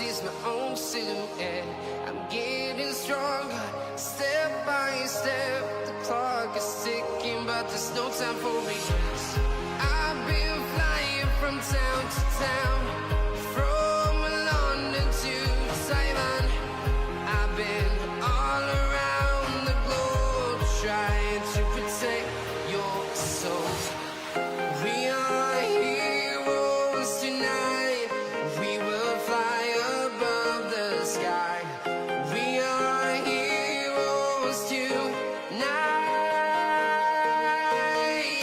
chase my own silhouette. I'm getting stronger, step by step. The clock is ticking, but there's no time for regrets. I've been flying from town to town, from London to Taiwan. I've been all around the globe, trying to protect your soul. We are heroes tonight. We will fly above the sky. We are heroes tonight.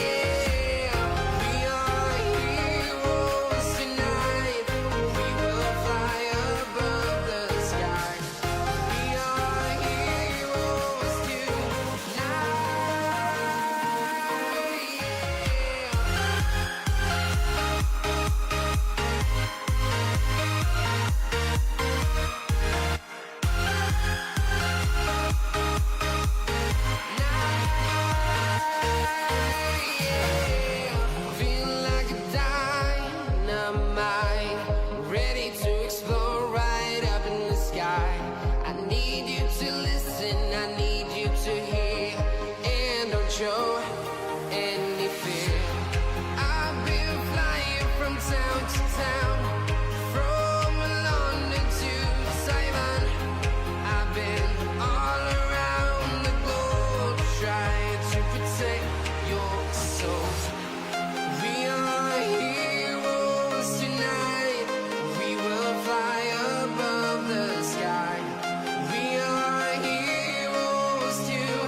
Yeah. We are heroes tonight. We will fly above the sky. We are heroes tonight. Feel like a dynamite, ready to explode right up in the sky. I need you to listen, I need you to hear, and don't show any fear. I've been flying from town to town, from London to Taiwan. I've been all around the globe, trying to protect your soul. We are heroes tonight. We will fly above the sky. We are heroes tonight.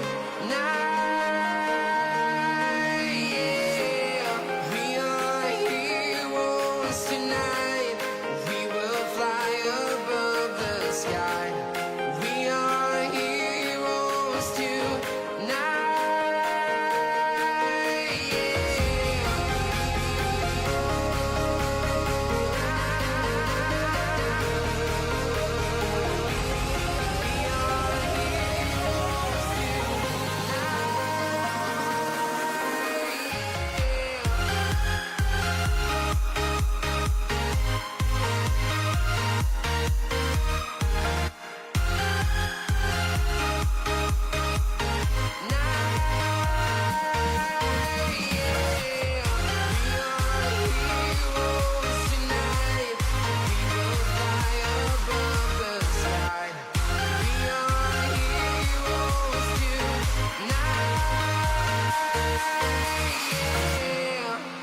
Yeah. We are heroes tonight. We will fly above the sky. We are heroes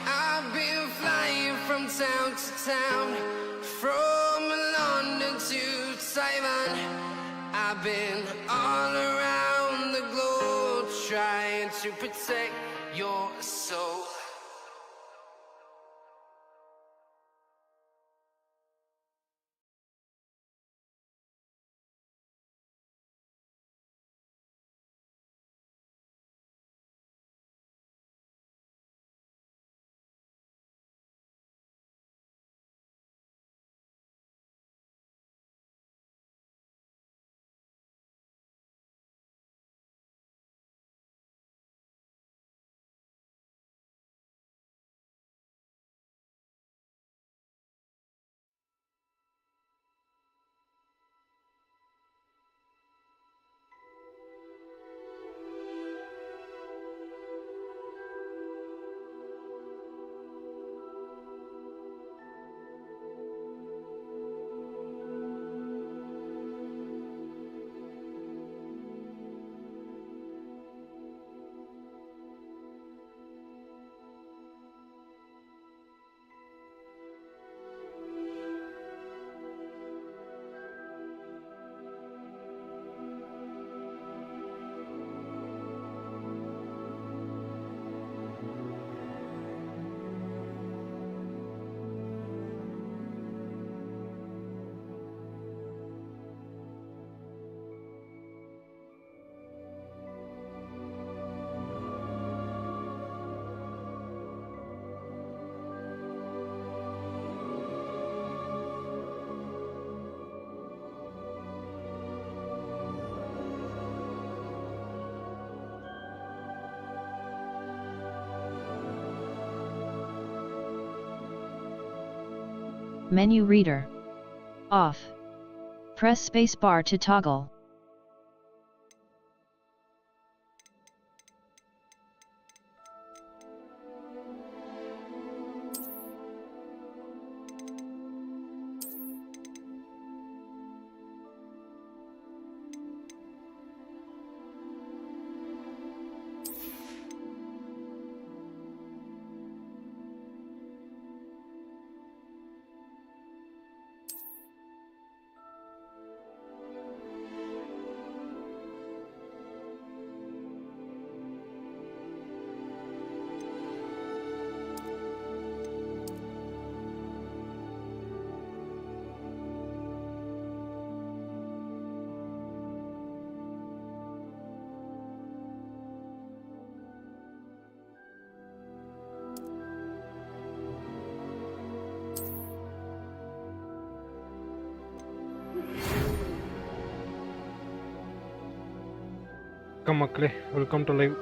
I've been flying from town to town, from London to Taiwan. I've been all around the globe, trying to protect your soul. Menu reader. Off. Press spacebar to toggle. Vanakkam Makkale, welcome to live.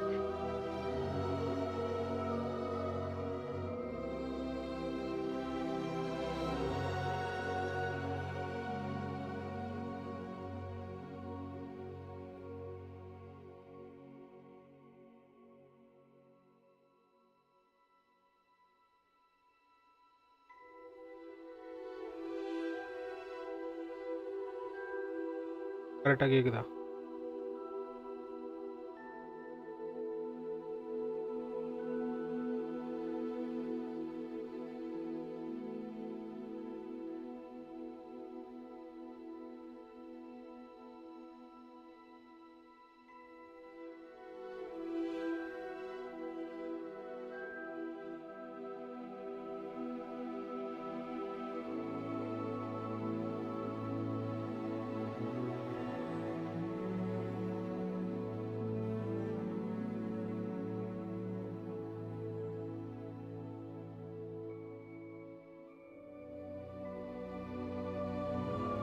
கரெக்டாக கேட்குதா?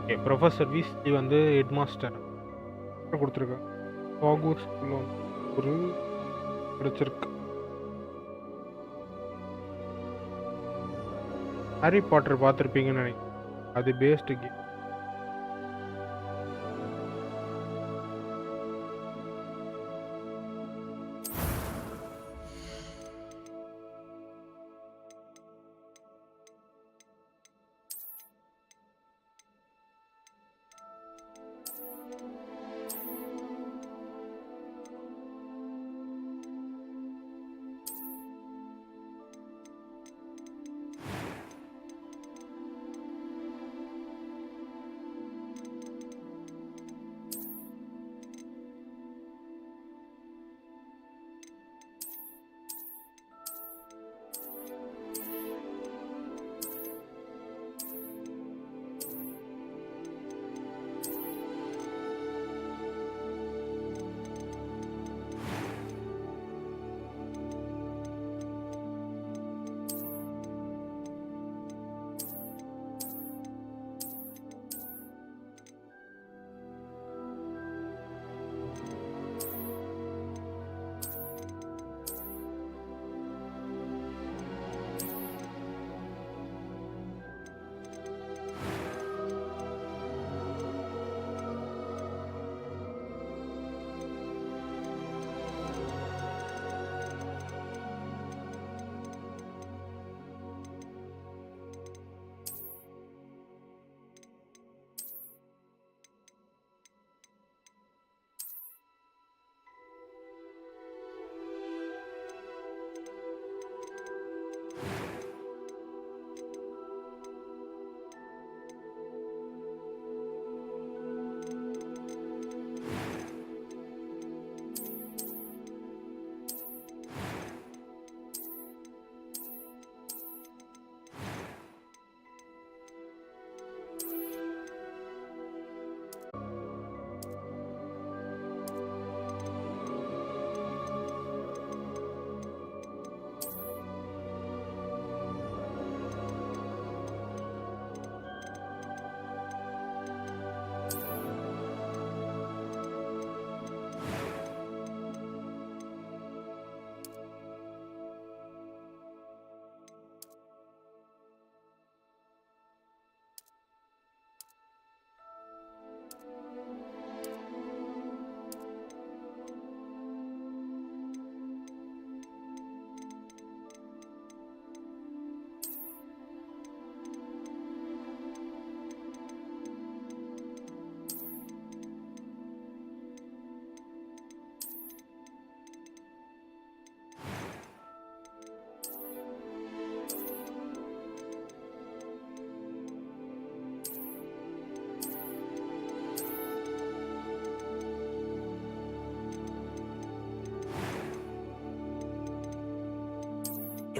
Okay, professor Weasley வந்து head master கொடுத்துருக்கேன். Hogwarts ஸ்கூலில் வந்து ஒரு படிச்சிருக்கு. Harry Potter பார்த்துருப்பீங்கன்னு நினைக்கிறேன். அது based game.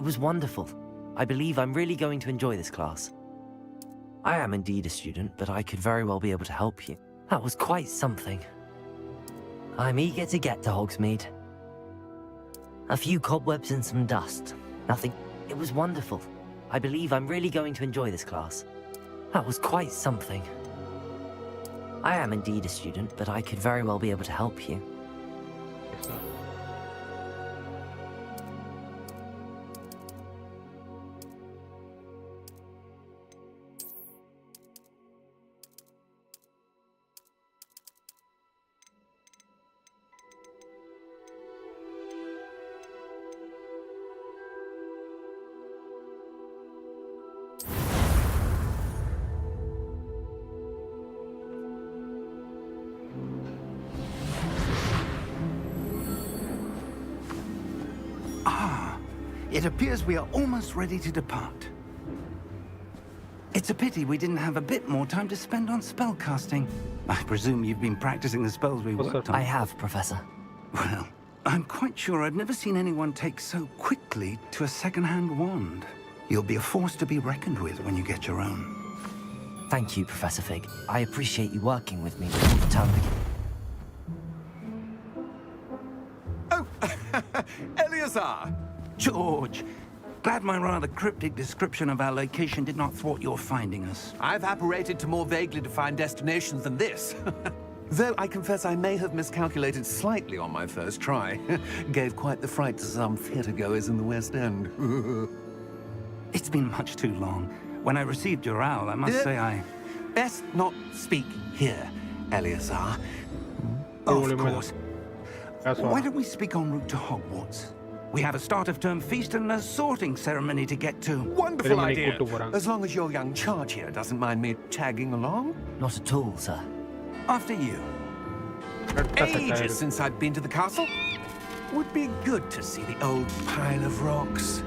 It was wonderful. I believe I'm really going to enjoy this class. I am indeed a student, but I could very well be able to help you. That was quite something. I'm eager to get to Hogsmeade. A few cobwebs and some dust. Nothing. It was wonderful. I believe I'm really going to enjoy this class. That was quite something. I am indeed a student, but I could very well be able to help you. It appears we are almost ready to depart. It's a pity we didn't have a bit more time to spend on spellcasting. I presume you've been practicing the spells we worked on. I have, Professor. Well, I'm quite sure I've never seen anyone take so quickly to a second-hand wand. You'll be a force to be reckoned with when you get your own. Thank you, Professor Fig. I appreciate you working with me before the term begins. Oh, Eleazar! George, glad my rather cryptic description of our location did not thwart your finding us. I've apparated to more vaguely defined destinations than this. Though I confess I may have miscalculated slightly on my first try. Gave quite the fright to some theatre-goers in the West End. It's been much too long. When I received your owl, I must say I... Best not speak here, Eleazar. Of course. That's Why all. don't we speak en route to Hogwarts? We have a start-of-term feast and a sorting ceremony to get to. Wonderful Very many idea. good to work. As long as your young charge here doesn't mind me tagging along. Not at all, sir. After you. Ages since I've been to the castle. Would be good to see the old pile of rocks.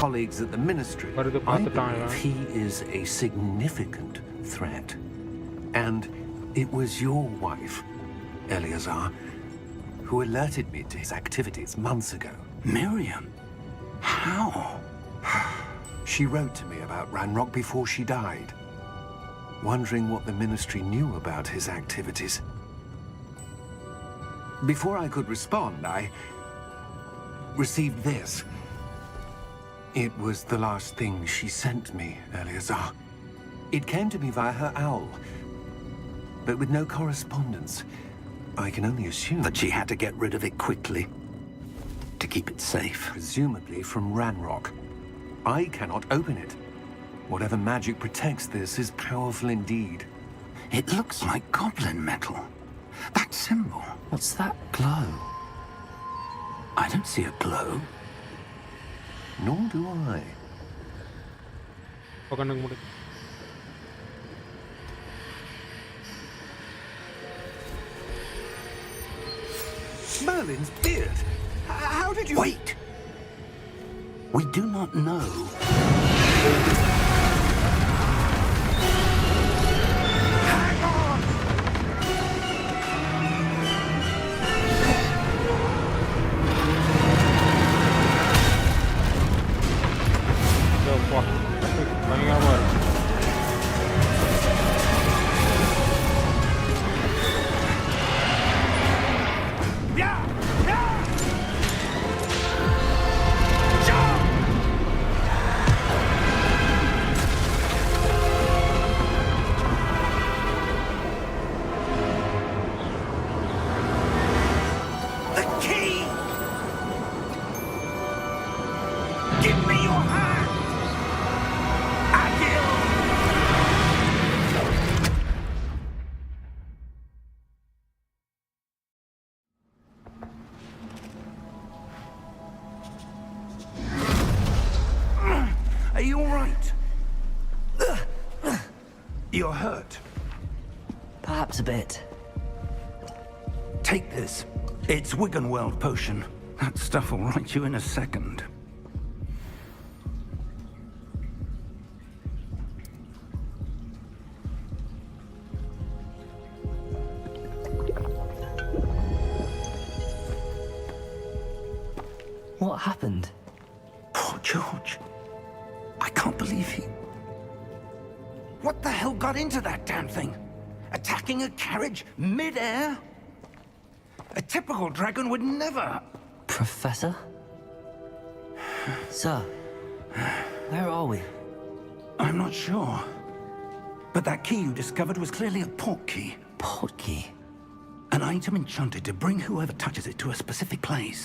Colleagues at the ministry, But the I path time, believe he is a significant threat. And it was your wife, Eleazar, who alerted me to his activities months ago. Miriam? How? She wrote to me about Ranrock before she died, wondering what the ministry knew about his activities. Before I could respond, I received this. It was the last thing she sent me, Eleazar. It came to me via her owl, but with no correspondence. I can only assume That she had to get rid of it quickly. To keep it safe. presumably from Ranrock. I cannot open it. Whatever magic protects this is powerful indeed. It looks like goblin metal. That symbol. What's that glow? I don't see a glow. Nor do I. கண்ணுக்கு முடி Merlin's beard! How did you... Wait! We do not know. Hang on! பயங்கரமாக இருக்கு Yeah! Yeah! Jump! You're hurt. Perhaps a bit. Take this. It's Wiggenweld potion. That stuff will right you in a second. What happened? Poor George. I can't believe he... What the hell got into that damn thing? Attacking a carriage mid-air? A typical dragon would never... Professor? Sir, where are we? I'm not sure. But that key you discovered was clearly a port key. Port key? An item enchanted to bring whoever touches it to a specific place.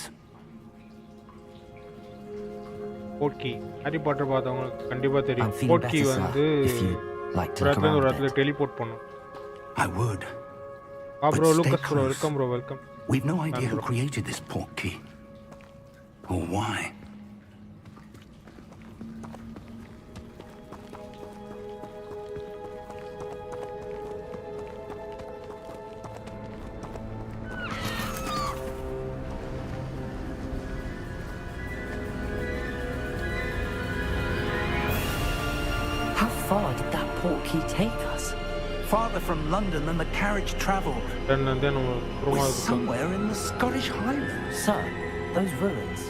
Portkey Harry Potter பார்த்தவங்களுக்கு கண்டிப்பா I'm தெரியும் feeling portkey better, வந்து sir, if you like to ஒரு look இடத்துல இருந்து ஒரு around a இடத்துல bit. Teleport பண்ணும் I would. Bro But stay Lucas bro close. Welcome bro welcome We've no idea who bro. created this port key. Or why. How far did that port key take us? Farther from London than the carriage travelled. Then then We're ரூமா somewhere in the Scottish Highlands. Sir, those ruins.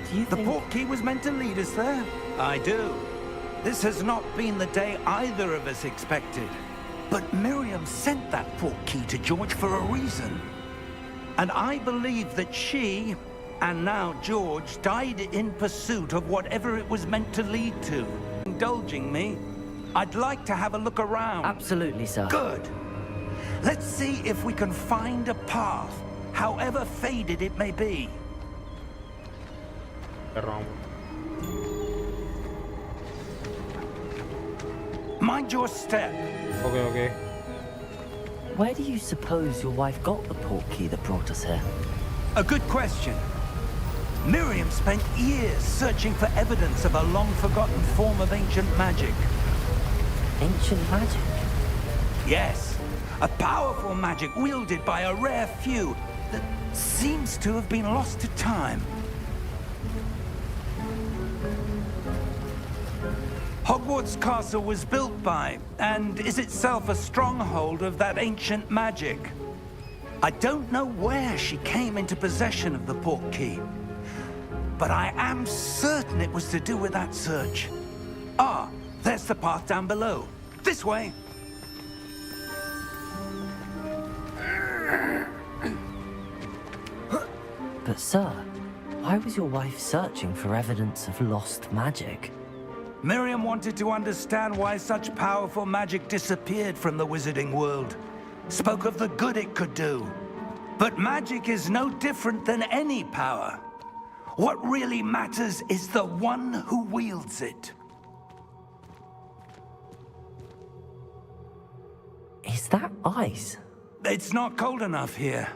Do you The think... port key was meant to lead us there? I do. This has not been the day either of us expected. But Miriam sent that port key to George for a reason. And I believe that she, and now George, died in pursuit of whatever it was meant to lead to. Indulging me, I'd like to have a look around. Absolutely, sir. Good. Let's see if we can find a path, however faded it may be. Mind your step. Okay okay Where do you suppose your wife got the port key that brought us here? A good question. Miriam spent years searching for evidence of a long-forgotten form of ancient magic. Ancient magic? Yes, a powerful magic wielded by a rare few that seems to have been lost to time. Hogwarts Castle was built by, and is itself a stronghold of that ancient magic. I don't know where she came into possession of the port key, but I am certain it was to do with that search. Ah, there's the path down below. This way. But sir, why was your wife searching for evidence of lost magic? Miriam wanted to understand why such powerful magic disappeared from the wizarding world. Spoke of the good it could do. But magic is no different than any power. What really matters is the one who wields it. Is that ice? It's not cold enough here.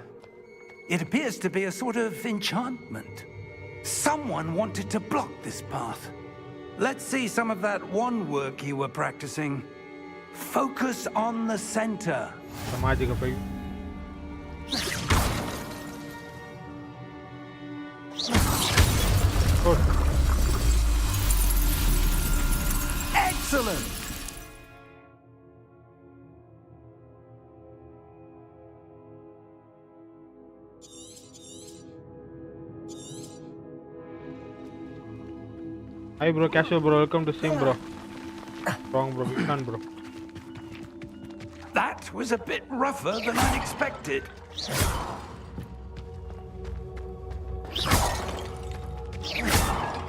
It appears to be a sort of enchantment. Someone wanted to block this path. Let's see some of that one work you were practicing. Focus on the center. சமாஜிக்க போய் Excellent! Hi bro, Cashew bro, welcome to stream bro. Wrong bro, you can't bro. That was a bit rougher than I'd expected.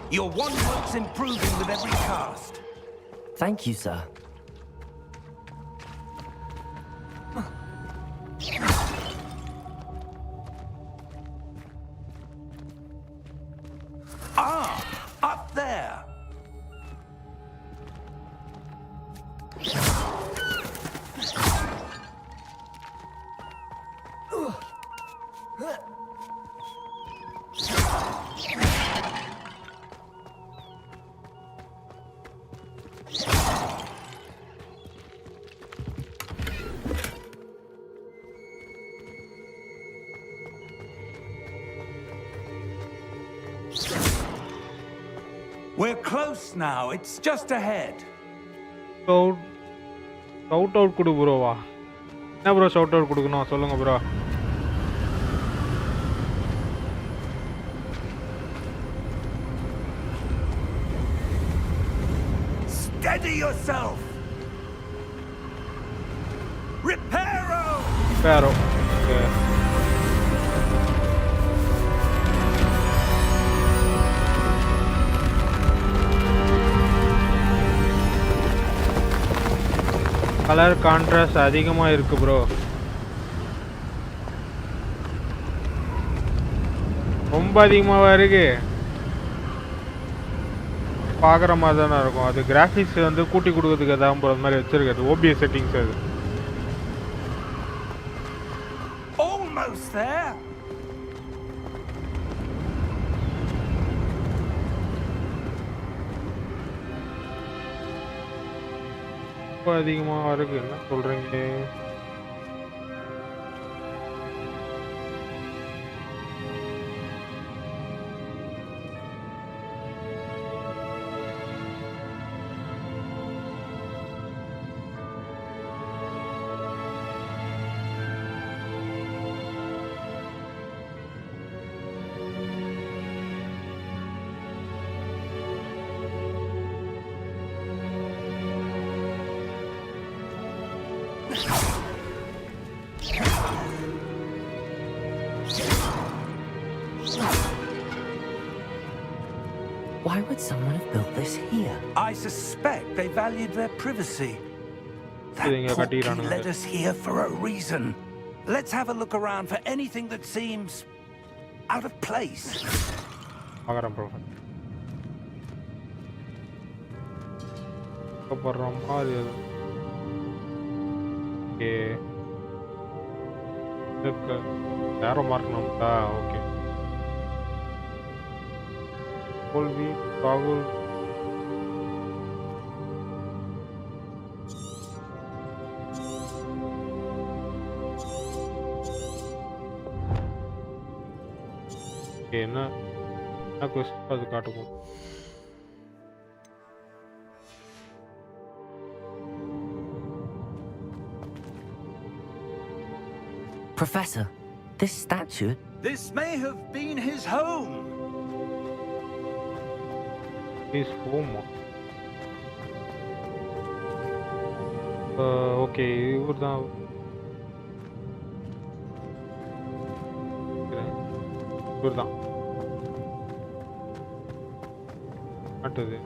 Your one work's improving with every cast. Thank you, sir. Ah, up there. We're close now. It's just ahead. Shout out கொடு ப்ரோவா. என்ன bro shout out கொடுக்கணும் சொல்லுங்க bro. Steady yourself. Reparo. Reparo. Okay. Colour contrast அதிகமா இருக்கு bro. ரொம்ப அதிகமாவா இருக்கு. பார்க்குற மாதிரி தானே இருக்கும். அது கிராஃபிக்ஸ் வந்து கூட்டி கொடுக்கறதுக்கு தான் போகிற மாதிரி வச்சிருக்காது. ஓபிஎஸ் செட்டிங்ஸ் அது. Almost there. ரொம்ப அதிகமாக இருக்கு. என்ன சொல்றீங்க? Why would someone have built this here? I suspect they valued their privacy. That Idinga portkey kattirananga. led us here for a reason. Let's have a look around for anything that seems out of place. பார்க்குறேன் bro. போடுற மாதிரி அது. Okay. இதுக்கு நேரோ மார்க்கணும்டா. Okay. Colby, Toggle. Okay, என்ன question அது காட்டுவோம். Professor, this statue. This may have been his home. His home. Okay, இவர் தான். இவர் தான். காட்டுது.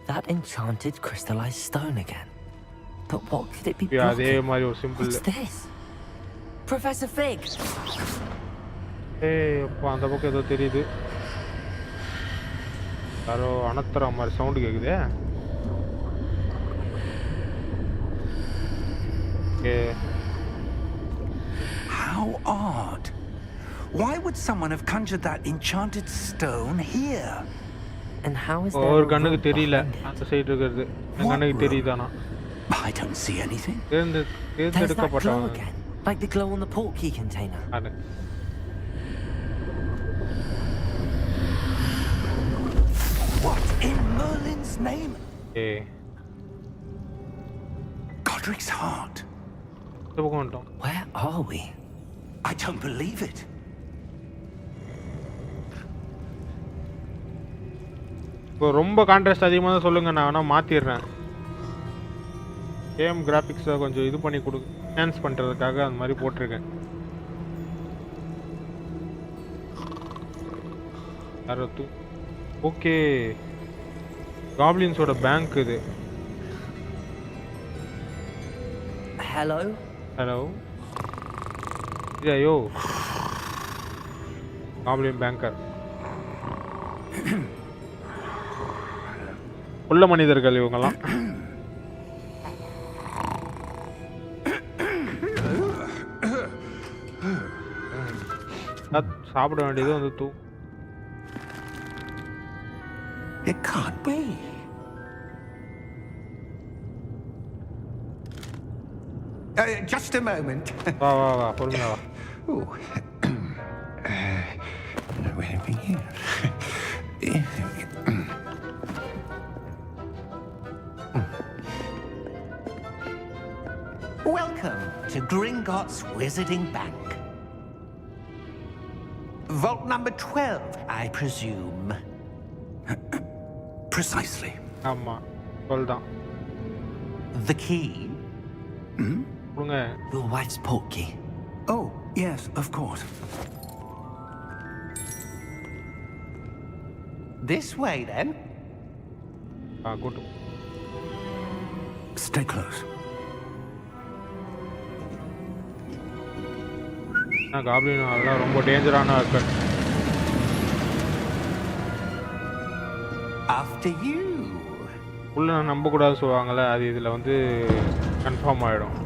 That enchanted crystallized stone again. But what could it be Yeah, அதே blocking? மாதிரி ஒரு simple. What's this? Professor Fig! ஏய் அப்பா அந்த பக்கம் ஏதோ தெரியுது. யாரோ அனத்துற மாதிரி சவுண்ட் கேக்குதே. Okay. How odd. Why would someone have conjured that enchanted stone here? And how is there ஒரு a கண்ணுக்கு room தெரியல behind it? அந்த சைடு இருக்கிறது. என் கண்ணுக்கு தெரியுதானா? I don't see anything. There's that glow தேர்ந்தெடுக்கப்பட்டவங்க. again, like the glow on the portkey container. அது. What in Merlin's name? ஏய் Godric's heart. இந்த பக்கம் வந்துட்டோம். Where are we? I don't believe it. இப்போ ரொம்ப கான்ட்ராஸ்ட் அதிகமாக தான் சொல்லுங்க, நான் வேணா மாற்றிடுறேன். கேம் கிராஃபிக்ஸை கொஞ்சம் இது பண்ணி என்ஹான்ஸ் பண்ணுறதுக்காக அந்த மாதிரி போட்டிருக்கேன். ஓகே, காப்ளின்ஸோட பேங்க் இது. Hello? ஹலோ, ஐயோ காப்ளின் பேங்கர். உள்ள மனிதர்கள் இவங்கெல்லாம். சாப்பிட வேண்டியது வந்து It can't be. Just a moment. வா வா வா பொறுமையா வா. Ooh. No, anything here. Welcome to Gringotts Wizarding Bank. Vault number 12, I presume. Precisely. ஆமா சொல்தான். The key? கொடுங்க. Your wife's portkey. Oh, yes, of course. This way, then. கூட்டு. Stay close. Goblin அதெல்லாம் ரொம்ப டேஞ்சரான ஆட்கள். After you. உள்ள நம்ப கூடாது சொல்லுவாங்கல்ல, அது இதுல வந்து கன்ஃபார்ம் ஆயிடும்.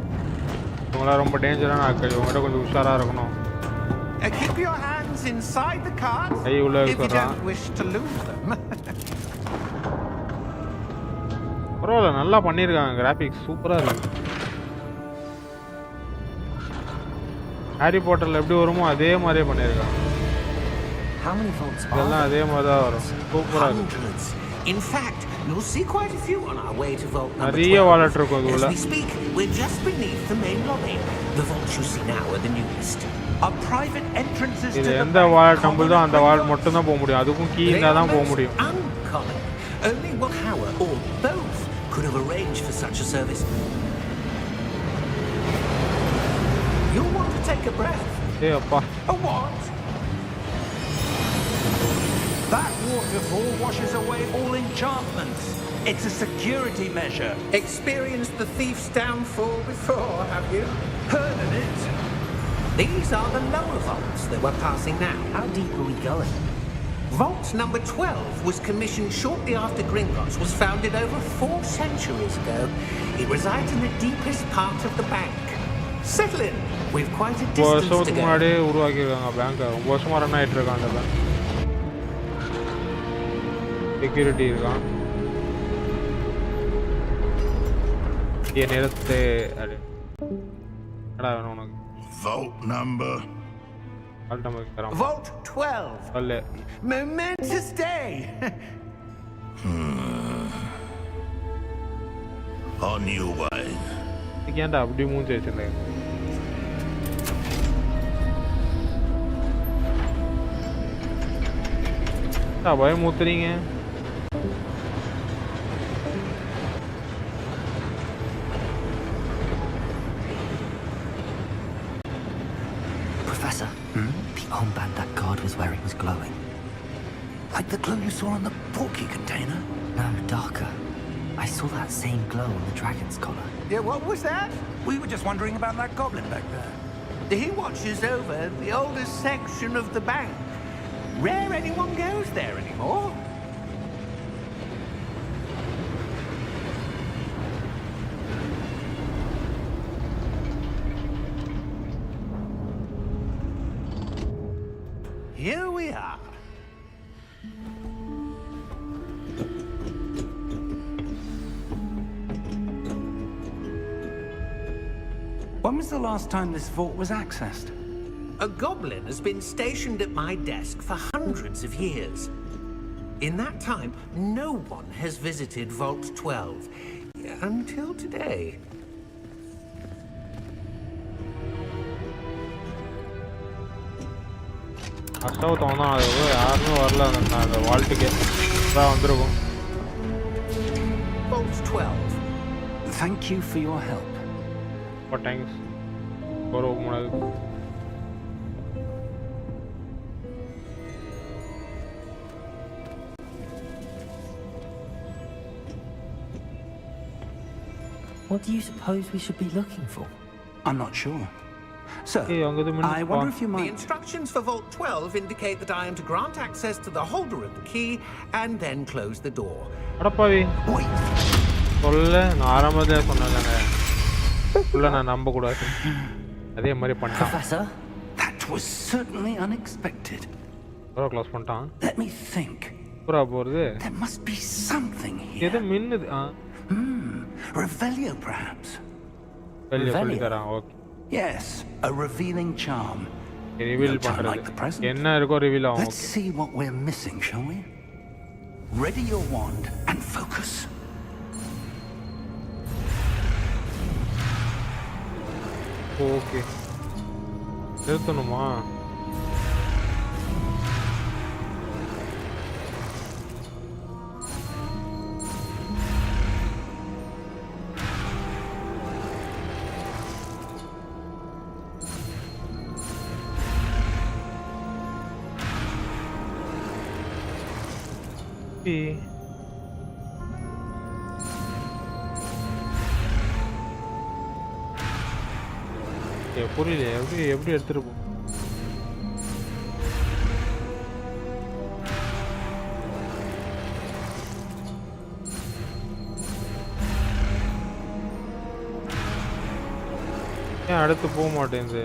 இவங்களாம் ரொம்ப டேஞ்சரான ஆட்கள், இவங்ககிட்ட கொஞ்சம் உஷாரா இருக்கணும். Keep your hands inside the cards கை உள்ள if you சொல்றான். don't wish to lose them. பரவாயில்ல, நல்லா பண்ணியிருக்காங்க. கிராஃபிக்ஸ் சூப்பரா இருக்கு. ஹாரி பாட்டர்ல எப்படி வருமோ அதே மாதிரியே பண்ணியிருக்காங்க. How many vaults are இதெல்லாம் அதே மாதிரி தான் வரும். சூப்பரா இருக்கு. Hundreds. In fact, you'll see quite a few on our way to vault number நிறைய 12. வாலெட் இருக்கும் As இதுல. we speak, we're just beneath the main lobby. The vaults you see now are the newest. Our private entrances to இது the எந்த bank wallet common நம்புதோ அந்த and wallet Gringotts. மட்டும் தான் போக முடியும். அதுக்கும் கீ They இருந்தா are தான் போக most முடியும். uncommon. Only Willhauer or both could have arranged for such a service. You'll want to take a breath. ஏய் அப்பா. A what? That waterfall washes away all enchantments. It's a security measure. Experienced the thief's downfall before, have you? Heard of it? These are the lower vaults that we're passing now. How deep are we going? Vault number 12 was commissioned shortly after Gringotts was founded over 4 centuries ago. It resides in the deepest part of the bank. Settle in. We've quite a distance to வருஷத்துக்கு go. முன்னாடியே உருவாக்கியிருக்காங்க bank. ரொம்ப வருஷமா run ஆயிட்டு இருக்காங்க அந்த bank. Security இருக்கான். நிறத்தை என்னடா வேணும் உனக்கு? Vault number. ஆல் நம்பர் தரான். Vault 12. அல்ல. Momentous day. On your way. இதுக்கு ஏன்டா அப்படி மூஞ்சி வச்சிருந்தேன்? பயமுத்துறீங்க. Professor, the armband that guard was wearing was glowing. Like the glow you saw on the portkey container? No, darker. I saw that same glow on the dragon's collar. Yeah, what was that? We were just wondering about that goblin back there. He watches over the oldest section of the bank. Rare anyone goes there anymore. Here we are. When was the last time this vault was accessed? A goblin has been stationed at my desk for hundreds of years. In that time, no one has visited Vault 12 until today. கஷ்டம் தோணும். அது யாருமே வரல அந்த வால்ட்டுக்கே தான் வந்திருக்கும். Vault 12. Thank you for your help. ரொம்ப thanks. ஒரு முன்னாடி What do you suppose we should be looking for? I'm not sure. Sir, ஏய் அங்க இது I wonder if you The might... instructions for Vault 12 indicate that I am to grant access to the holder of the key and then close the door. அடப்பாவி. Wait. சொல்ல நான் ஆரம்பத்திலே சொன்னேங்க. உள்ள நான் நம்ப கூடாது. அதே மாதிரி பண்ணிட்டான். Professor? That was certainly unexpected. டோரை க்ளோஸ் பண்ணிட்டான். Let me think. பூரா போறது. There must be something ஏதோ here. மின்னுது. Revelio, perhaps. வெளிய சொல்லி Revelio? தரான். Okay. Yes, a revealing charm. Reveal No time like the பண்றது. present. என்ன இருக்கோ ரிவீல் ஆகும். Let's see what we're missing, shall we? Ready your wand and focus. Okay. நிறுத்தணுமா? புரியல எப்படி எப்படி எடுத்துட்டு போ ஏன் அடுத்து போக மாட்டேங்குது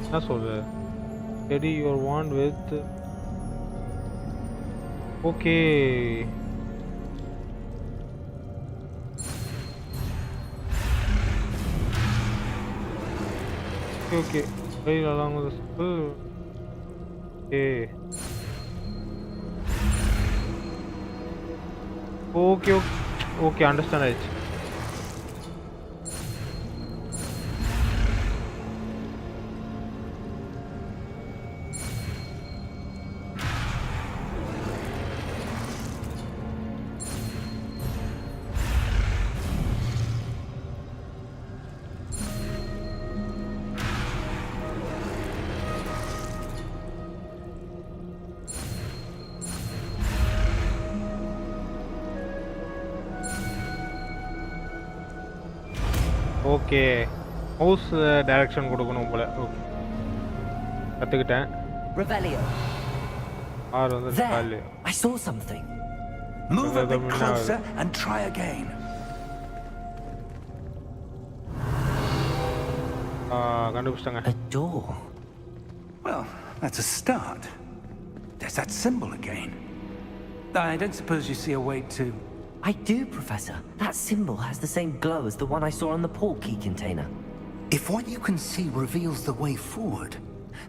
என்ன சொல்ற steady your wand with okay okay right along with the spell okay understand it okay mouse direction கொடுக்கணும் போல ஓகே கத்துக்கிட்டேன் Revelio. ஆர் வந்து There. Call I saw something. Move a bit closer and try again. கண்டுபிடிச்சிட்டாங்க A door. Well, that's a start. There's that symbol again. I don't suppose you see a way to... I do, Professor. That symbol has the same glow as the one I saw on the port key container. If what you can see reveals the way forward,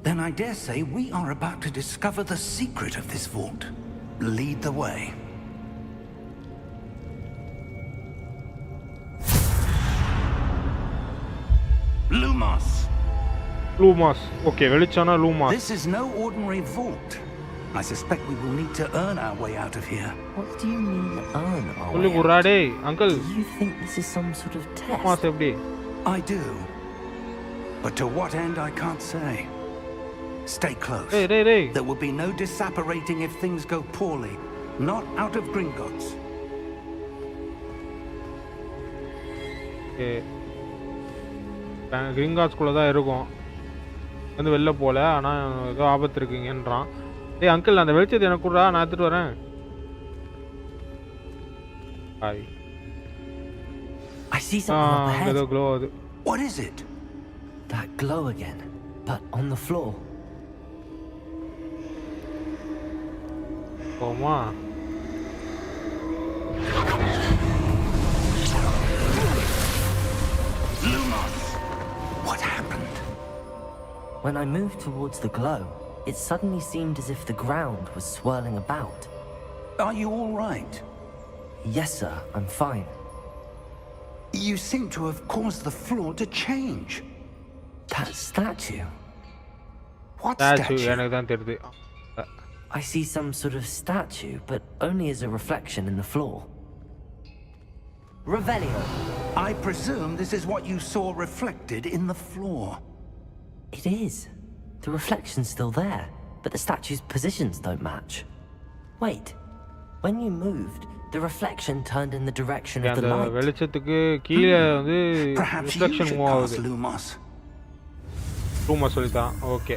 then I dare say we are about to discover the secret of this vault. Lead the way. Lumos! Lumos okay வெளிச்சம்னா Lumos This is no ordinary vault. I suspect we will need to earn our way out of here. What do you mean, earn our சொல்லி way out? குர்ரா டேய் uncle Do you think this is some sort of லூமாஸ் test? எப்படி I do. But to what end, I can't say. Stay close. டேய் டேய் டேய் There will be no disapparating if things go poorly. Not out of Gringotts. Okay கிரிங்காஸ்குள்ள தான் இருக்கும் வந்து வெளில போல ஆனா ஏதோ ஆபத்து இருக்குங்கன்றான் டேய் அங்கிள் அந்த வெளிச்சத்தை எனக்கு கொடுறா நான் எடுத்துட்டு வரேன் hi I see something up அங்க ஏதோ ahead. க்ளோ ஆகுது What is it? That glow again, but on the floor. போமா Lumos! What happened? When I moved towards the glow, it suddenly seemed as if the ground was swirling about. Are you all right? Yes, sir, I'm fine. You seem to have caused the floor to change. That statue. What statue statue? எனக்கு தான் தெரியுது I see some sort of statue, but only as a reflection in the floor. Revelio. I presume this is what you saw reflected in the floor. It is. The reflection's still there, but the statue's positions don't match. Wait. When you moved, the reflection turned in the direction of the அந்த light. வெளிச்சத்துக்கு கீழே வந்து Perhaps you reflection should move cast ஆகுது Lumos. ரூமா சொல்லித்தான் okay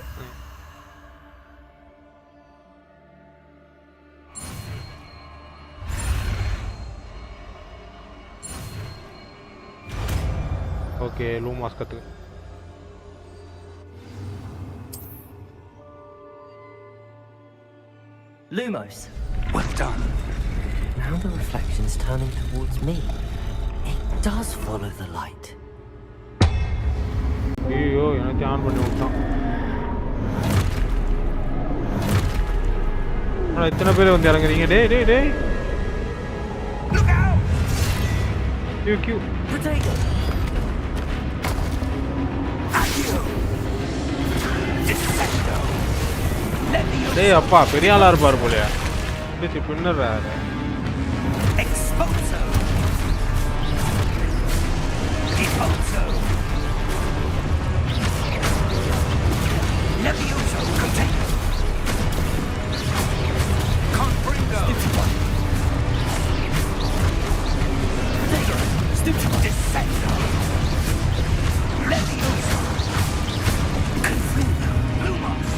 okay லூமாஸ் கற்று Lumos. Well done. Now the reflection's turning towards me. It does follow the light. ஐயோ எனக்கு ஆன் பண்ணி விட்டான். இத்தனை பேர் வந்து இறங்குறீங்க. டேய் Look out! கியூ Potato. Defecto. டேய் அப்பா பெரிய ஆளா இருப்பார் போலயா. பிடிச்சி பின்னறாரு. Exposo. Deposo. Levioso. Container. Confringo. Defecto. Levioso. Confringo. Lumos.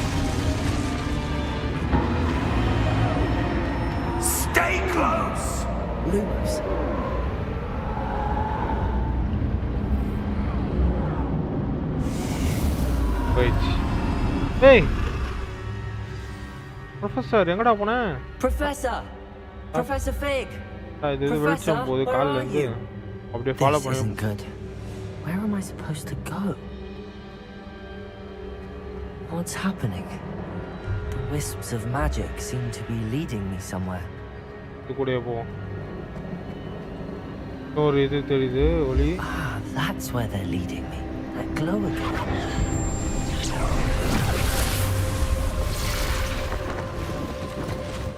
Stay close. Lumos. போயிடுச்சு. ஏய் ப்ரொஃபசர் எங்கடா போன? Professor. Professor Fig. இது வெளிச்சம் போகுது கால்ல இருந்து. அப்படியே ஃபாலோ This பண்ணி. isn't good. Where am I supposed to go? What's happening? The wisps of magic seem to be leading me somewhere. இது கூடயே போவோம். ஒரு இது தெரியுது ஒளி. Ah, that's where they're leading me. That glow again.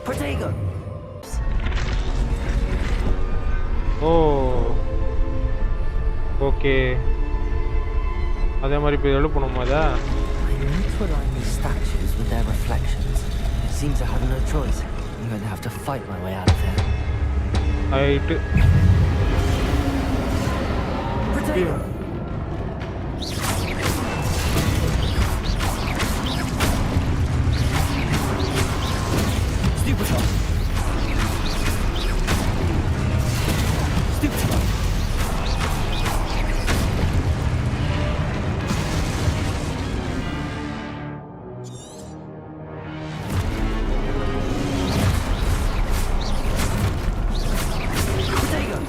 Protego. Oh okay அதே மாதிரி இப்போ எழுப்பணுமா அதை? I need to align these statues with their reflections. I seem to have no choice. I'm going to have to fight my way out of here. Right. Protego. Stupefy. Stupefy. Protego.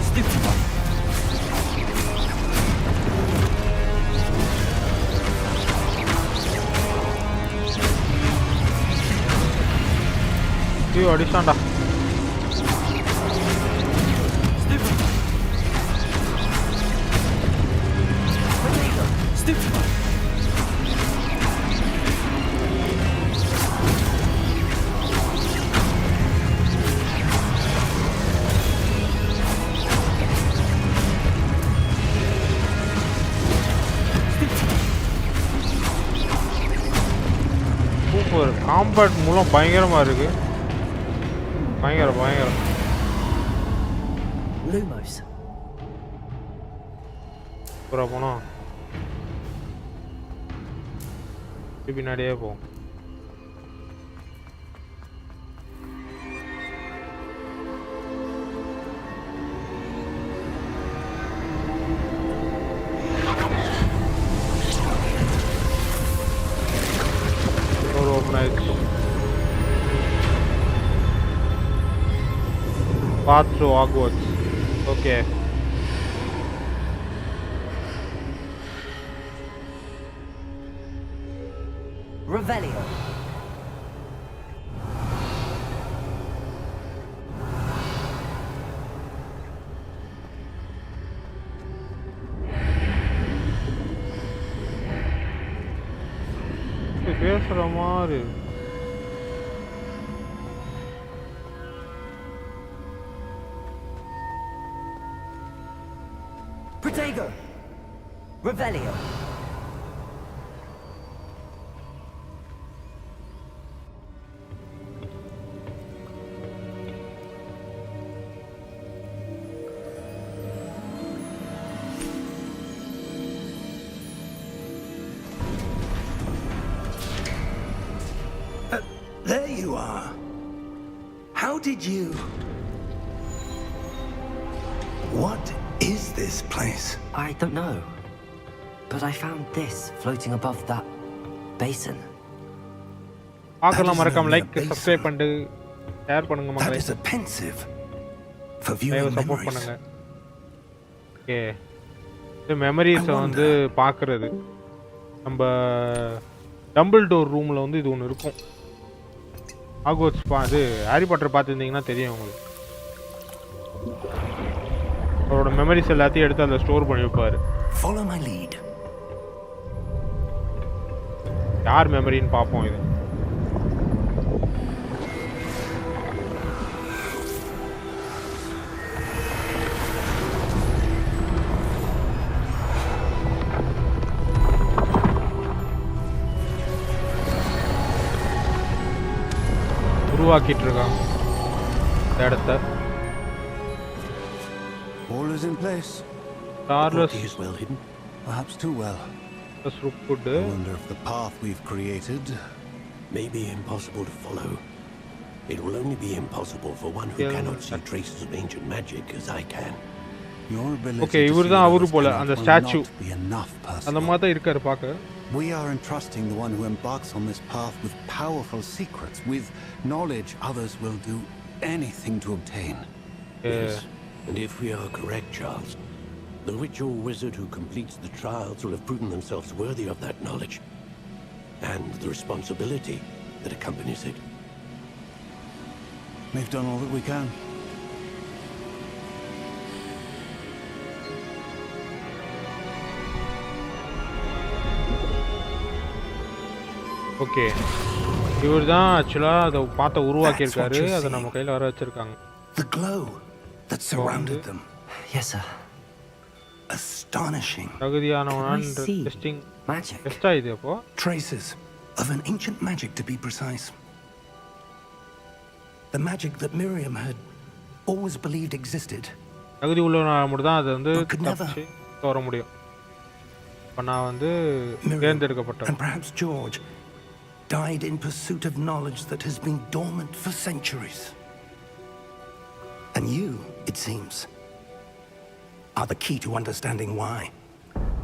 Stupefy. ஐயோ அடிச்சான்டா. Stupefy. Protego. Stupefy. Super compact மூலம் பயங்கரமா இருக்கு. பயங்கரம். Lumos. பூரா போனோம். பின்னாடியே போவோம். ஒரு ஓப்பன் ஆயிடுச்சு. Path through Hogwarts. Okay. Revelio. பேசுற மாதிரி Protego. Revelio. There you are. How did you... What is this place? I don't know. But I found this floating above that basin. பார்க்கலாம் மறக்காம லைக் சப்ஸ்கிரைப் பண்ணிட்டு share பண்ணுங்க That மக்களே. is a pensive for live viewing support memories. பண்ணுங்க. Okay. இந்த memories வந்து பார்க்கிறது. நம்ம டம்பிள் டோர் ரூம்ல வந்து இது ஒன்று இருக்கும். ஹாக்வர்ட்ஸ் அது ஹாரி பாட்டர் பார்த்துருந்தீங்கன்னா தெரியும் உங்களுக்கு. அவரோட மெமரிஸ் எல்லாத்தையும் எடுத்து அதில் ஸ்டோர் பண்ணி வைப்பாரு. Follow my lead. யார் மெமரின்னு பார்ப்போம் இது. உருவாக்கிட்டு இருக்காங்க இந்த இடத்த. All is in place. Charles Is well hidden. Perhaps too well. ருக்குட் I wonder if the path we've created. May be impossible to follow. It will only be impossible for one who Yeah, cannot see traces of ancient magic as I can. Your ability Okay, to இவர் see தான் others அவரு போல cannot அந்த will statue not be enough அந்த personal. மாதிரி தான் இருக்காரு பார்க்க. We are entrusting the one who embarks on this path with powerful secrets, with knowledge others will do anything to obtain. Yes. And if we are correct, Charles, the witch or wizard who completes the trials will have proven themselves worthy of that knowledge and the responsibility that accompanies it. We've done all that we can. Okay, இவர் தான் ஆக்சுவலாக அதை பார்த்த உருவாக்கியிருக்காரு. அதை நம்ம கையில் வர வச்சிருக்காங்க. The glow that surrounded them. Yes, sir. Astonishing. தகுதியானவனான் Can I see testing magic? டெஸ்டா இது அப்போ. Traces of an ancient magic, to be precise. The magic that Miriam had always believed existed. தகுதி உள்ளவனால மட்டும் தான் அதை வந்து But could never. தப்பிச்சு வர முடியும். இப்போ நான் வந்து Miriam தேர்ந்தெடுக்கப்பட்டேன். and perhaps George died in pursuit of knowledge that has been dormant for centuries. And you, it seems, are the key to understanding why.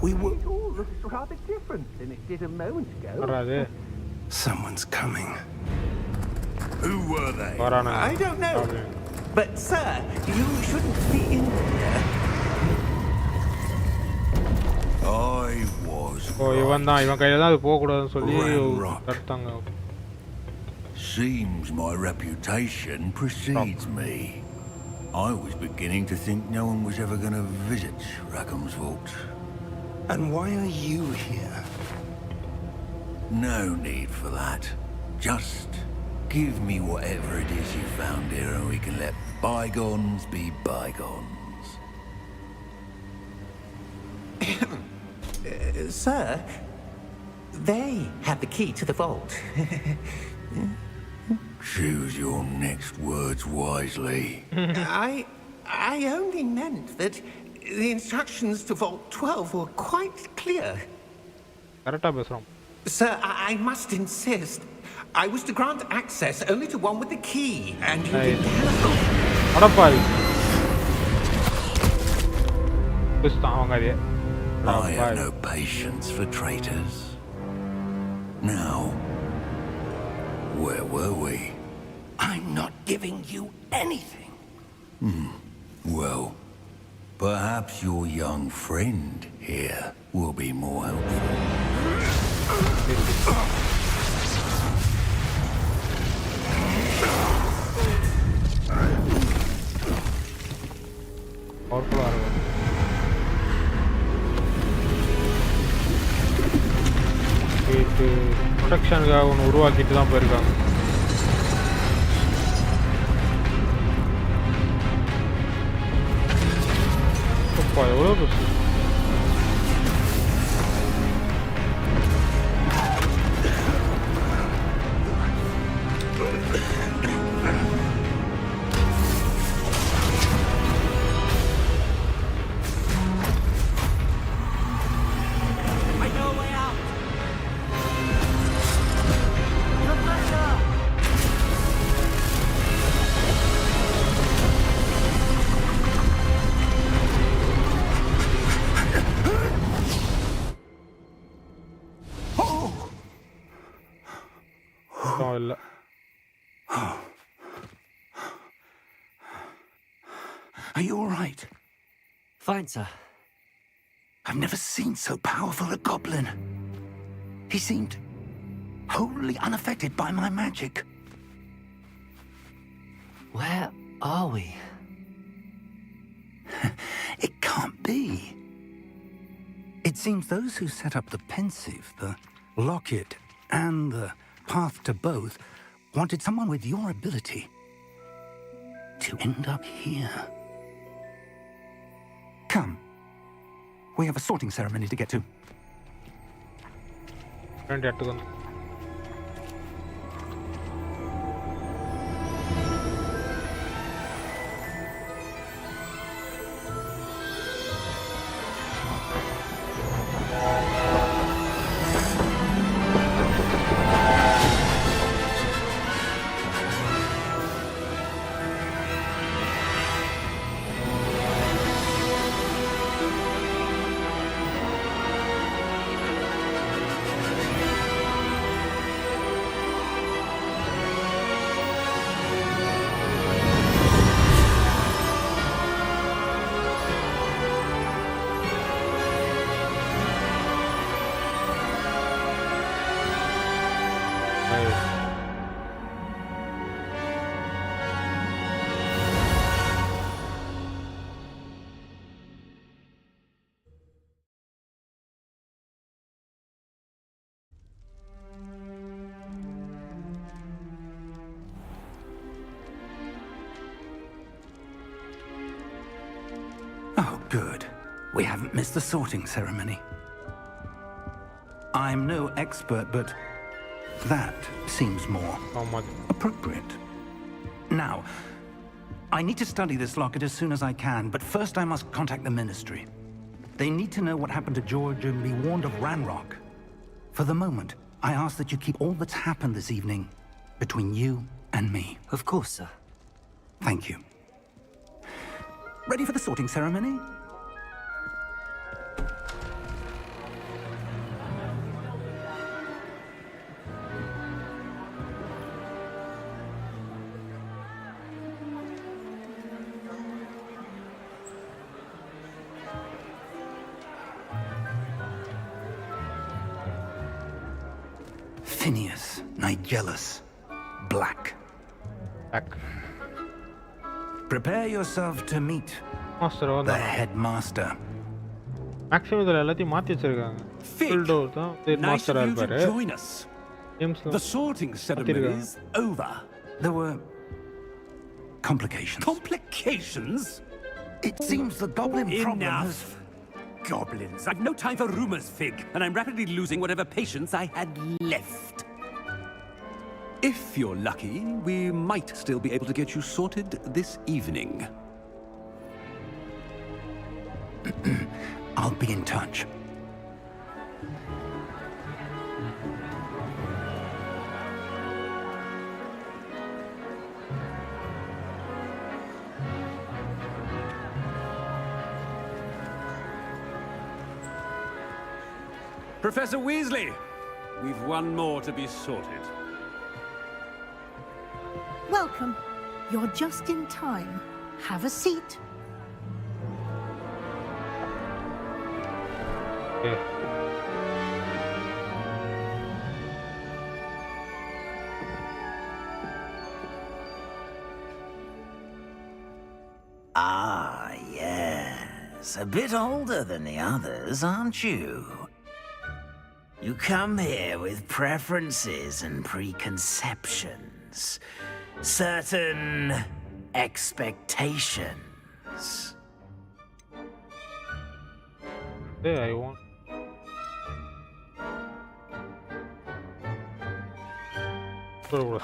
We will. It all looks rather different than it did a moment ago. வராது Someone's coming. Who were they? வரானுங்க. I don't know. But, sir, you shouldn't be in here. I was. ஓ இவன் தான், இவன் கையில் தான் அது போகக்கூடாதுன்னு சொல்லி Ram rock. தடுத்தாங்க. Seems my reputation precedes me. I was beginning to think no one was ever going to visit Rackham's Vault. And why are you here? No need for that. Just give me whatever it is you found here and we can let bygones be bygones. Sir, they have the key to the vault. Choose your next words wisely. I only meant that the instructions to Vault 12 were quite clear. கரெக்டாக பேசுகிறோம். Sir, I must insist. I was to grant access only to one with the key, and you didn't have. அடப்பாவி பேசுதான் அவங்க அதே. I have no patience for traitors. Now, where were we? I'm not giving you anything. Well, perhaps your young friend here will be more helpful. பவர்ஃபுல்லாக இருக்கும். இது ப்ரொடெக்ஷனுக்காக ஒன்று உருவாக்கிட்டு தான் போயிருக்காங்க. அப்பா எவ்வளோ பெருசு. Are you all right? Fine, sir. I've never seen so powerful a goblin. He seemed wholly unaffected by my magic. Where are we? It can't be. It seems those who set up the pensive, the locket, and the path to both wanted someone with your ability to end up here. Come. We have a sorting ceremony to get to. Oh, good. We haven't missed the sorting ceremony. I'm no expert, but that seems more appropriate. Now, I need to study this locket as soon as I can, but first I must contact the Ministry. They need to know what happened to George and be warned of Ranrock. For the moment, I ask that you keep all that's happened this evening between you and me. Of course, sir. Thank you. Ready for the sorting ceremony? Phineas, Nigellus, Black. Prepare yourself to meet the headmaster. Maximum இதல எல்லாத்தையும் மாத்தி வச்சிருக்காங்க. Full door தான் headmaster இருப்பாரு. Join us. The sorting ceremony is over. There were complications. Complications? It seems the goblin problem has... Goblins. I've no time for rumors, Fig, and I'm rapidly losing whatever patience I had left. If you're lucky, we might still be able to get you sorted this evening. I'll be in touch. Professor Weasley, we've one more to be sorted. Welcome. You're just in time. Have a seat. Okay. Ah, yes. A bit older than the others, aren't you? You come here with preferences and preconceptions. Certain expectations. Yeah, I want.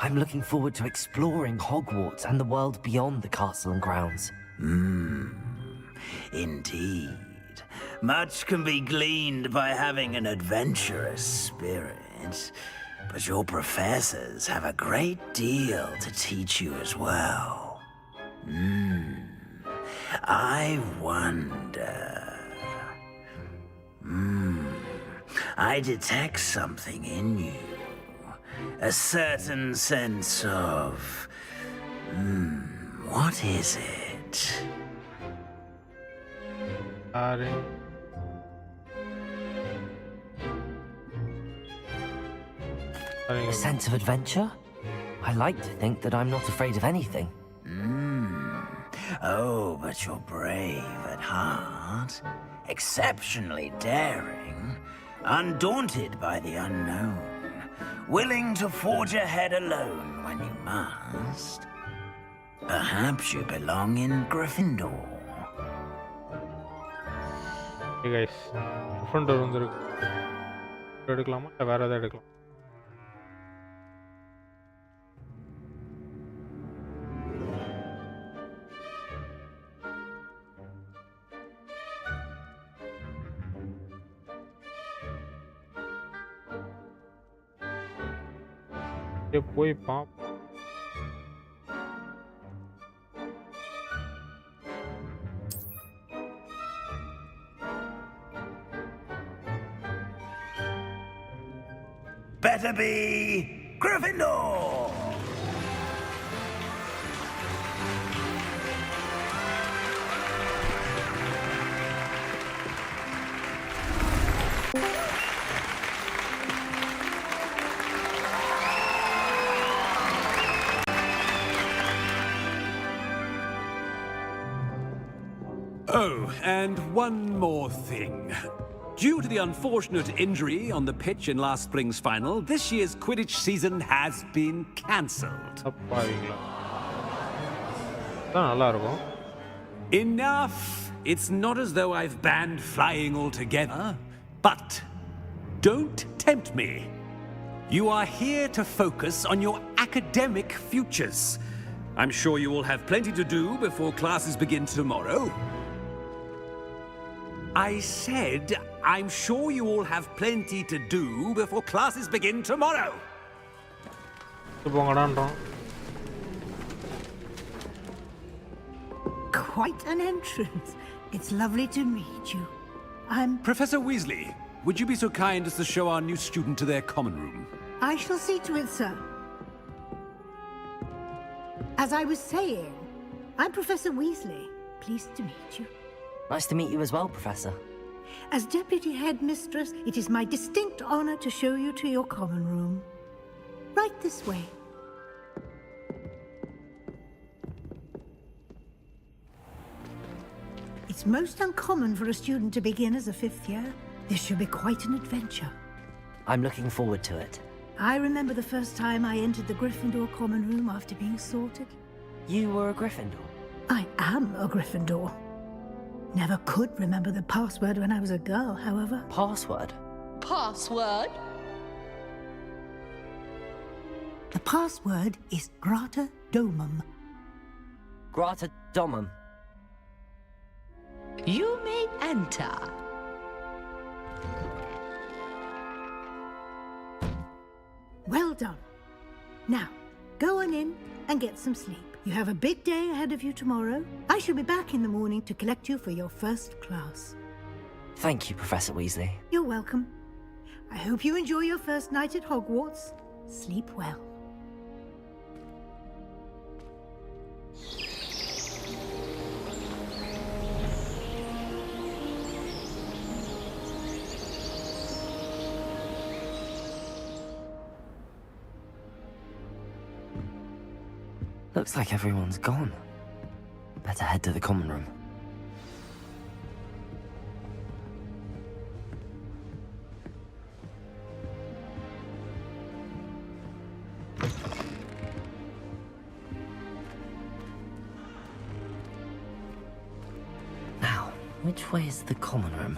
I'm looking forward to exploring Hogwarts and the world beyond the castle and grounds. Indeed. Much can be gleaned by having an adventurous spirit, but your professors have a great deal to teach you as well. I wonder... I detect something in you. A certain sense of... what is it? A sense of adventure? I like to think that I'm not afraid of anything. Oh, but you're brave at heart. Exceptionally daring. Undaunted by the unknown. Willing to forge ahead alone when you must. Perhaps you belong in Gryffindor. Hey guys, Gryffindor வந்திருக்கு. எடுக்கலாமா இல்ல வேற ஏதாவது எடுக்கலாம்? போய் பாப்போம். Better be Gryffindor! Oh, and one more thing. Due to the unfortunate injury on the pitch in last spring's final, this year's Quidditch season has been cancelled. Enough! It's not as though I've banned flying altogether, but don't tempt me. You are here to focus on your academic futures. I'm sure you will have plenty to do before classes begin tomorrow. I said, I'm sure you all have plenty to do before classes begin tomorrow. Quite an entrance. It's lovely to meet you. I'm... Professor Weasley, would you be so kind as to show our new student to their common room? I shall see to it, sir. As I was saying, I'm Professor Weasley. Pleased to meet you. Nice to meet you as well, Professor. As Deputy Headmistress, it is my distinct honor to show you to your common room. Right this way. It's most uncommon for a student to begin as a fifth year. This should be quite an adventure. I'm looking forward to it. I remember the first time I entered the Gryffindor common room after being sorted. You were a Gryffindor? I am a Gryffindor. Never could remember the password when I was a girl, however. Password? Password? The password is Grata Domum. Grata Domum. You may enter. Well done. Now, go on in and get some sleep. You have a big day ahead of you tomorrow. I shall be back in the morning to collect you for your first class. Thank you, Professor Weasley. You're welcome. I hope you enjoy your first night at Hogwarts. Sleep well. Looks like everyone's gone. Better head to the common room. Now, which way is the common room?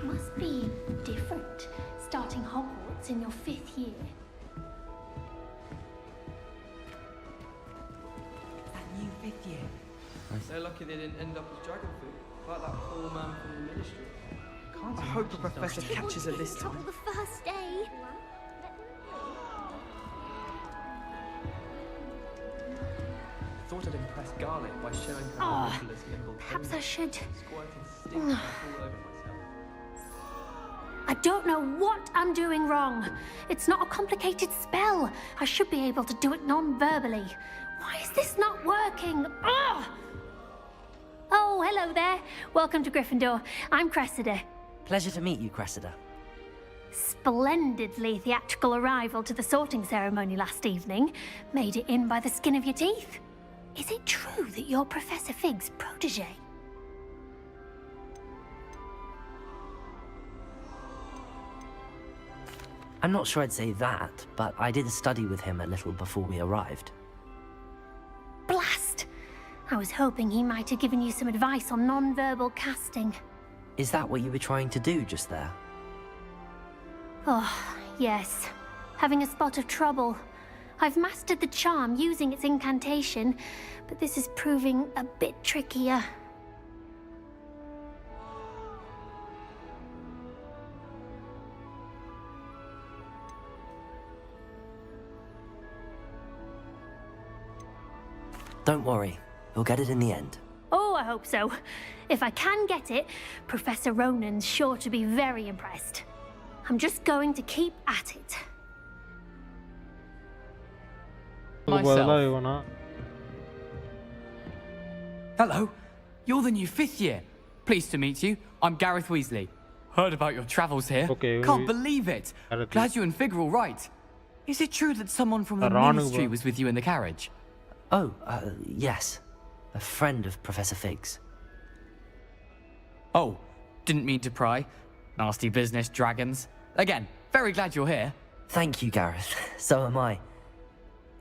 Must be different, starting Hogwarts in your 5th year. That new 5th year. I They're lucky they didn't end up as dragon food, like that poor man from the ministry. I hope the professor catches her this time. The first day. Thought I'd impress Garlic by showing her Nicholas nimble. Perhaps I should. Squirting stink all over myself. I don't know what I'm doing wrong. It's not a complicated spell. I should be able to do it non-verbally. Why is this not working? Ugh! Oh, hello there. Welcome to Gryffindor. I'm Cressida. Pleasure to meet you, Cressida. Splendidly theatrical arrival to the sorting ceremony last evening. Made it in by the skin of your teeth. Is it true that you're Professor Fig's protege? I'm not sure I'd say that, but I did study with him a little before we arrived. Blast! I was hoping he might have given you some advice on non-verbal casting. Is that what you were trying to do just there? Oh, yes. Having a spot of trouble. I've mastered the charm using its incantation, but this is proving a bit trickier. Don't worry, you'll get it in the end. Oh, I hope so. If I can get it, Professor Ronan's sure to be very impressed. I'm just going to keep at it. Myself. Hello, you're the new 5th year. Pleased to meet you. I'm Gareth Weasley. Heard about your travels here. Can't believe it. Glad you and Fig are all right. Is it true that someone from the ministry was with you in the carriage? Oh, yes. A friend of Professor Fig's. Oh, didn't mean to pry. Nasty business, dragons. Again, very glad you're here. Thank you, Gareth. So am I.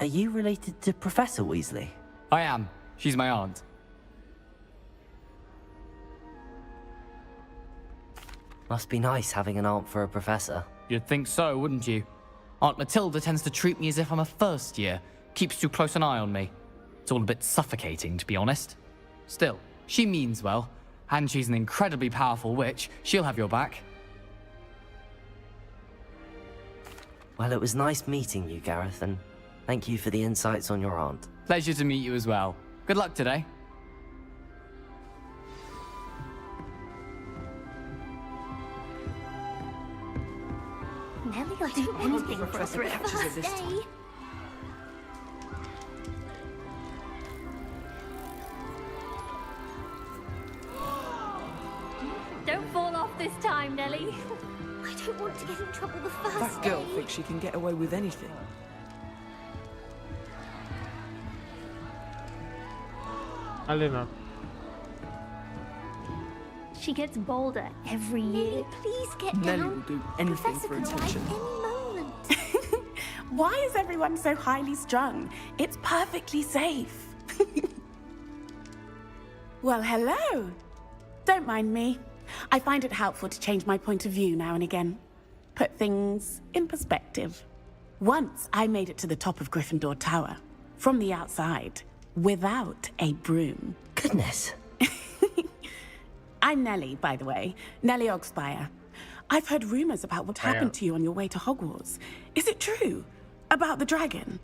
Are you related to Professor Weasley? I am. She's my aunt. Must be nice having an aunt for a professor. You'd think so, wouldn't you? Aunt Matilda tends to treat me as if I'm a first year. Keeps too close an eye on me. It's all a bit suffocating, to be honest. Still, she means well, and she's an incredibly powerful witch. She'll have your back. Well, it was nice meeting you, Gareth, and thank you for the insights on your aunt. Pleasure to meet you as well. Good luck today. Nelly will do anything for us first day. Don't fall off this time, Nelly. I don't want to get in trouble the first That girl day. thinks she can get away with anything. She gets bolder every year. Please get Nelly down. will do anything Professor for could arrive attention. any moment. Why is everyone so highly strung? It's perfectly safe. Well, hello. Don't mind me. I find it helpful to change my point of view now and again. Put things in perspective. Once I made it to the top of Gryffindor Tower, from the outside, without a broom. Goodness. I'm Nelly, by the way. Nelly Ogspire. I've heard rumors about what happened to you on your way to Hogwarts. Is it true? About the dragon?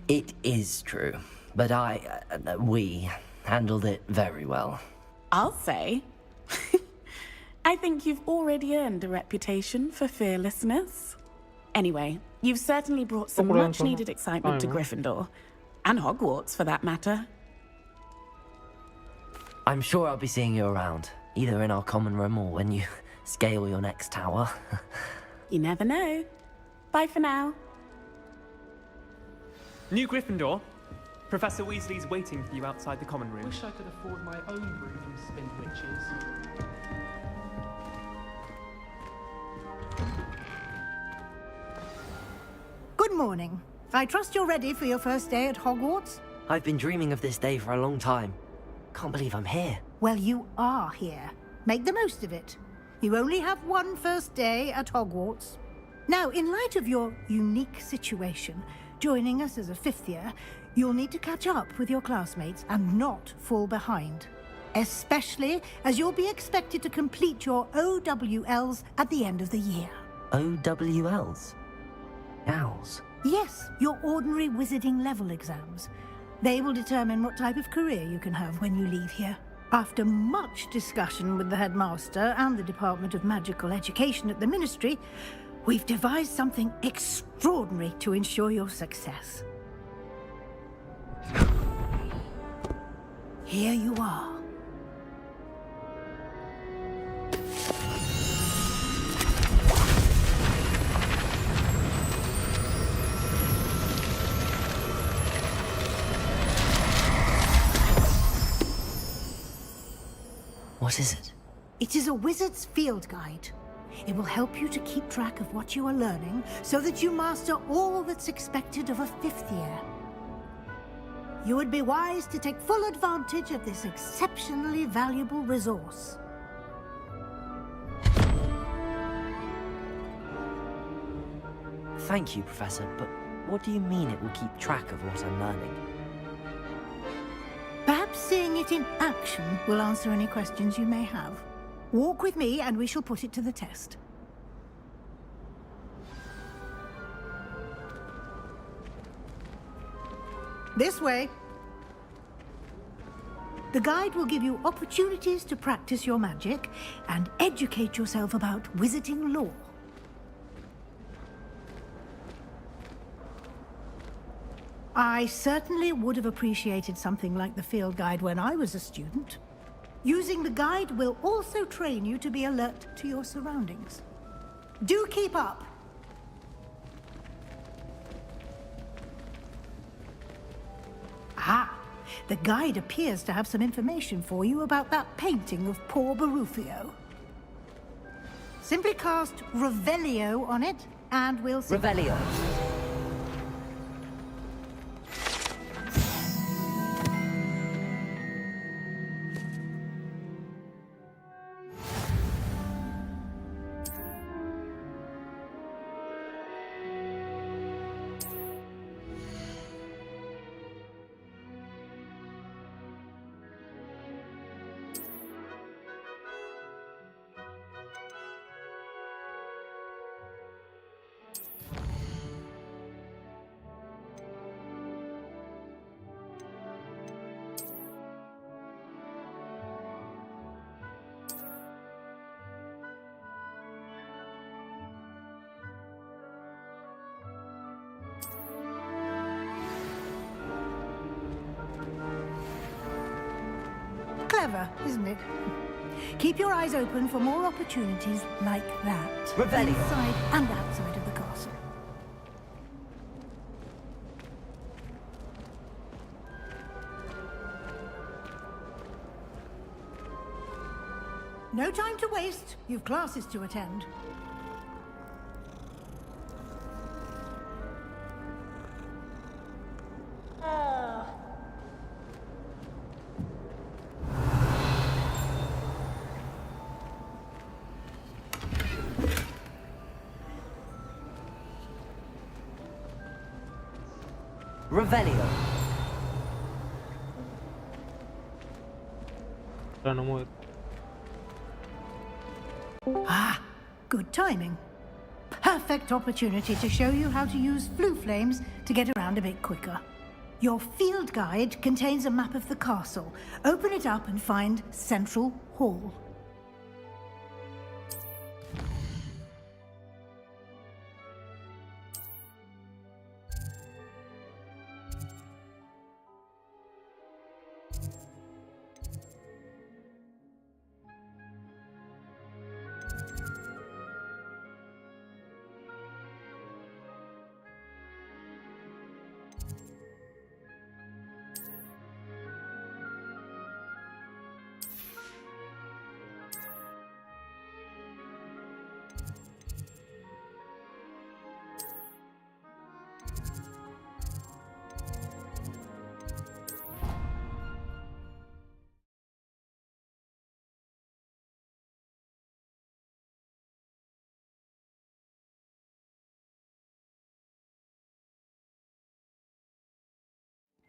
It is true, but we handled it very well. I'll say. I think you've already earned a reputation for fearlessness. Anyway, you've certainly brought some much-needed excitement to Gryffindor. And Hogwarts, for that matter. I'm sure I'll be seeing you around, either in our common room or when you scale your next tower. You never know. Bye for now. New Gryffindor. Professor Weasley's waiting for you outside the common room. Wish I could afford my own brew from Spin Witches. Good morning. I trust you're ready for your first day at Hogwarts? I've been dreaming of this day for a long time. Can't believe I'm here. Well, you are here. Make the most of it. You only have one first day at Hogwarts. Now, in light of your unique situation, joining us as a 5th year, you'll need to catch up with your classmates and not fall behind. Especially as you'll be expected to complete your OWLs at the end of the year. OWLs? Owls? Yes, your ordinary wizarding level exams. They will determine what type of career you can have when you leave here. After much discussion with the headmaster and the Department of Magical Education at the Ministry, we've devised something extraordinary to ensure your success. Here you are. What is it? It is a wizard's field guide. It will help you to keep track of what you are learning so that you master all that's expected of a 5th year. You would be wise to take full advantage of this exceptionally valuable resource. Thank you, Professor, but what do you mean it will keep track of what I'm learning? Perhaps seeing it in action will answer any questions you may have. Walk with me and we shall put it to the test. This way. The guide will give you opportunities to practice your magic and educate yourself about wizarding lore. I certainly would have appreciated something like the field guide when I was a student. Using the guide will also train you to be alert to your surroundings. Do keep up! Ah, the guide appears to have some information for you about that painting of poor Barufio. Simply cast Revelio on it, and we'll see. Revelio. Clever, isn't it? Keep your eyes open for more opportunities like that. Revelio. Inside and outside of the castle. No time to waste. You've classes to attend. Revelio. No more. Ah, good timing. Perfect opportunity to show you how to use flue flames to get around a bit quicker. Your field guide contains a map of the castle. Open it up and find Central Hall.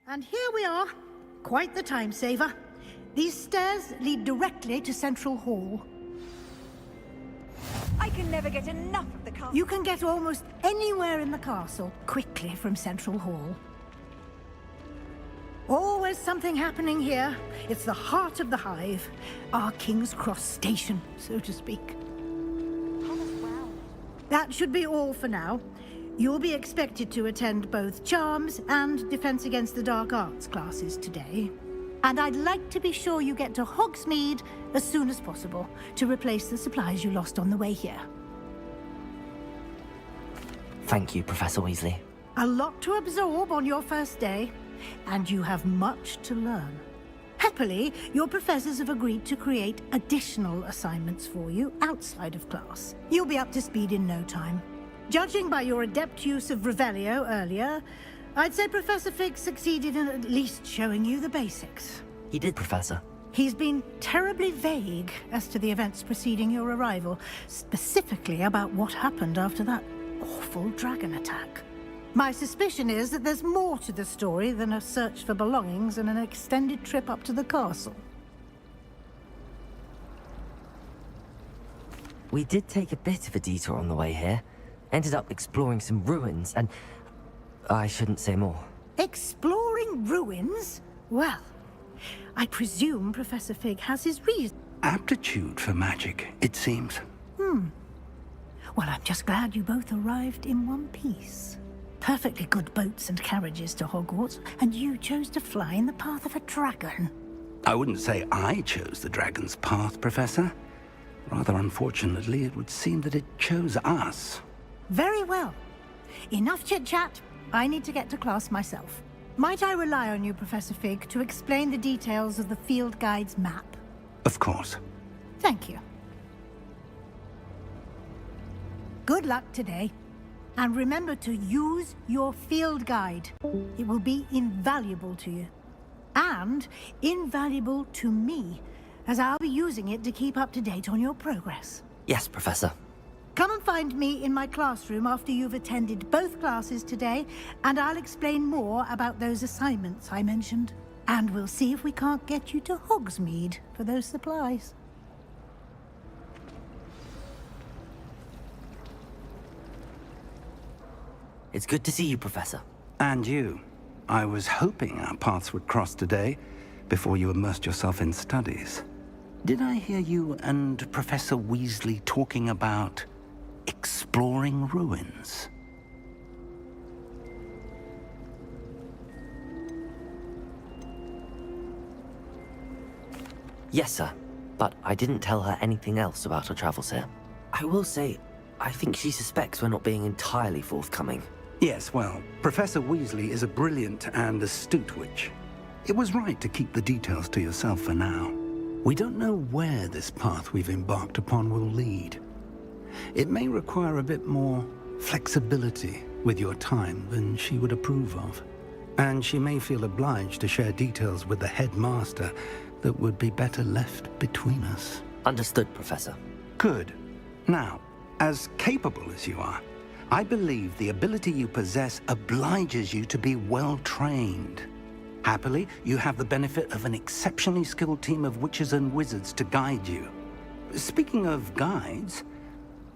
And here we are. Quite the time saver. These stairs lead directly to Central Hall. I can never get enough of the castle. You can get almost anywhere in the castle quickly from Central Hall. Always something happening here. It's the heart of the hive. Our King's Cross station, so to speak. That should be all for now. You'll be expected to attend both Charms and Defense Against the Dark Arts classes today. And I'd like to be sure you get to Hogsmeade as soon as possible to replace the supplies you lost on the way here. Thank you, Professor Weasley. A lot to absorb on your first day, and you have much to learn. Happily, your professors have agreed to create additional assignments for you outside of class. You'll be up to speed in no time. Judging by your adept use of Revelio earlier, I'd say Professor Fig succeeded in at least showing you the basics. He did, Professor. He's been terribly vague as to the events preceding your arrival, specifically about what happened after that awful dragon attack. My suspicion is that there's more to the story than a search for belongings and an extended trip up to the castle. We did take a bit of a detour on the way here. Ended up exploring some ruins and... I shouldn't say more. Exploring ruins? Well, I presume Professor Fig has his reason. Aptitude for magic, it seems. Well, I'm just glad you both arrived in one piece. Perfectly good boats and carriages to Hogwarts, and you chose to fly in the path of a dragon. I wouldn't say I chose the dragon's path, Professor. Rather unfortunately, it would seem that it chose us. Very well. Enough chit-chat. I need to get to class myself. Might I rely on you, Professor Fig, to explain the details of the field guide's map? Of course. Thank you. Good luck today. And remember to use your field guide. It will be invaluable to you. And invaluable to me, as I'll be using it to keep up to date on your progress. Yes, Professor. Come and find me in my classroom after you've attended both classes today, and I'll explain more about those assignments I mentioned. And we'll see if we can't get you to Hogsmeade for those supplies. It's good to see you, Professor. And you. I was hoping our paths would cross today, before you immersed yourself in studies. Did I hear you and Professor Weasley talking about exploring ruins? Yes, sir. But I didn't tell her anything else about her travels here. I will say, I think she suspects we're not being entirely forthcoming. Yes, well, Professor Weasley is a brilliant and astute witch. It was right to keep the details to yourself for now. We don't know where this path we've embarked upon will lead. It may require a bit more flexibility with your time than she would approve of. And she may feel obliged to share details with the headmaster that would be better left between us. Understood, Professor. Good. Now, as capable as you are, I believe the ability you possess obliges you to be well-trained. Happily, you have the benefit of an exceptionally skilled team of witches and wizards to guide you. Speaking of guides,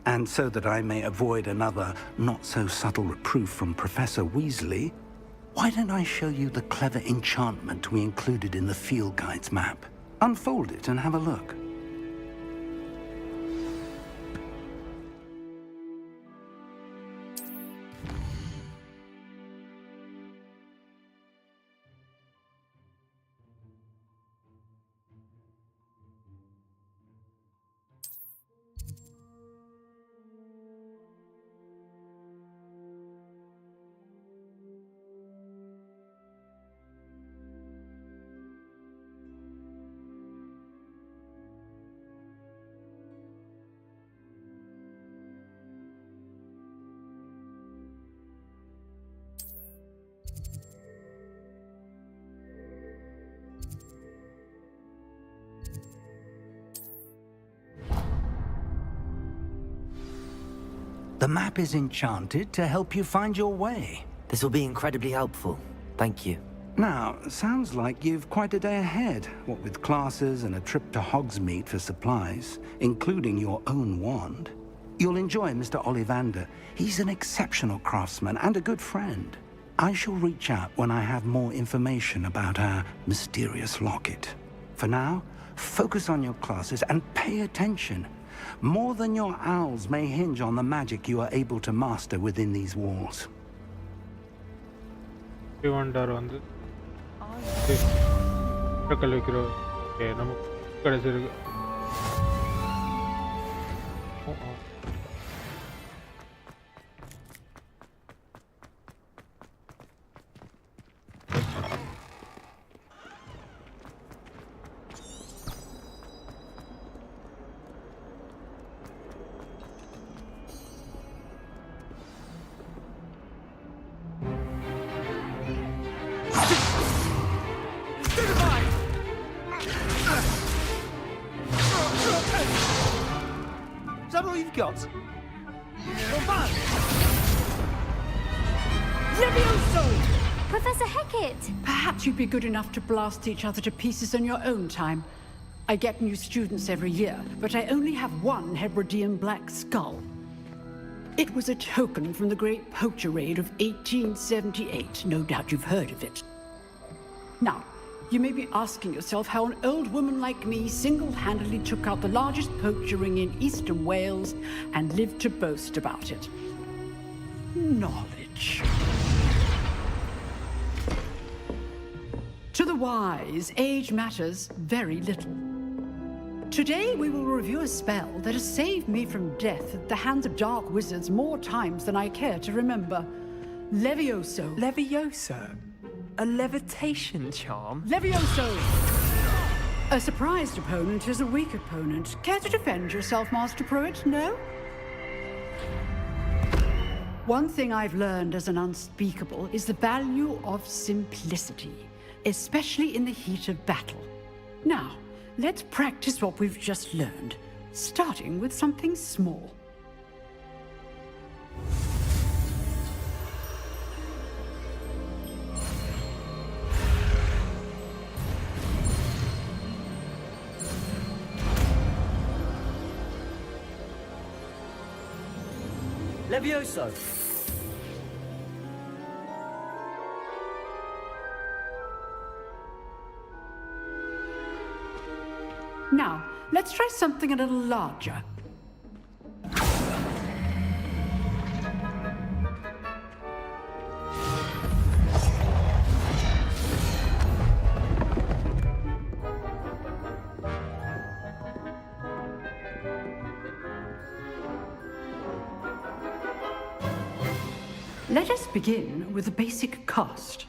and so that I may avoid another not-so-subtle reproof from Professor Weasley, why don't I show you the clever enchantment we included in the field guide's map? Unfold it and have a look. The map is enchanted to help you find your way. This will be incredibly helpful. Thank you. Now, sounds like you've quite a day ahead, what with classes and a trip to Hogsmeade for supplies, including your own wand. You'll enjoy Mr. Ollivander. He's an exceptional craftsman and a good friend. I shall reach out when I have more information about our mysterious locket. For now, focus on your classes and pay attention. More than your owls may hinge on the magic you are able to master within these walls. வந்து கல் வைக்கிறோம். Okay, நமக்கு கிடைச்சிருக்கு. Is that all you've got? Levioso! Professor Hecat! Perhaps you'd be good enough to blast each other to pieces on your own time. I get new students every year, but I only have one Hebridean black skull. It was a token from the Great Poacher Raid of 1878. No doubt you've heard of it. Now, you may be asking yourself how an old woman like me single-handedly took out the largest poacher ring in eastern Wales and lived to boast about it. Knowledge. To the wise, age matters very little. Today we will review a spell that has saved me from death at the hands of dark wizards more times than I care to remember. Levioso. Levioso? A levitation charm? Levioso! A surprised opponent is a weak opponent. Care to defend yourself, Master Pruitt? No? One thing I've learned as an unspeakable is the value of simplicity, especially in the heat of battle. Now, let's practice what we've just learned, starting with something small. Levioso! Now, let's try something a little larger. Let us begin with a basic cast.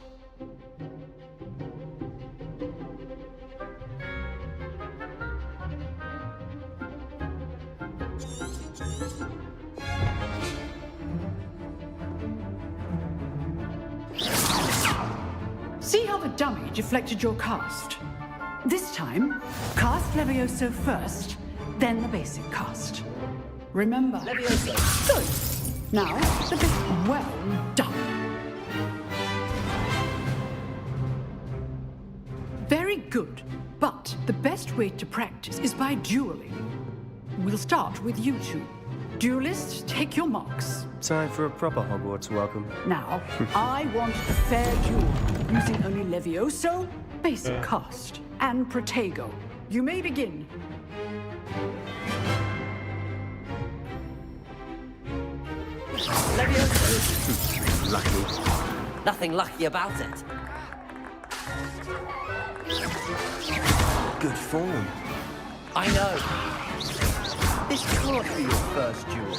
See how the dummy deflected your cast? This time, cast Levioso first, then the basic cast. Remember. Levioso! Good. Now, the bit well done. Very good, but the best way to practice is by dueling. We'll start with you two. Duelists, take your marks. Time for a proper Hogwarts welcome. Now, I want a fair duel, using only Levioso, basic cast, and Protego. You may begin. Levioso! Lucky. Nothing lucky about it. Good form. I know. This can't be your first duel.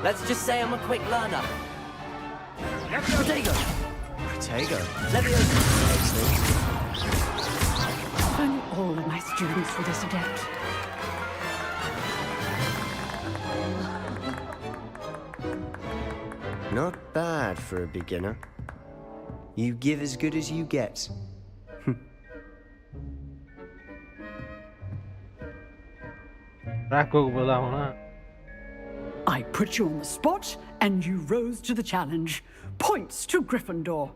Let's just say I'm a quick learner. Protego! Protego. Levioso! If only all of my students were this adept. Not bad for a beginner. You give as good as you get. I put you on the spot, and you rose to the challenge. Points to Gryffindor.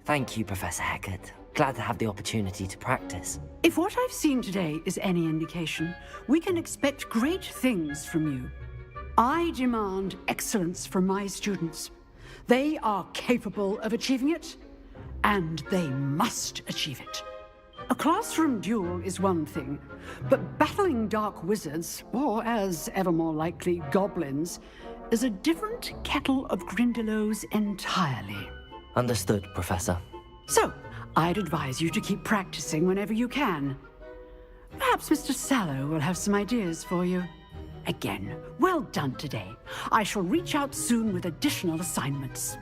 Thank you, Professor Hecat. Glad to have the opportunity to practice. If what I've seen today is any indication, we can expect great things from you. I demand excellence from my students. They are capable of achieving it, and they must achieve it. A classroom duel is one thing, but battling dark wizards, or as ever more likely, goblins, is a different kettle of Grindylows entirely. Understood, Professor. So, I'd advise you to keep practicing whenever you can. Perhaps Mr. Sallow will have some ideas for you. Again, well done today. I shall reach out soon with additional assignments.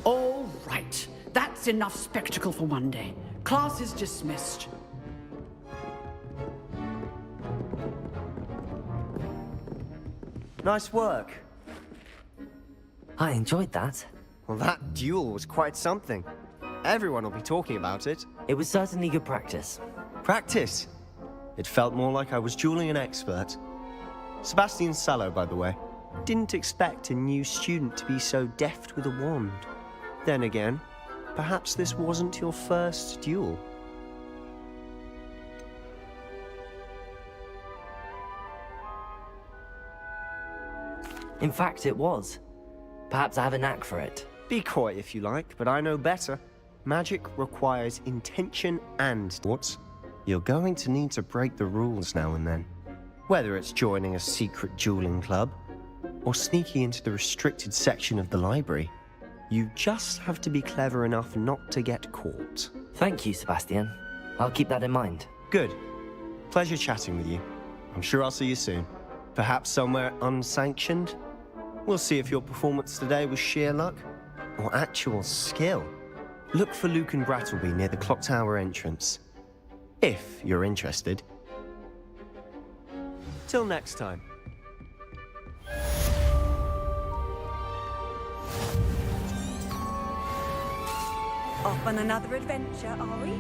All right. That's enough spectacle for one day. Class is dismissed. Nice work. I enjoyed that. Well, that duel was quite something. Everyone will be talking about it. It was certainly good practice. Practice? It felt more like I was dueling an expert. Sebastian Sallow, by the way. Didn't expect a new student to be so deft with a wand. Then again, perhaps this wasn't your first duel. In fact, it was. Perhaps I have a knack for it. Be coy if you like, but I know better. Magic requires intention and thoughts. You're going to need to break the rules now and then. Whether it's joining a secret dueling club, or sneaking into the restricted section of the library, you just have to be clever enough not to get caught. Thank you, Sebastian. I'll keep that in mind. Good. Pleasure chatting with you. I'm sure I'll see you soon. Perhaps somewhere unsanctioned? We'll see if your performance today was sheer luck, or actual skill. Look for Luke and Brattleby near the clock tower entrance. If you're interested. Till next time. Off on another adventure, are we?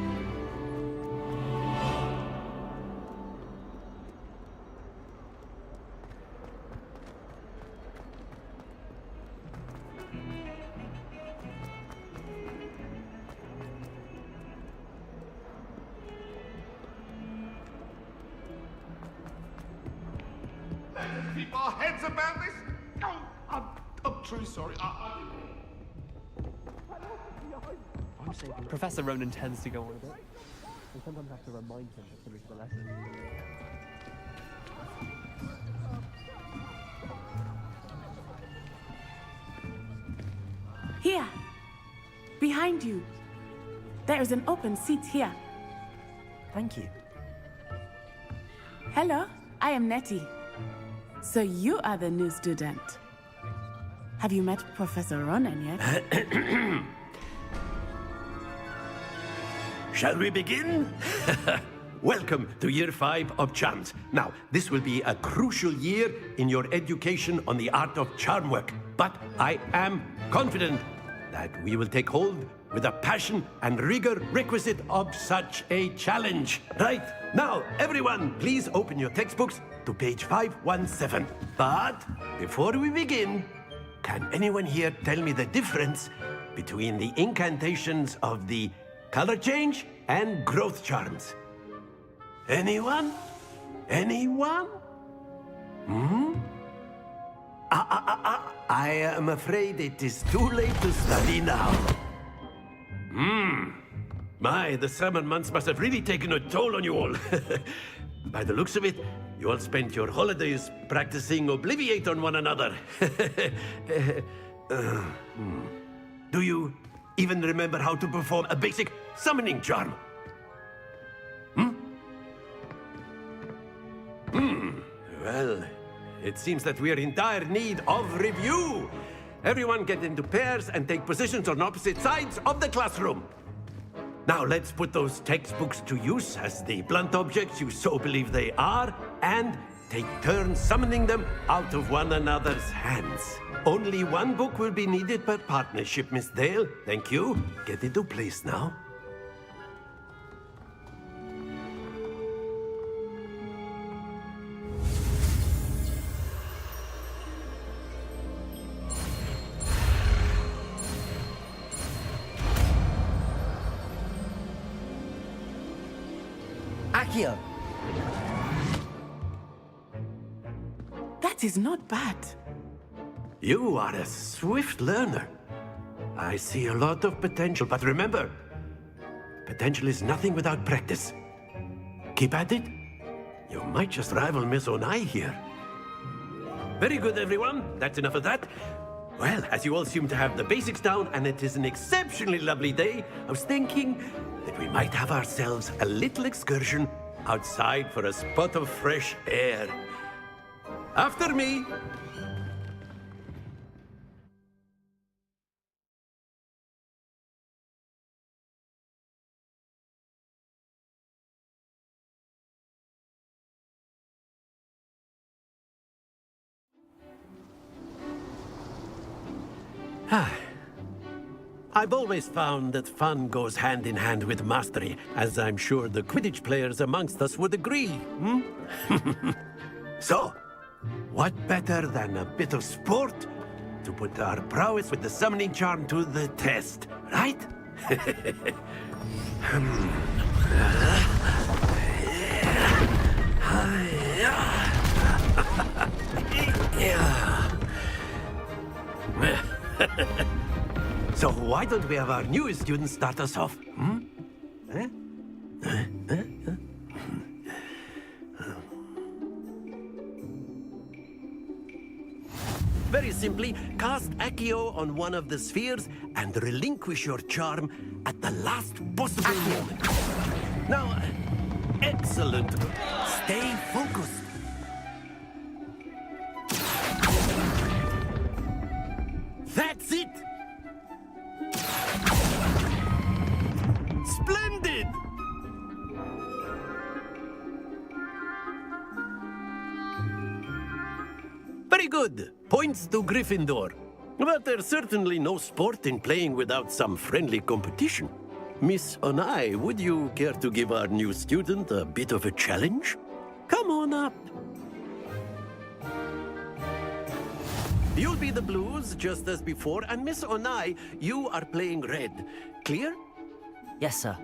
Keep our heads about this? Oh, I'm truly sorry. Professor Ronan tends to go on a bit. I sometimes have to remind him to finish the lesson. Here. Behind you. There is an open seat here. Thank you. Hello, I am Nettie. So you are the new student. Have you met Professor Ronan yet? Shall we begin? Welcome to Year 5 of Charms. Now, this will be a crucial year in your education on the art of charm work. But I am confident that we will take hold with the passion and rigor requisite of such a challenge. Right, now, everyone, please open your textbooks to page 517. But before we begin, can anyone here tell me the difference between the incantations of the color change and growth charms? Anyone? Anyone? I am afraid it is too late to study now. My, the summer months must have really taken a toll on you all. By the looks of it, you all spent your holidays practicing Obliviate on one another. Do you even remember how to perform a basic summoning charm? Well, it seems that we are in dire need of review. Everyone get into pairs and take positions on opposite sides of the classroom. Now let's put those textbooks to use as the blunt objects you so believe they are, and take turns summoning them out of one another's hands. Only one book will be needed per partnership, Miss Dale. Thank you. Get into place now. Accio! That is not bad. You are a swift learner. I see a lot of potential, but remember, potential is nothing without practice. Keep at it. You might just rival Miss Onai here. Very good, everyone. That's enough of that. Well, as you all seem to have the basics down, and it is an exceptionally lovely day, I was thinking that we might have ourselves a little excursion outside for a spot of fresh air. After me. I've always found that fun goes hand in hand with mastery, as I'm sure the Quidditch players amongst us would agree, hmm? So, what better than a bit of sport to put our prowess with the summoning charm to the test, right? So why don't we have our newest student start us off? Very simply, cast Accio on one of the spheres and relinquish your charm at the last possible moment. Now, excellent. Stay focused. That's it! Splendid! Very good. Points to Gryffindor. But there's certainly no sport in playing without some friendly competition. Miss Onai, would you care to give our new student a bit of a challenge? Come on up. You'll be the blues, just as before, and Miss Onai, you are playing red. Clear? Yes, sir.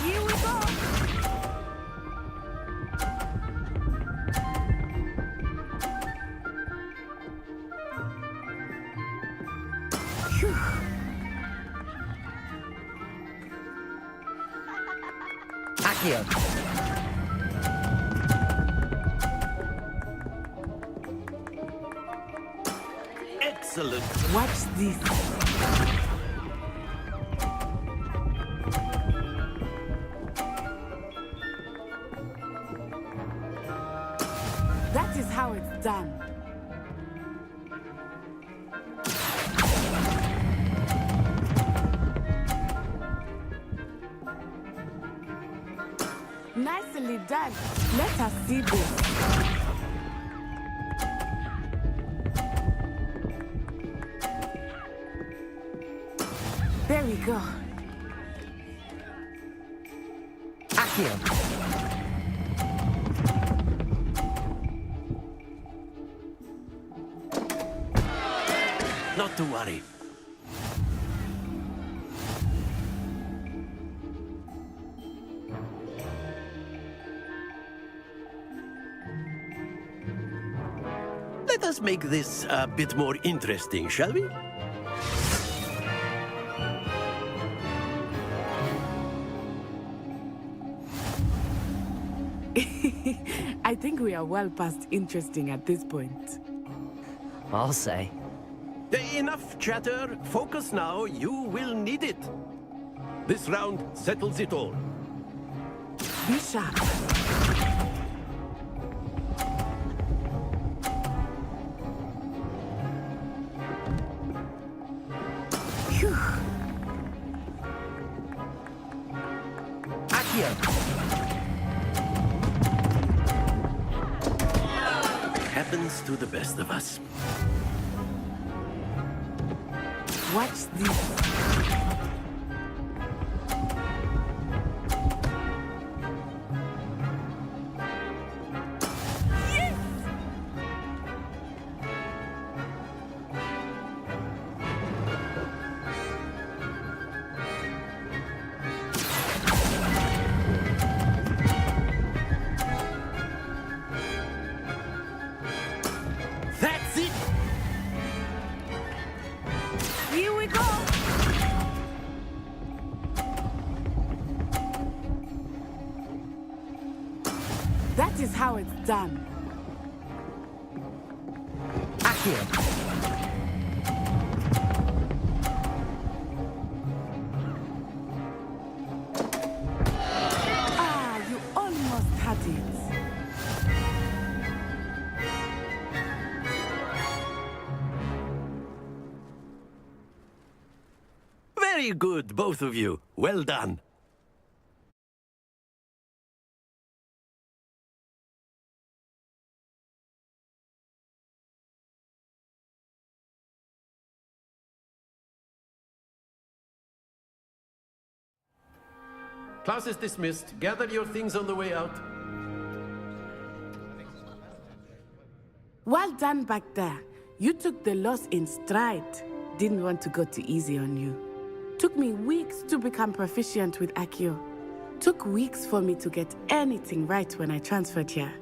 Here we go! Phew. Accio! Excellent. Watch this. That is how it's done. Nicely done. Let us see this. There we go. Accio! Not to worry. Let us make this a bit more interesting, shall we? I think we are well past interesting at this point. I'll say. Enough chatter. Focus now. You will need it. This round settles it all. Be sharp. Phew. Accio! Happens to the best of us. Watch this. Yes! That is how it's done. Accio. Ah, you almost had it. Very good, both of you. Well done. Class is dismissed. Gather your things on the way out. Well done back there. You took the loss in stride. Didn't want to go too easy on you. Took me weeks to become proficient with Accio. Took weeks for me to get anything right when I transferred here.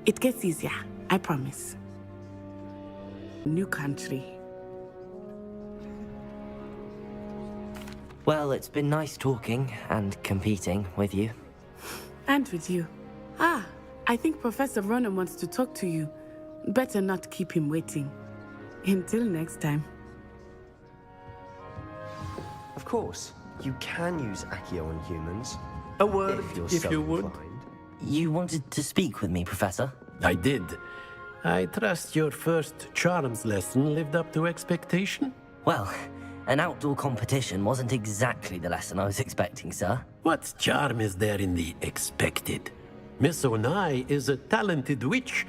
It gets easier, I promise. New country. Well, it's been nice talking and competing with you. And with you. Ah, I think Professor Ronan wants to talk to you. Better not keep him waiting. Until next time. Of course, you can use Accio on humans. A word, if you would. You wanted to speak with me, Professor? I did. I trust your first charms lesson lived up to expectation? Well, an outdoor competition wasn't exactly the lesson I was expecting, sir. What charm is there in the expected? Miss Onai is a talented witch.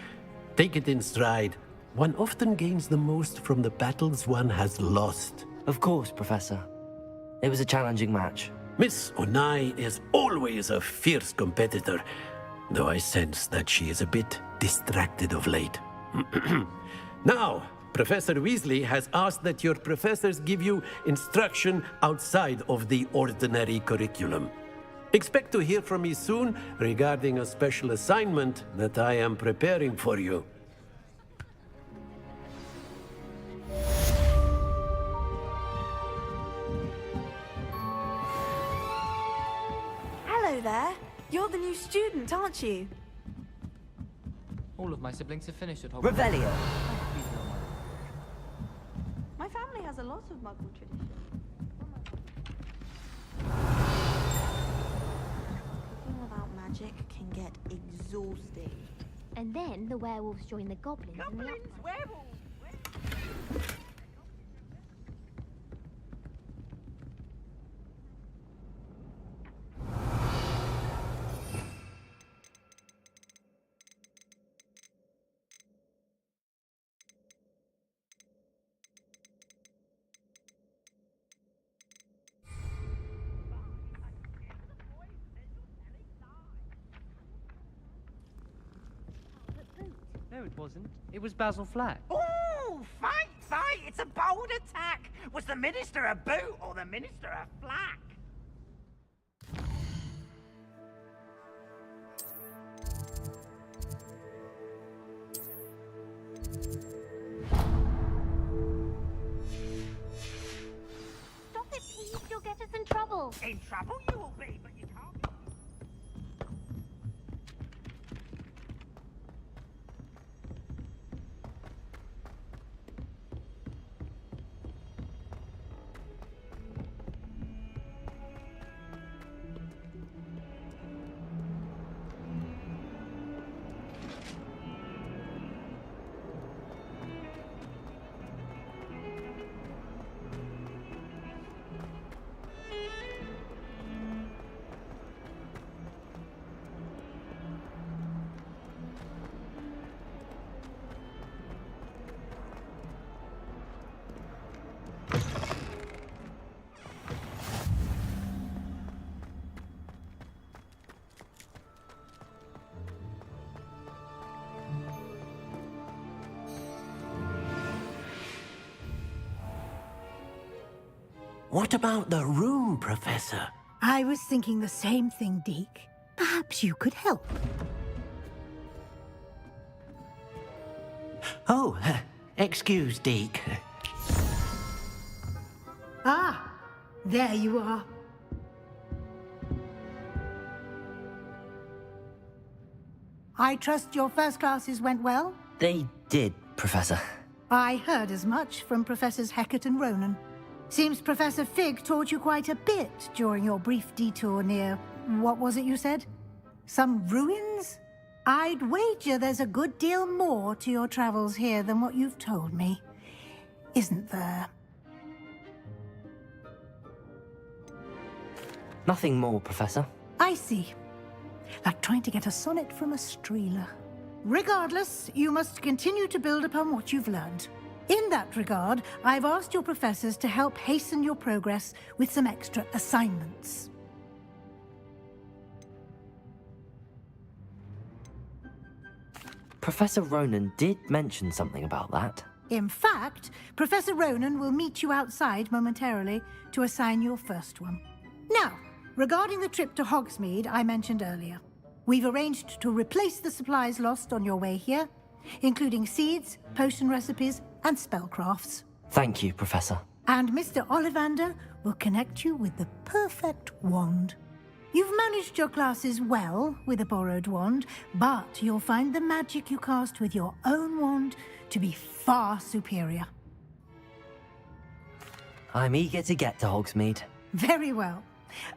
Take it in stride. One often gains the most from the battles one has lost. Of course, Professor. It was a challenging match. Miss Onai is always a fierce competitor, though I sense that she is a bit distracted of late. Now, Professor Weasley has asked that your professors give you instruction outside of the ordinary curriculum. Expect to hear from me soon regarding a special assignment that I am preparing for you. Hello there. You're the new student, aren't you? All of my siblings have finished at Hogwarts. Revelio. My family has a lot of Muggle tradition. Talking about magic can get exhausting. And then the werewolves join the goblins. Goblins, werewolves! No, it wasn't. It was Basil Flack. Ooh, fight, fight! It's a bold attack! Was the Minister a boot or the Minister a flack? Stop it, please. You'll get us in trouble. In trouble you will be, but you can't be. What about the room, Professor? I was thinking the same thing, Deke. Perhaps you could help. Oh, excuse, Deke. Ah, there you are. I trust your first classes went well? They did, Professor. I heard as much from Professors Hecat and Ronan. Seems Professor Fig taught you quite a bit during your brief detour near... what was it you said? Some ruins? I'd wager there's a good deal more to your travels here than what you've told me. Isn't there? Nothing more, Professor. I see. Like trying to get a sonnet from a streeler. Regardless, you must continue to build upon what you've learned. In that regard, I've asked your professors to help hasten your progress with some extra assignments. Professor Ronan did mention something about that. In fact, Professor Ronan will meet you outside momentarily to assign your first one. Now, regarding the trip to Hogsmeade I mentioned earlier, we've arranged to replace the supplies lost on your way here, including seeds, potion recipes, and spellcrafts. Thank you, Professor. And Mr. Ollivander will connect you with the perfect wand. You've managed your classes well with a borrowed wand, but you'll find the magic you cast with your own wand to be far superior. I'm eager to get to Hogsmeade. Very well.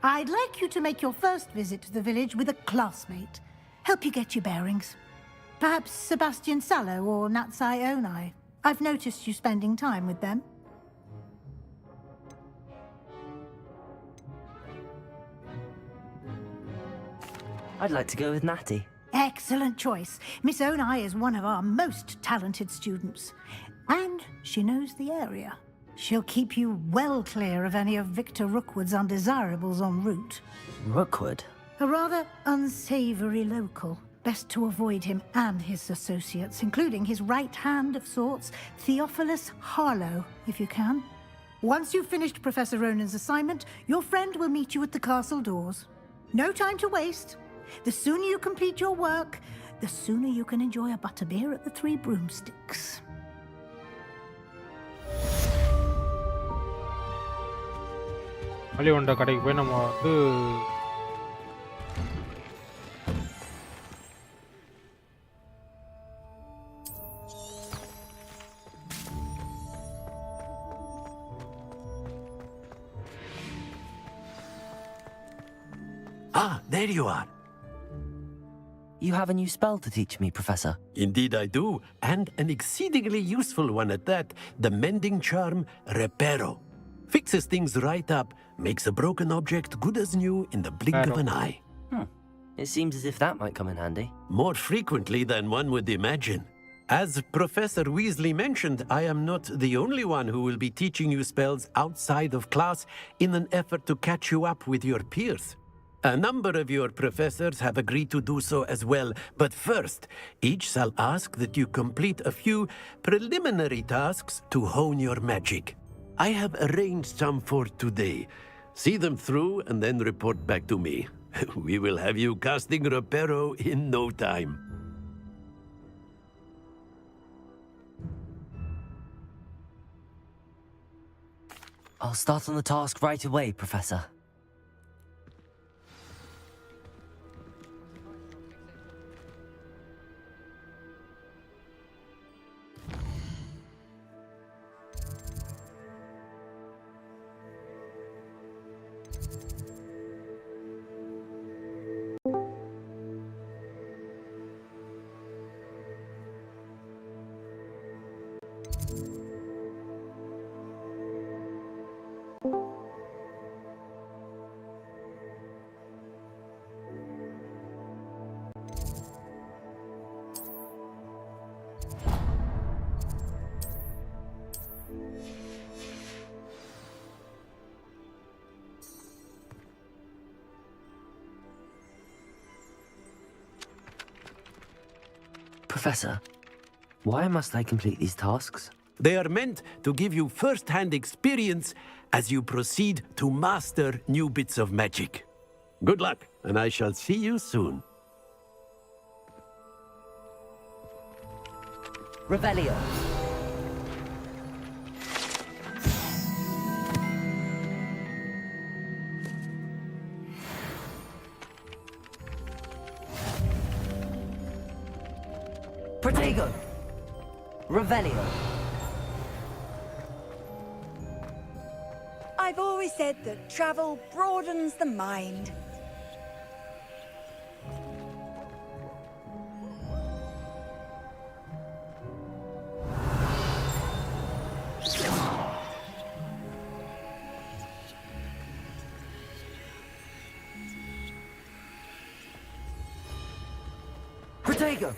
I'd like you to make your first visit to the village with a classmate. Help you get your bearings. Perhaps Sebastian Sallow or Natsai Onai. I've noticed you spending time with them. I'd like to go with Natty. Excellent choice. Miss Onai is one of our most talented students. And she knows the area. She'll keep you well clear of any of Victor Rookwood's undesirables en route. Rookwood? A rather unsavory local. Best to avoid him and his associates, including his right hand of sorts, Theophilus Harlow, if you can. Once you've finished Professor Ronan's assignment, your friend will meet you at the castle doors. No time to waste. The sooner you complete your work, the sooner you can enjoy a butterbeer at the Three Broomsticks. மலிவண்ட கடைக்கு போய் நம்ம வந்து Ah, there you are. You have a new spell to teach me, Professor. Indeed I do, and an exceedingly useful one at that. The mending charm, Reparo. Fixes things right up, makes a broken object good as new in the blink of an eye. It seems as if that might come in handy. More frequently than one would imagine. As Professor Weasley mentioned, I am not the only one who will be teaching you spells outside of class in an effort to catch you up with your peers. A number of your professors have agreed to do so as well, but first, each shall ask that you complete a few preliminary tasks to hone your magic. I have arranged some for today. See them through and then report back to me. We will have you casting Reparo in no time. I'll start on the task right away, Professor. Professor, why must I complete these tasks? They are meant to give you first-hand experience as you proceed to master new bits of magic. Good luck, and I shall see you soon. Revelio. Protego! Revelio! I've always said that travel broadens the mind. Protego!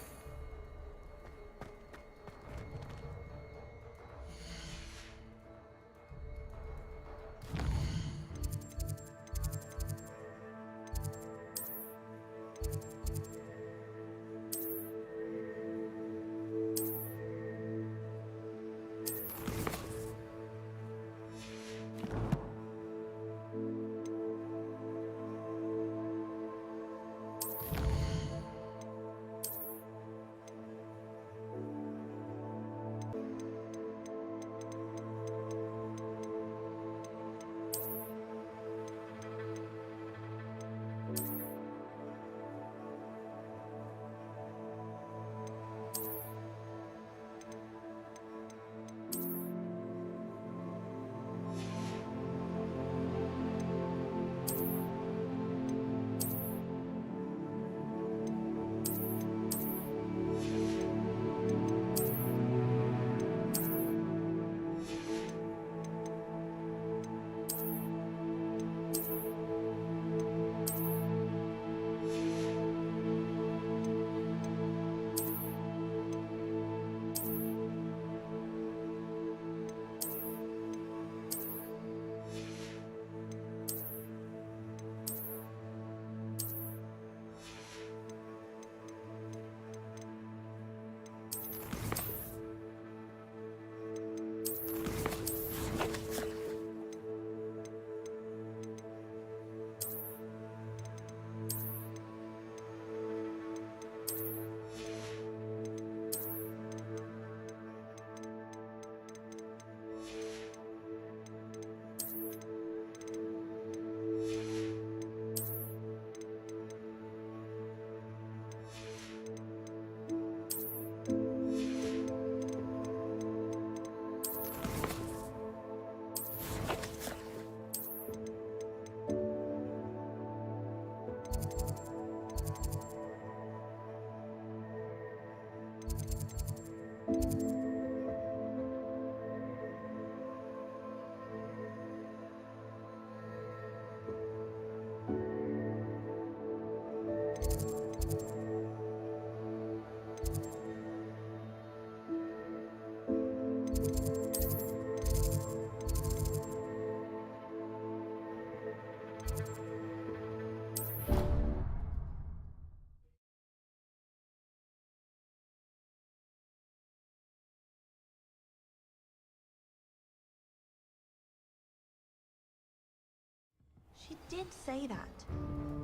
She did say that.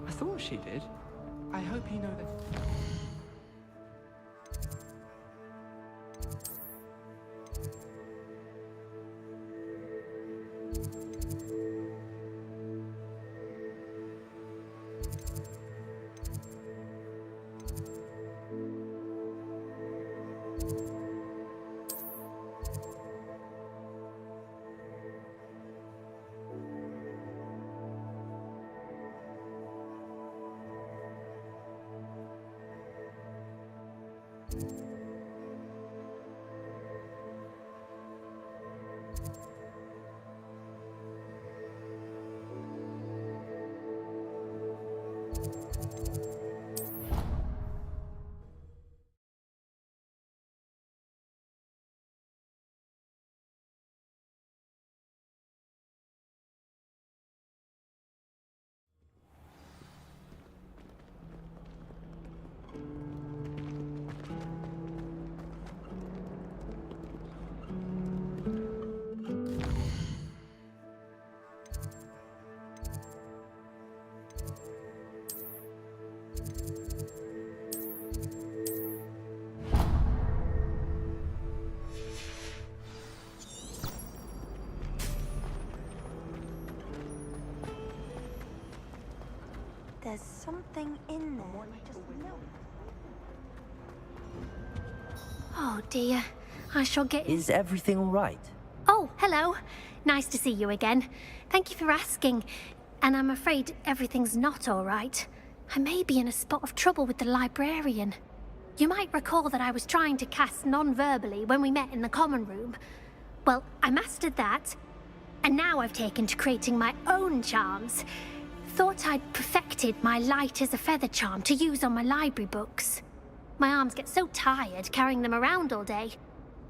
I thought she did. I hope you know that. Oh dear. I shall get... Is everything all right? Oh, hello. Nice to see you again. Thank you for asking. And I'm afraid everything's not all right. I may be in a spot of trouble with the librarian. You might recall that I was trying to cast non-verbally when we met in the common room. Well, I mastered that. And now I've taken to creating my own charms. Thought I'd perfected my light as a feather charm to use on my library books. My arms get so tired carrying them around all day.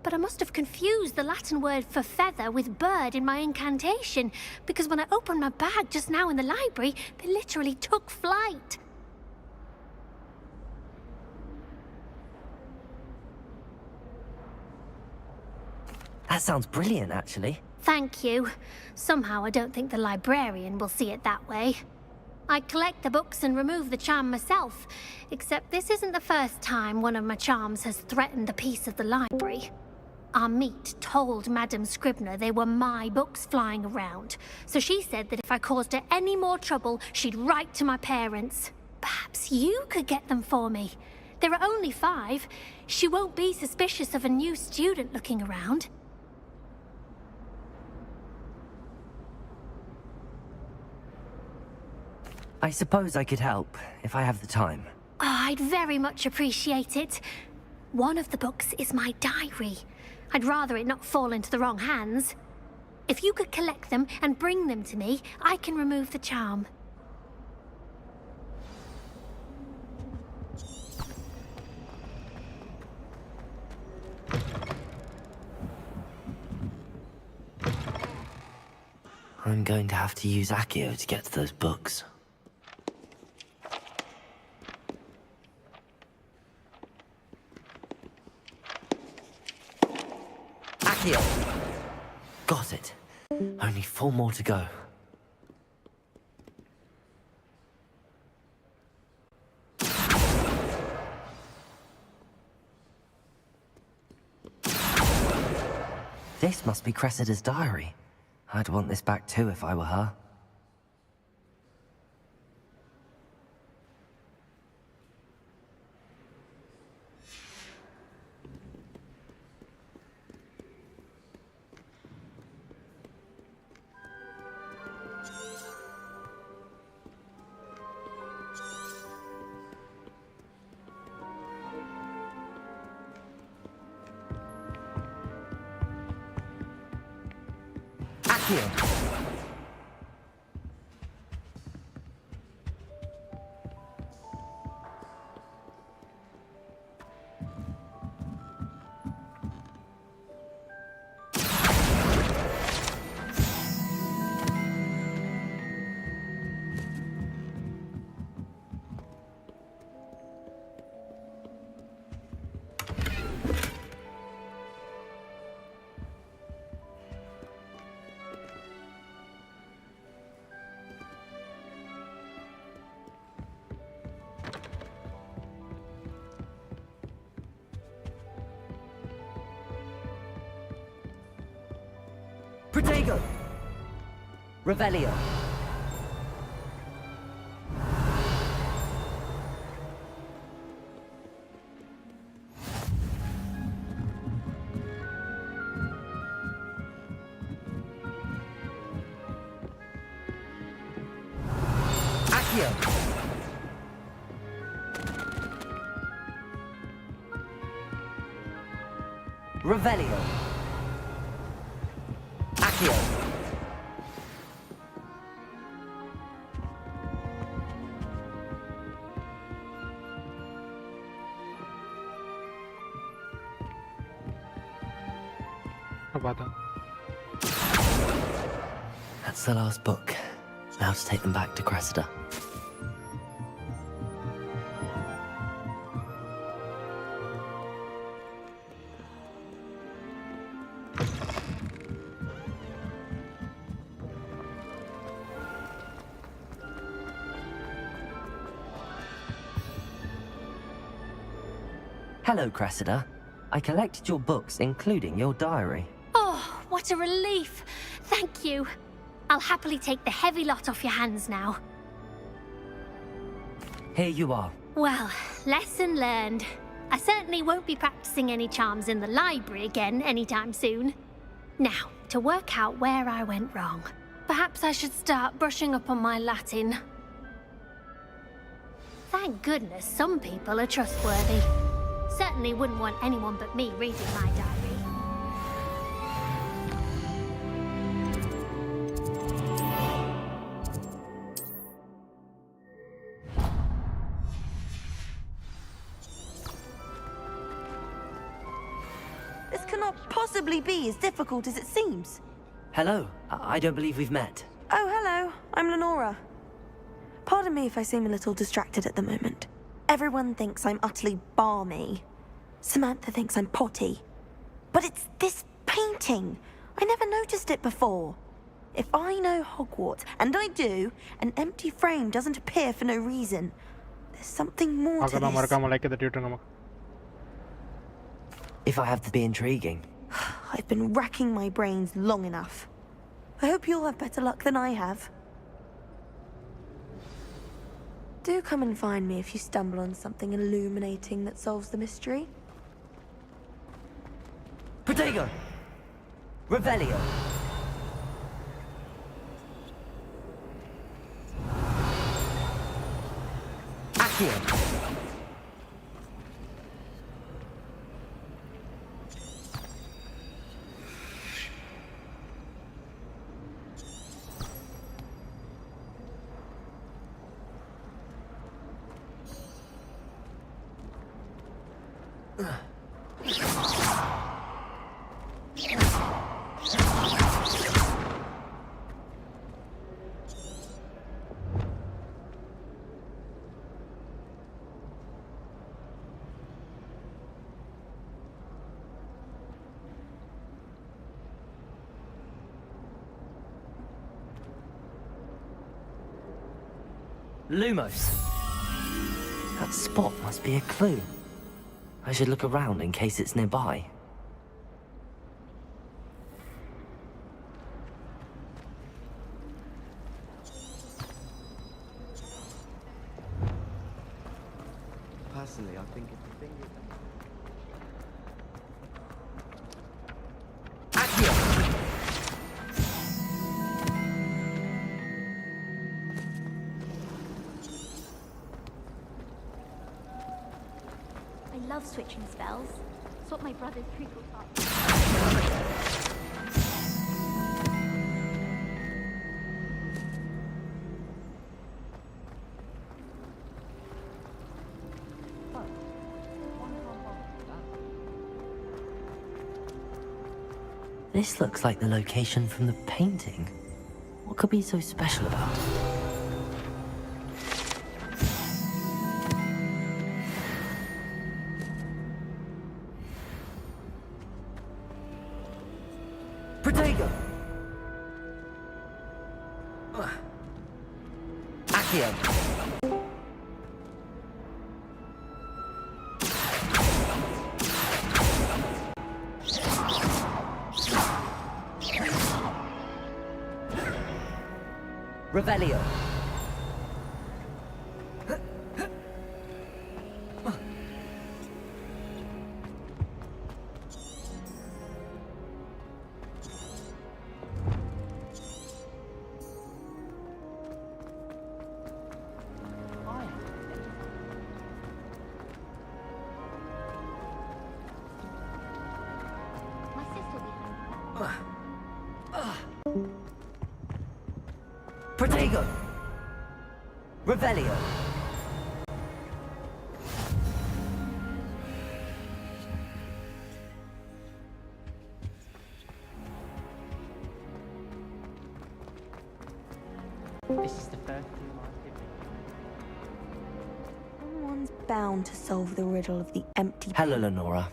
But I must have confused the Latin word for feather with bird in my incantation, because when I opened my bag just now in the library, they literally took flight. That sounds brilliant, actually. Thank you. Somehow I don't think the librarian will see it that way. I collect the books and remove the charm myself, except this isn't the first time one of my charms has threatened the peace of the library. Our meet told Madame Scribner they were my books flying around, so she said that if I caused her any more trouble, she'd write to my parents. Perhaps you could get them for me. There are only 5. She won't be suspicious of a new student looking around. I suppose I could help, if I have the time. Oh, I'd very much appreciate it. One of the books is my diary. I'd rather it not fall into the wrong hands. If you could collect them and bring them to me, I can remove the charm. I'm going to have to use Accio to get to those books. Accio! Got it. Only 4 more to go. This must be Cressida's diary. I'd want this back too if I were her. Accio! Protego! Revelio! Accio! Revelio! Accio! That's the last book. Now to take them back to Cressida. Hello, Cressida. I collected your books, including your diary. Oh, what a relief. Thank you. I'll happily take the heavy lot off your hands now. Here you are. Well, lesson learned. I certainly won't be practicing any charms in the library again anytime soon. Now, to work out where I went wrong. Perhaps I should start brushing up on my Latin. Thank goodness some people are trustworthy. Certainly wouldn't want anyone but me reading my diary. This cannot possibly be as difficult as it seems. Hello. I don't believe we've met. Oh, hello. I'm Lenora. Pardon me if I seem a little distracted at the moment. Everyone thinks I'm utterly balmy. Samantha thinks I'm potty. But it's this painting. I never noticed it before. If I know Hogwarts, and I do, an empty frame doesn't appear for no reason. There's something more to this. If I have to be intriguing. I've been racking my brains long enough. I hope you'll have better luck than I have. Do come and find me if you stumble on something illuminating that solves the mystery. Protego! Revelio! Accio! Lumos. That spot must be a clue. I should look around in case it's nearby. Personally, I think it's the thing with I love switching spells. It's what my brother's treacle taught. This looks like the location from the painting. What could be so special about it? Protego! Accio! Revelio. Protego. Revelio. This is the first thing Someone's bound to solve the riddle of the empty... Hello, Lenora.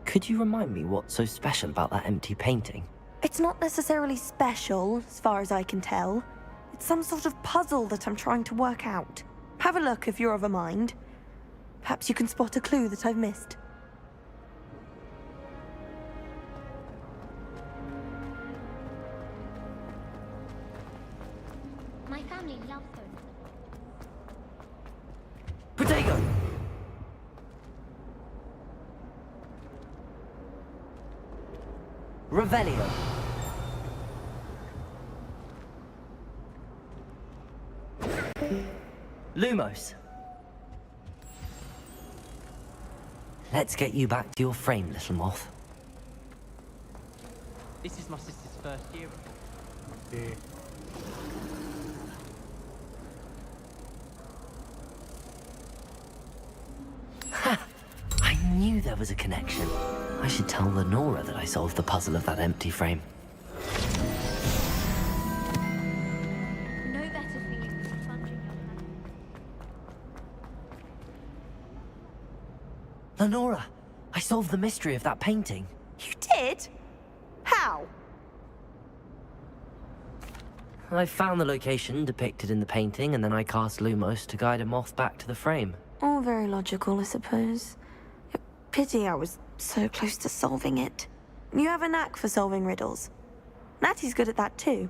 Could you remind me what's so special about that empty painting? It's not necessarily special, as far as I can tell. It's some sort of puzzle that I'm trying to work out. Have a look if you're of a mind. Perhaps you can spot a clue that I've missed. My family loves them. Protego! Revelio. Lumos. Let's get you back to your frame, little moth. This is my sister's first year. Okay. Ha! I knew there was a connection. I should tell Lenora that I solved the puzzle of that empty frame. No better feeling than plunging your hand. Lenora, I solved the mystery of that painting. You did? How? I found the location depicted in the painting, and then I cast Lumos to guide a moth back to the frame. All very logical, I suppose. Pity I was so close to solving it. You have a knack for solving riddles. Natty's good at that too.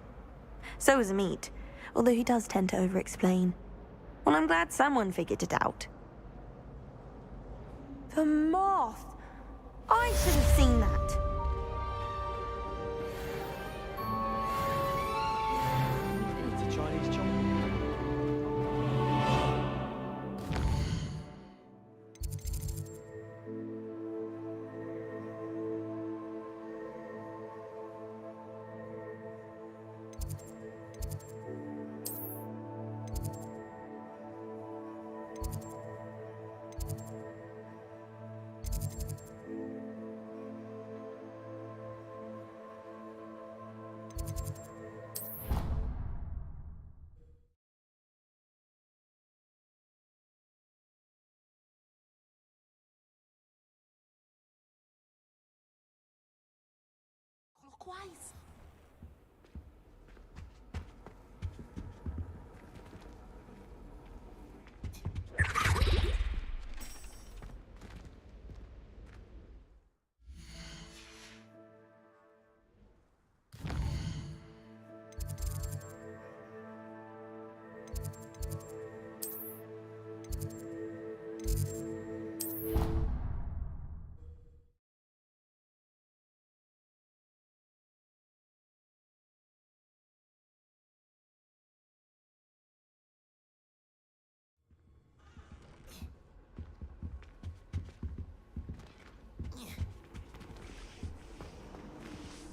So is Amit, although he does tend to over-explain. Well, I'm glad someone figured it out. The moth! I should have seen that. It's a Chinese chocolate. Clockwise.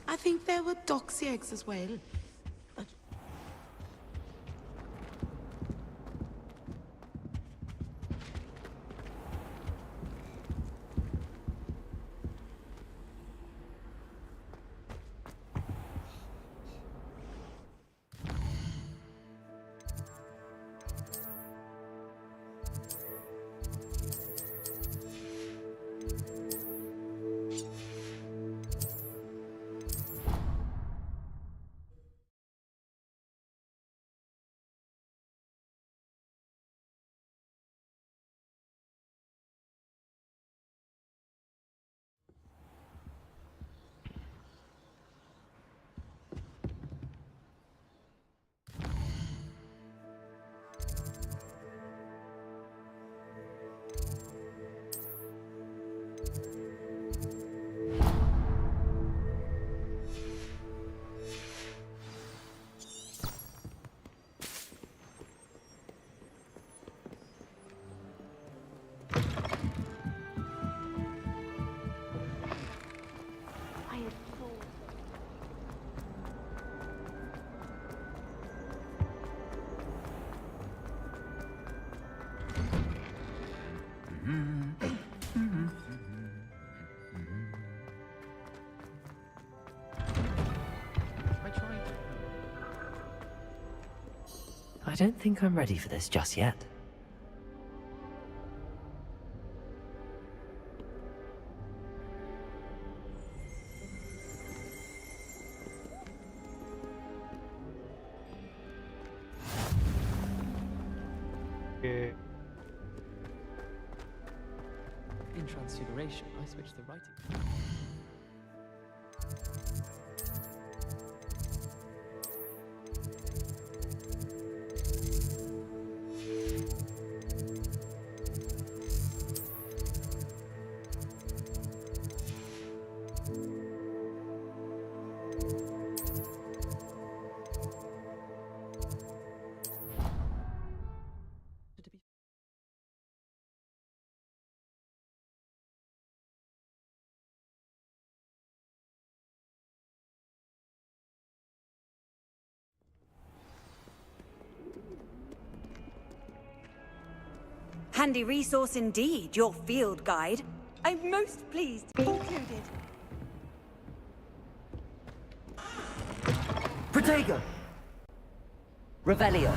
I think there were doxy eggs as well. I don't think I'm ready for this just yet. Okay. In Transfiguration, I switched the writing. Handy resource indeed, your field guide. I'm most pleased to be included. Protego! Revelio!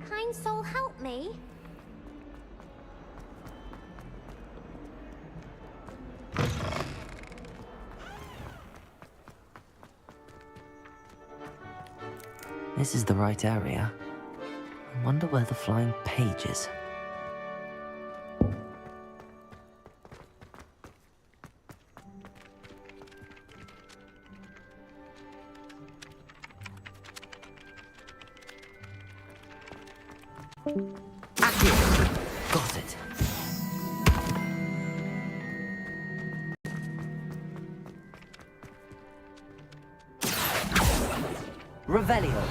Kind soul, help me. This is the right area. I wonder where the flying page is. Got it. Revelio.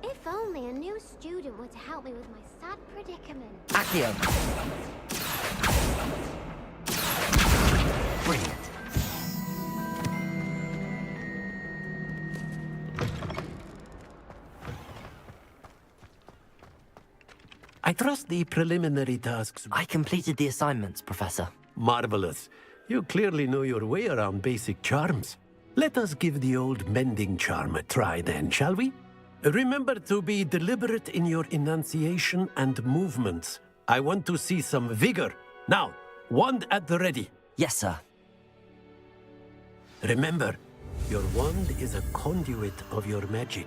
If only a new student were to help me with my sad predicament. Accio. Brilliant. I trust the preliminary tasks. I completed the assignments, Professor. Marvelous. You clearly know your way around basic charms. Let us give the old mending charm a try then, shall we? Remember to be deliberate in your enunciation and movements. I want to see some vigor. Now, wand at the ready. Yes, sir. Remember, your wand is a conduit of your magic.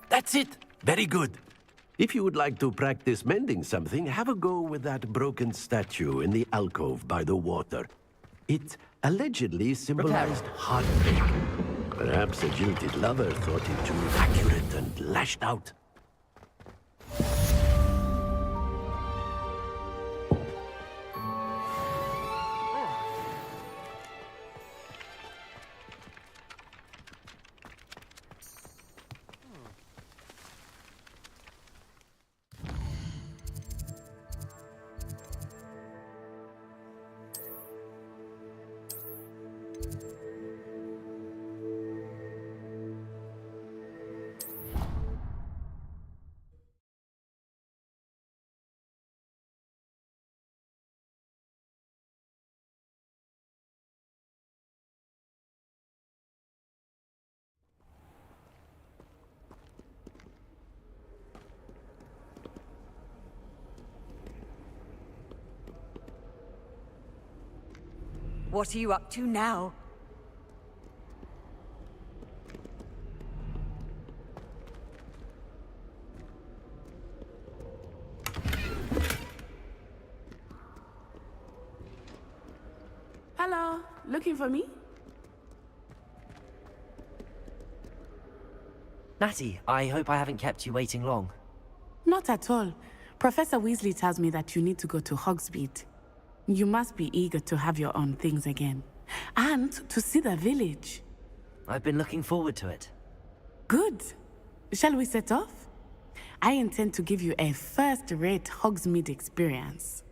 That's it. Very good. If you would like to practice mending something, have a go with that broken statue in the alcove by the water. It allegedly symbolized heartbreak. Perhaps a jilted lover thought it too accurate and lashed out. What are you up to now? Hello, looking for me? Natty, I hope I haven't kept you waiting long. Not at all. Professor Weasley tells me that you need to go to Hogsmeade. You must be eager to have your own things again. And to see the village. I've been looking forward to it. Good. Shall we set off? I intend to give you a first-rate Hogsmeade experience.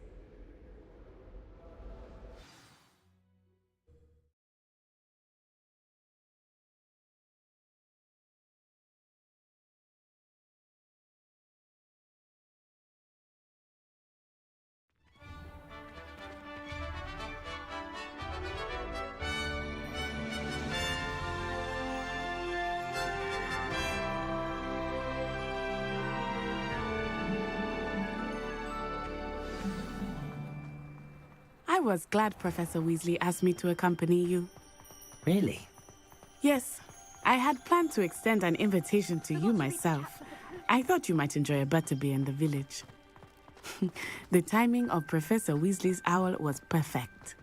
I was glad Professor Weasley asked me to accompany you. Really? Yes, I had planned to extend an invitation to you myself. I thought you might enjoy a butterbeer in the village. The timing of Professor Weasley's owl was perfect.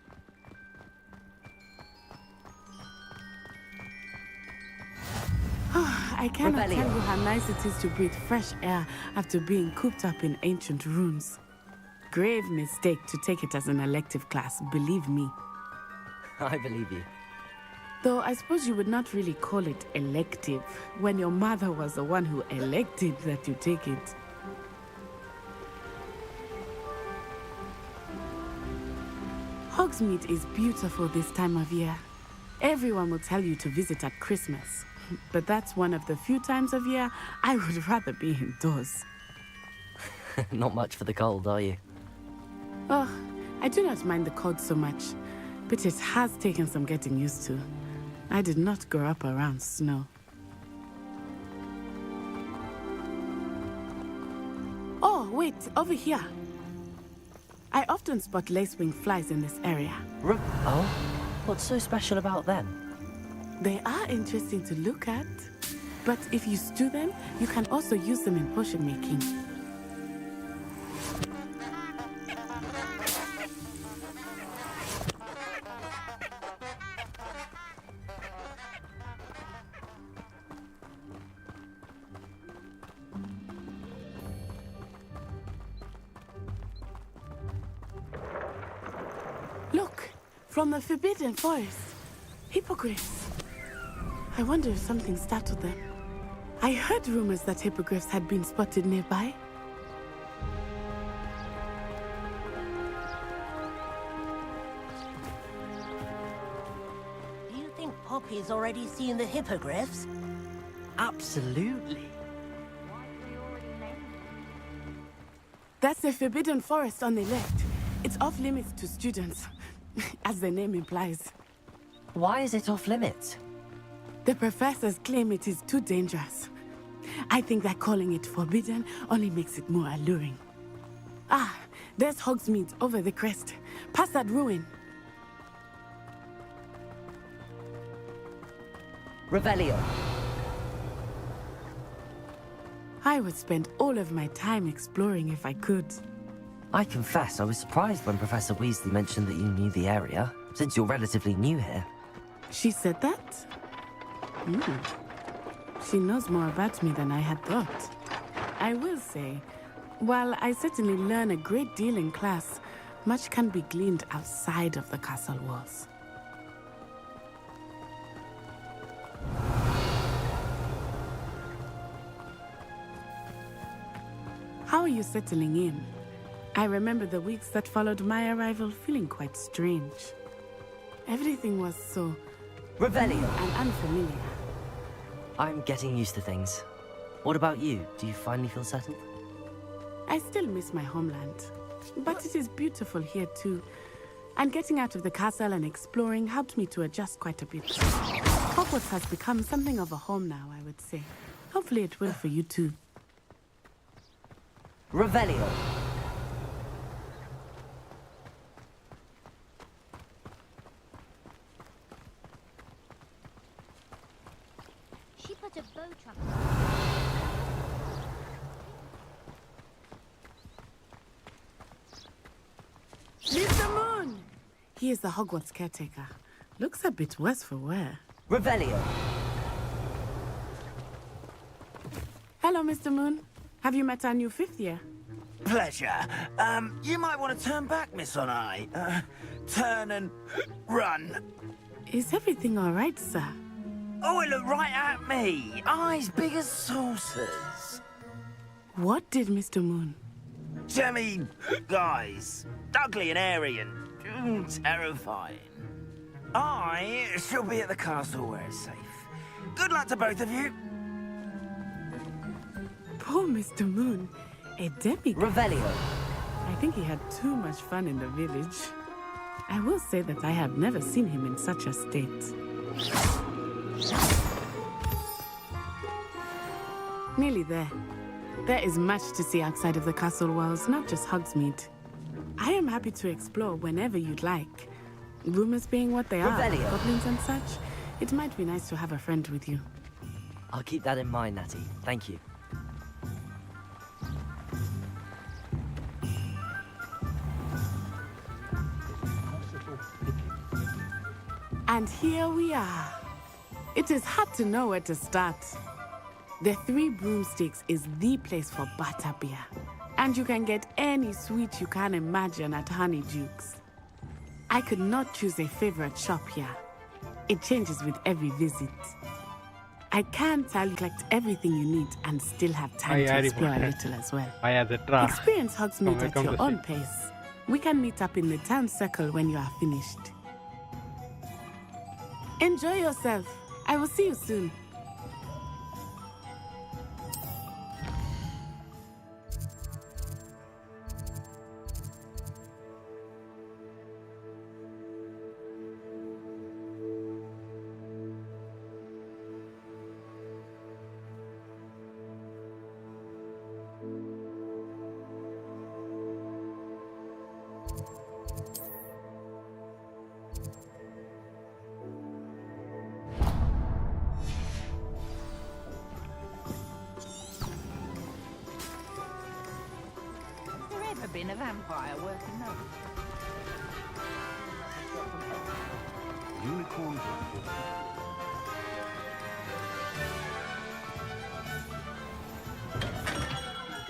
I cannot tell you how nice it is to breathe fresh air after being cooped up in ancient rooms. Grave mistake to take it as an elective class, believe me. I believe you. Though I suppose you would not really call it elective when your mother was the one who elected that you take it. Hogsmeade is beautiful this time of year. Everyone will tell you to visit at Christmas. But that's one of the few times of year I would rather be indoors. Not much for the cold, are you? Oh, I do not mind the cold so much, but it has taken some getting used to. I did not grow up around snow. Oh, wait, over here. I often spot lacewing flies in this area. Oh? What's so special about them? They are interesting to look at, but if you stew them, you can also use them in potion making. Look, from the Forbidden Forest. Hippogriffs. I wonder if something startled them. I heard rumors that hippogriffs had been spotted nearby. Do you think Poppy's already seen the hippogriffs? Absolutely. That's the Forbidden Forest on the left. It's off limits to students, as the name implies. Why is it off limits? The professors claim it is too dangerous. I think that calling it forbidden only makes it more alluring. Ah, there's Hogsmeade over the crest. Past that ruin. Revelio. I would spend all of my time exploring if I could. I confess I was surprised when Professor Weasley mentioned that you knew the area, since you're relatively new here. She said that? She knows more about me than I had thought. I will say, while I certainly learn a great deal in class, much can be gleaned outside of the castle walls. How are you settling in? I remember the weeks that followed my arrival feeling quite strange. Everything was so... Revelio. And unfamiliar. I'm getting used to things. What about you? Do you finally feel settled? I still miss my homeland. But it is beautiful here too. And getting out of the castle and exploring helped me to adjust quite a bit. Hogwarts has become something of a home now, I would say. Hopefully it will for you too. Revelio. She put a bow trap. Mr. Moon! He is the Hogwarts caretaker. Looks a bit worse for wear. Revelio. Hello, Mr. Moon. Have you met our new 5th year? Pleasure. You might want to turn back, Miss Onai. Turn and run. Is everything all right, sir? Oh, it looked right at me. Eyes big as saucers. What did Mr. Moon? Jemmy, guys. Ugly and airy and terrifying. I shall be at the castle where it's safe. Good luck to both of you. Poor Mr. Moon. A demigod. Revelio. I think he had too much fun in the village. I will say that I have never seen him in such a state. Nearly there. There is much to see outside of the castle walls, not just Hogsmeade. I am happy to explore whenever you'd like. Rumors being what they are, Revelio. goblins and such, it might be nice to have a friend with you. I'll keep that in mind, Natty. Thank you. And here we are. It is hard to know where to start. The Three Broomsticks is the place for butterbeer. And you can get any sweet you can imagine at Honeyduke's. I could not choose a favorite shop here. It changes with every visit. I can tell you collect everything you need and still have time to explore a little as well. Experience Hogsmeade at your own pace. We can meet up in the town circle when you are finished. Enjoy yourself. I will see you soon. Been a vampire working now. Unicorn.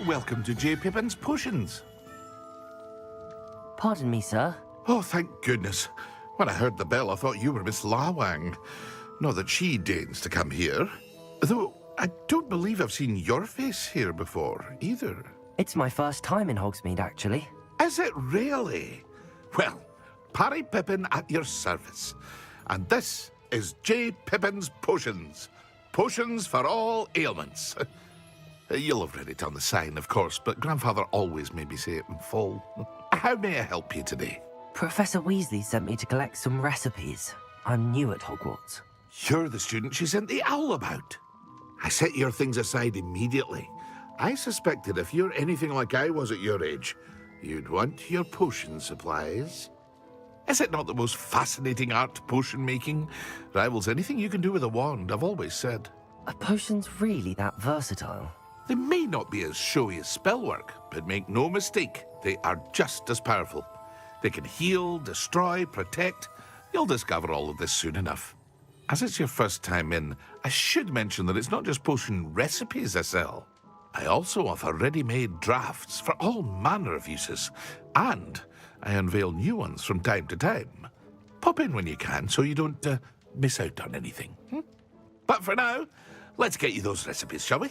Welcome to J. Pippin's Potions. Pardon me, sir. Oh, thank goodness. When I heard the bell, I thought you were Miss Lawang. Not that she deigns to come here. Though I don't believe I've seen your face here before, either. It's my first time in Hogsmeade, actually. Is it really? Well, Parry Pippin at your service. And this is J. Pippin's Potions. Potions for all ailments. You'll have read it on the sign, of course, but Grandfather always made me say it in full. How may I help you today? Professor Weasley sent me to collect some recipes. I'm new at Hogwarts. You're the student she sent the owl about. I set your things aside immediately. I suspected if you're anything like I was at your age, you'd want your potion supplies. Is it not the most fascinating art, potion making? Rivals anything you can do with a wand, I've always said. Are potions really that versatile? They may not be as showy as spellwork, but make no mistake, they are just as powerful. They can heal, destroy, protect. You'll discover all of this soon enough. As it's your first time in, I should mention that it's not just potion recipes I sell. I also offer ready-made drafts for all manner of uses, and I unveil new ones from time to time. Pop in when you can so you don't miss out on anything. But for now, let's get you those recipes, shall we?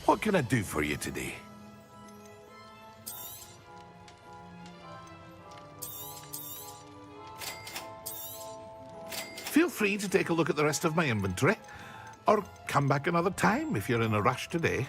What can I do for you today? Feel free to take a look at the rest of my inventory. Or come back another time if you're in a rush today.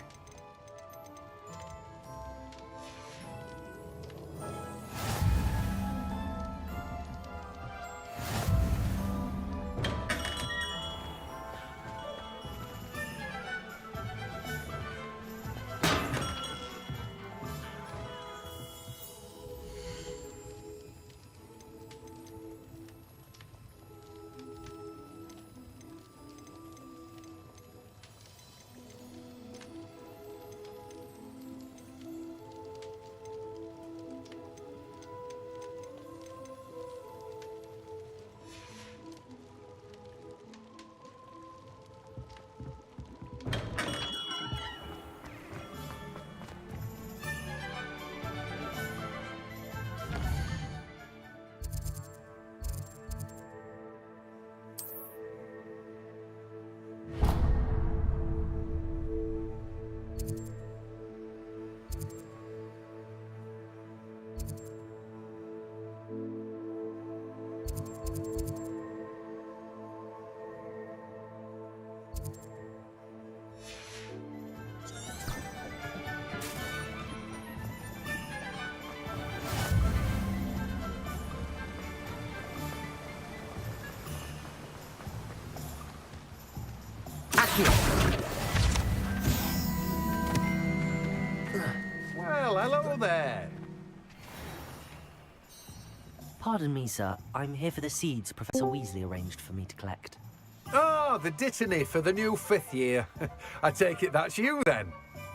there! Pardon me, sir. I'm here for the seeds Professor Weasley arranged for me to collect. Oh, the dittany for the new 5th year. I take it that's you, then.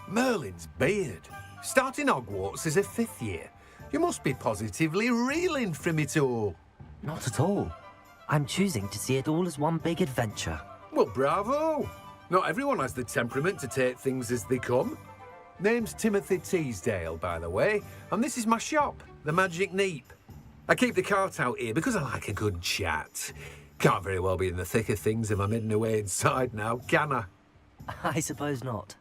Merlin's beard. Starting Hogwarts as a 5th year. You must be positively reeling from it all. Not at all. I'm choosing to see it all as one big adventure. Well, bravo! Not everyone has the temperament to take things as they come. Name's Timothy Teasdale, by the way, and this is my shop, the Magic Neep. I keep the cart out here because I like a good chat. Can't very well be in the thick of things if I'm hidden away inside now, can I? I suppose not.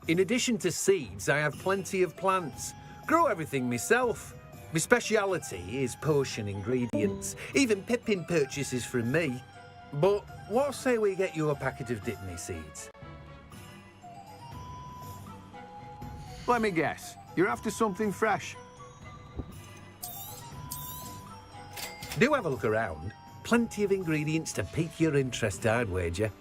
In addition to seeds, I have plenty of plants. Grow everything myself. My speciality is potion ingredients. Even Pippin purchases from me. But what say we get you a packet of dittany seeds? Let me guess. You're after something fresh. Do have a look around. Plenty of ingredients to pique your interest, I'd wager.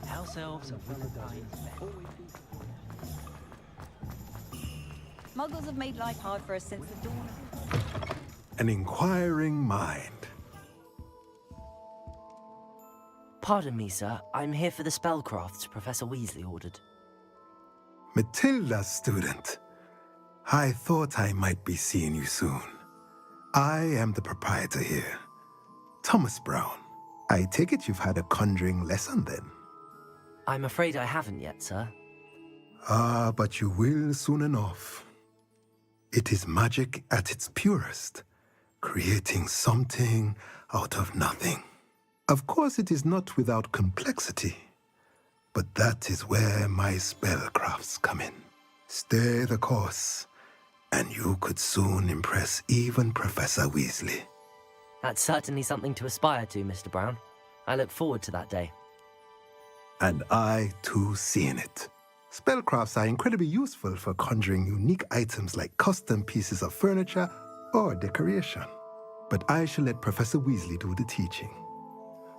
House elves are Willardine. Muggles have made life hard for us since the dawn of... An inquiring mind. Pardon me, sir. I'm here for the spellcrafts Professor Weasley ordered. Matilda, student. I thought I might be seeing you soon. I am the proprietor here, Thomas Brown. I take it you've had a conjuring lesson then? I'm afraid I haven't yet, sir. Ah, but you will soon enough. It is magic at its purest, creating something out of nothing. Of course, it is not without complexity, but that is where my spellcrafts come in. Stay the course, and you could soon impress even Professor Weasley. That's certainly something to aspire to, Mr. Brown. I look forward to that day. And I, too, seeing it. Spellcrafts are incredibly useful for conjuring unique items like custom pieces of furniture or decoration. But I shall let Professor Weasley do the teaching.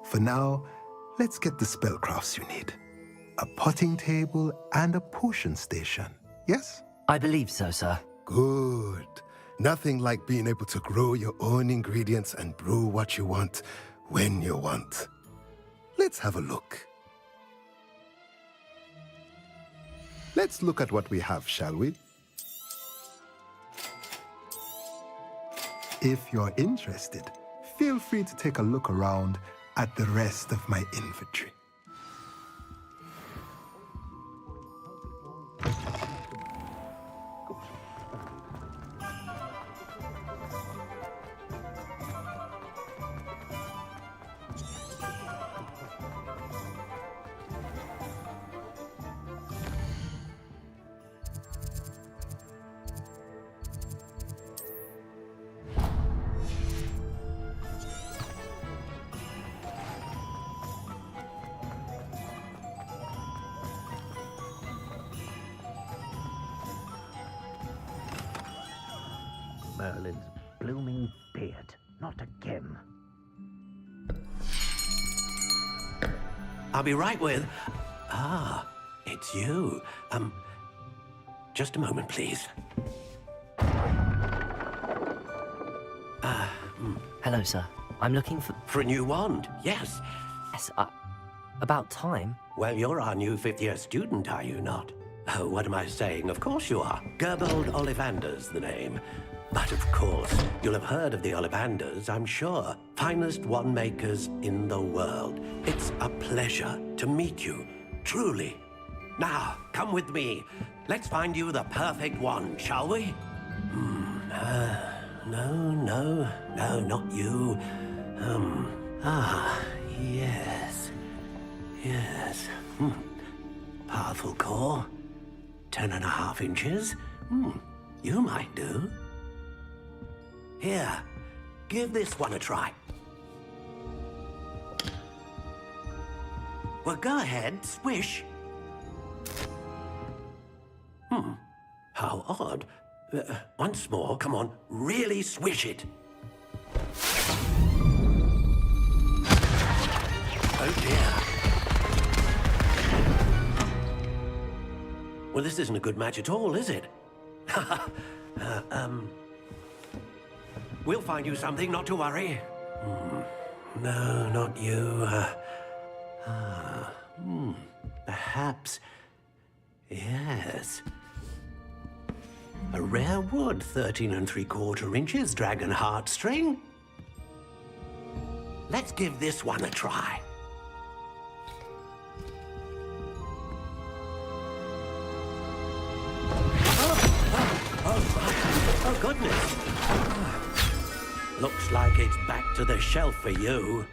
For now, let's get the spellcrafts you need. A potting table and a potion station, yes? I believe so, sir. Good. Nothing like being able to grow your own ingredients and brew what you want when you want. Let's have a look. Let's look at what we have, shall we? If you're interested, feel free to take a look around at the rest of my inventory. Merlin's blooming beard. Not again. I'll be right with... Ah, it's you. Just a moment, please. Hello, sir. I'm looking for... For a new wand, yes. Yes, about time. Well, you're our new fifth-year student, are you not? Oh, what am I saying? Of course you are. Gerbold Ollivander's the name. But of course, you'll have heard of the Ollivanders, I'm sure. Finest wand makers in the world. It's a pleasure to meet you, truly. Now, come with me. Let's find you the perfect wand, shall we? No, not you. Yes. Powerful core. 10.5 inches. You might do. Here, give this one a try. Well, go ahead, swish. How odd. Once more, come on, really swish it. Oh dear. Well, this isn't a good match at all, is it? We'll find you something, not to worry. No, not you. Perhaps... Yes. A rare wood, 13 3/4 inches, dragon heartstring. Let's give this one a try. Oh, goodness. Looks like it's back to the shelf for you.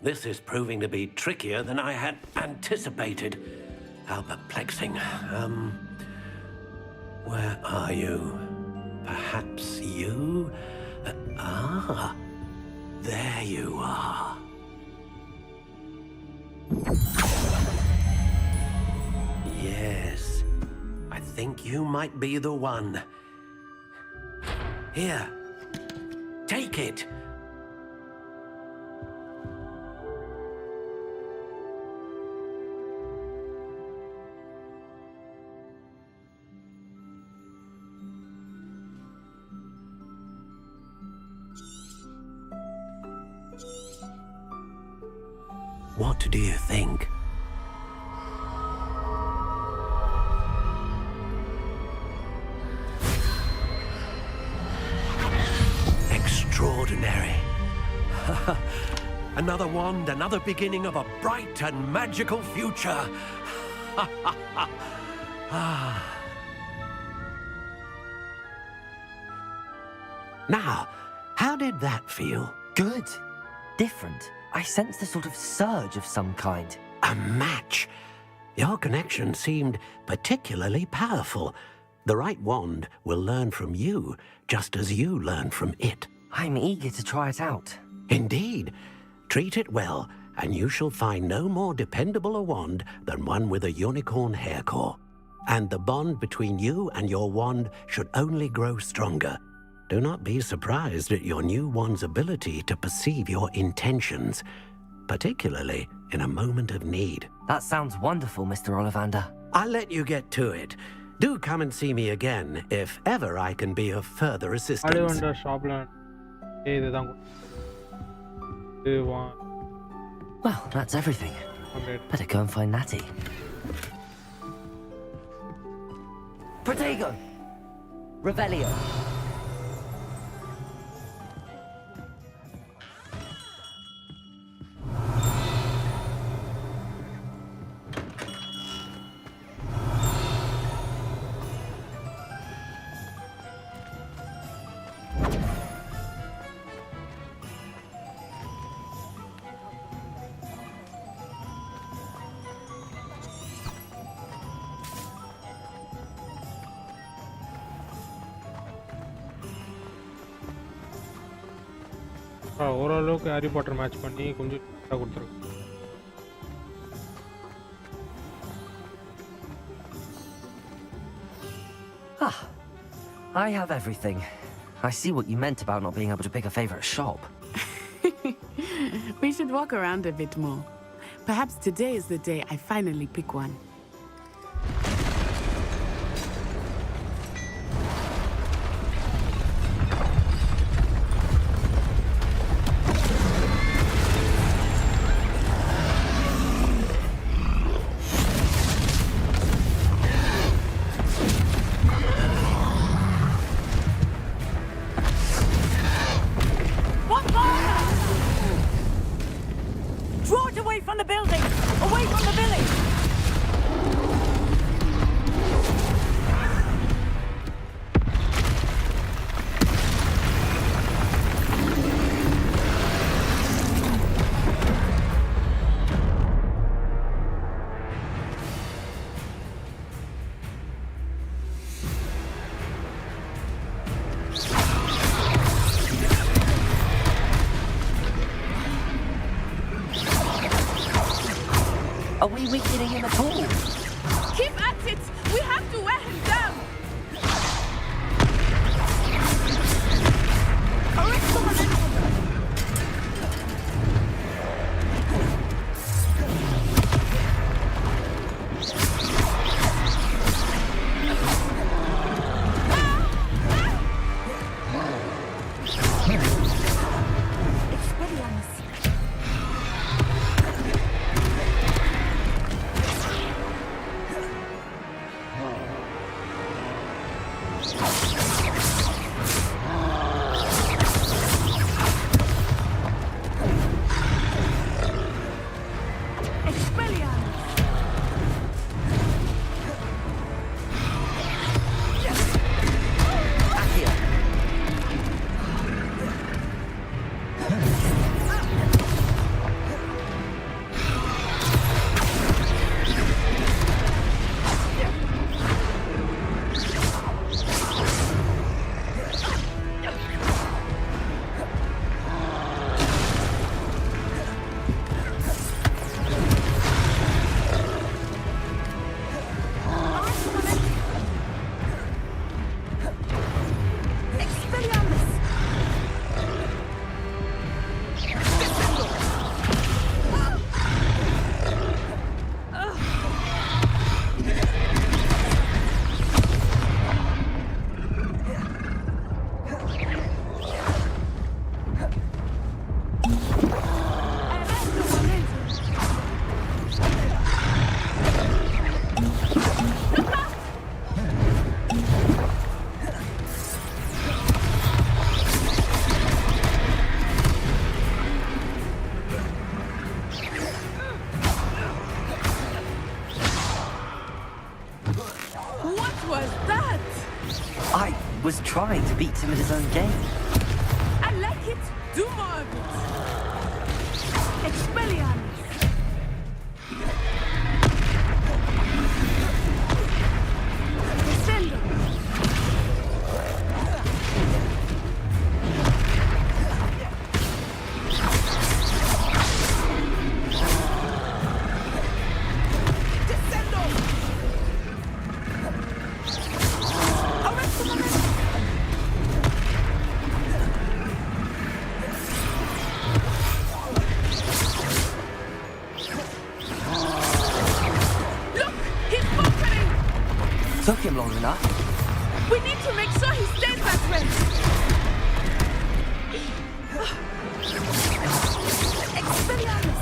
This is proving to be trickier than I had anticipated. How perplexing. Where are you? Perhaps you? There you are. Yes, I think you might be the one. Here, take it. What do you think? Extraordinary. Another wand, another beginning of a bright and magical future. Now, how did that feel? Good. Different. I sensed a sort of surge of some kind. A match. Your connection seemed particularly powerful. The right wand will learn from you, just as you learn from it. I'm eager to try it out. Indeed. Treat it well, and you shall find no more dependable a wand than one with a unicorn hair core. And the bond between you and your wand should only grow stronger. Do not be surprised at your new wand's ability to perceive your intentions, particularly in a moment of need. That sounds wonderful, Mr. Ollivander. I'll let you get to it. Do come and see me again if ever I can be of further assistance. Ollivander shopland. Well, that's everything. Better go and find Natty. Protego! Revelio! ஓரளவுக்கு Harry Potter match பண்ணி கொஞ்சம் கொடுத்துருக்கு. I have everything. I see what you meant about not being able to pick a favorite shop. We should walk around a bit more. Perhaps today is the day I finally pick one. Draw it away from the building! Away from the village! Are we weakening him at all? Keep at it! We have to wear him down! Was trying to beat him at his own game. I like it. Do more of it. Expelliarmus. Descendo. Took him long enough. We need to make sure he stays that way. Expelliarmus.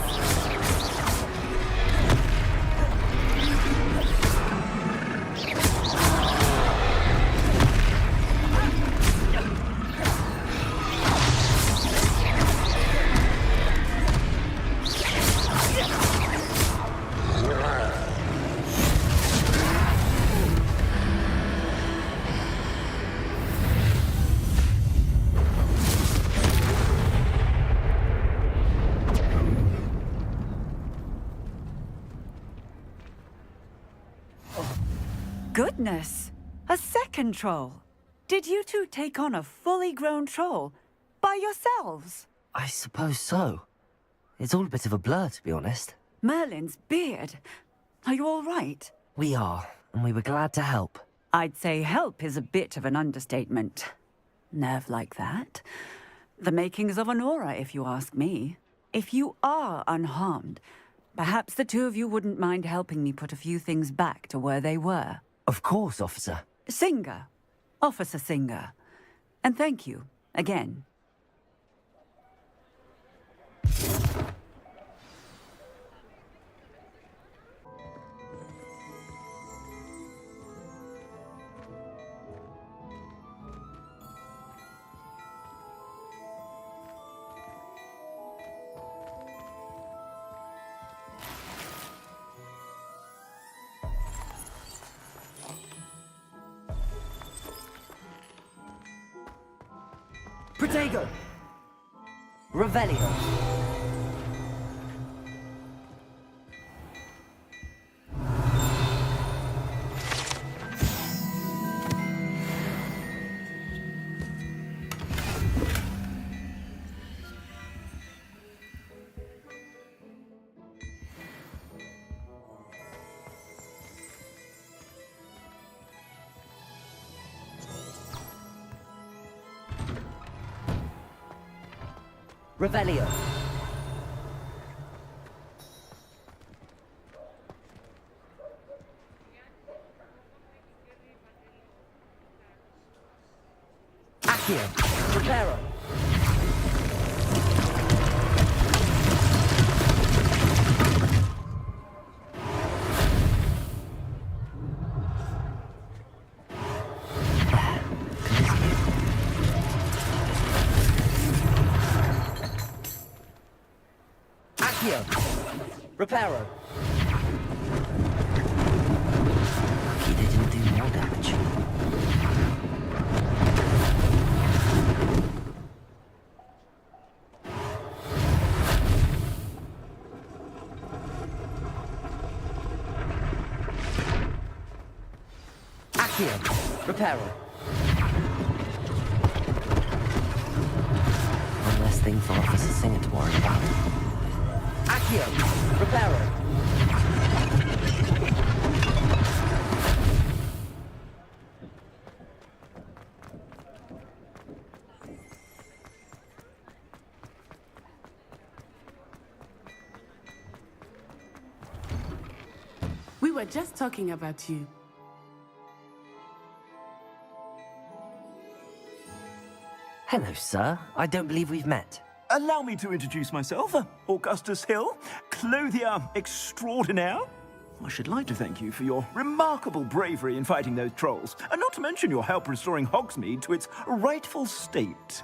Goodness! A second troll! Did you two take on a fully grown troll by yourselves? I suppose so. It's all a bit of a blur, to be honest. Merlin's beard. Are you all right? We are, and we were glad to help. I'd say help is a bit of an understatement. Nerve like that. The makings of an aura, if you ask me. If you are unharmed, perhaps the two of you wouldn't mind helping me put a few things back to where they were. Of course, officer. Singer. Officer Singer. And thank you, again. Protego! Revelio! Revelio. Accio. Preparo. Reparo. Lucky they didn't do more damage. Accio. Reparo. One less thing for Officer Singer to worry about. Accio. Reparo. We were just talking about you. Hello, sir. I don't believe we've met. Allow me to introduce myself, Augustus Hill, clothier extraordinaire. I should like to thank you for your remarkable bravery in fighting those trolls, and not to mention your help restoring Hogsmeade to its rightful state.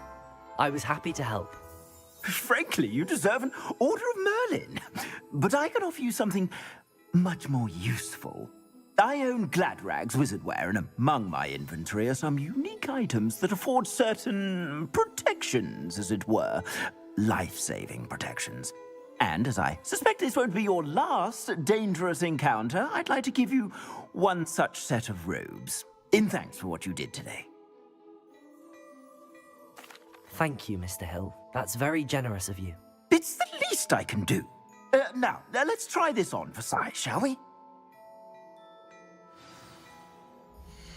I was happy to help. Frankly, you deserve an Order of Merlin. But I can offer you something much more useful. I own Gladrag's wizardware, and among my inventory are some unique items that afford certain protections, as it were. Life-saving protections. And as I suspect this won't be your last dangerous encounter, I'd like to give you one such set of robes, in thanks for what you did today. Thank you, Mr. Hill. That's very generous of you. It's the least I can do. Now, let's try this on for size, shall we?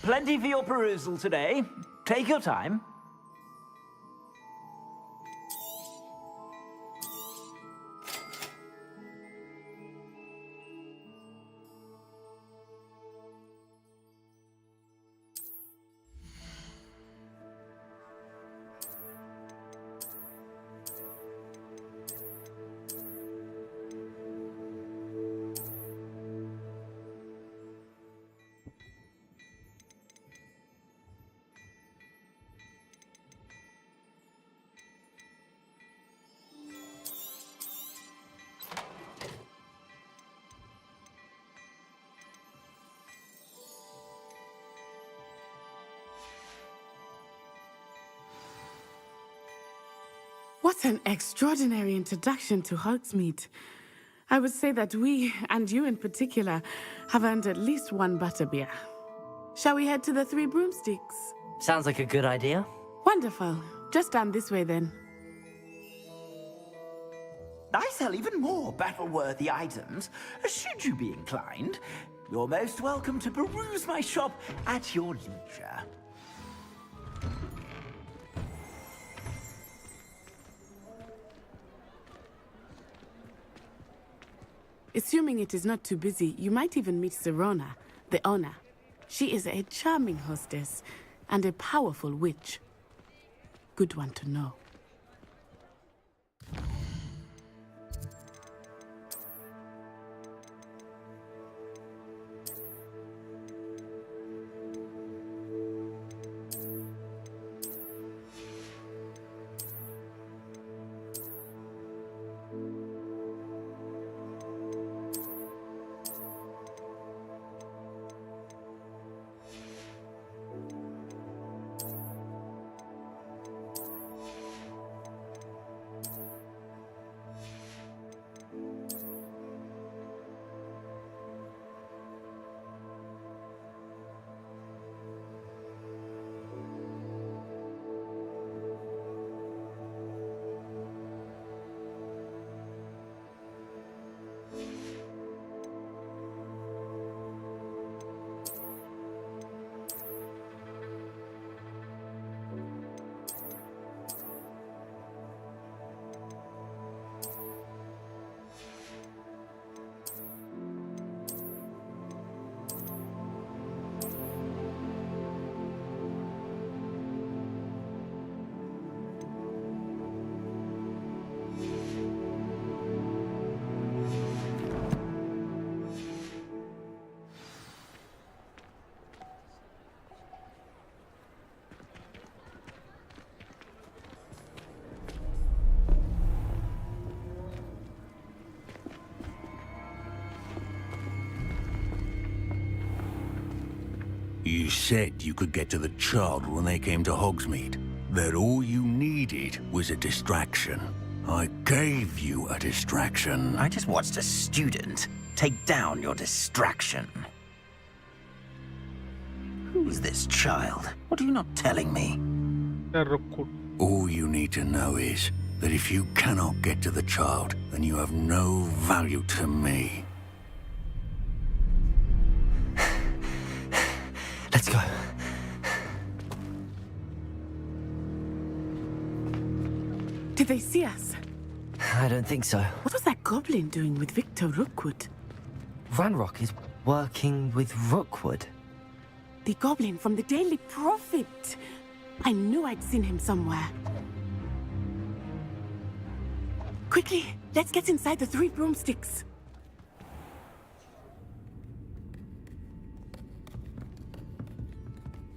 Plenty for your perusal today. Take your time. What an extraordinary introduction to Hogsmeade. I would say that we, and you in particular, have earned at least one butterbeer. Shall we head to the Three Broomsticks? Sounds like a good idea. Wonderful. Just down this way then. I sell even more battle-worthy items, should you be inclined. You're most welcome to peruse my shop at your leisure. Assuming it is not too busy, you might even meet Sirona, the owner. She is a charming hostess and a powerful witch. Good one to know. You said you could get to the child when they came to Hogsmeade. That all you needed was a distraction. I gave you a distraction. I just watched a student take down your distraction. Who's this child? What are you not telling me? All you need to know is that if you cannot get to the child, then you have no value to me. Let's go. Did they see us? I don't think so. What was that goblin doing with Victor Rookwood? Ranrock is working with Rookwood. The goblin from the Daily Prophet. I knew I'd seen him somewhere. Quickly, let's get inside the 3 broomsticks.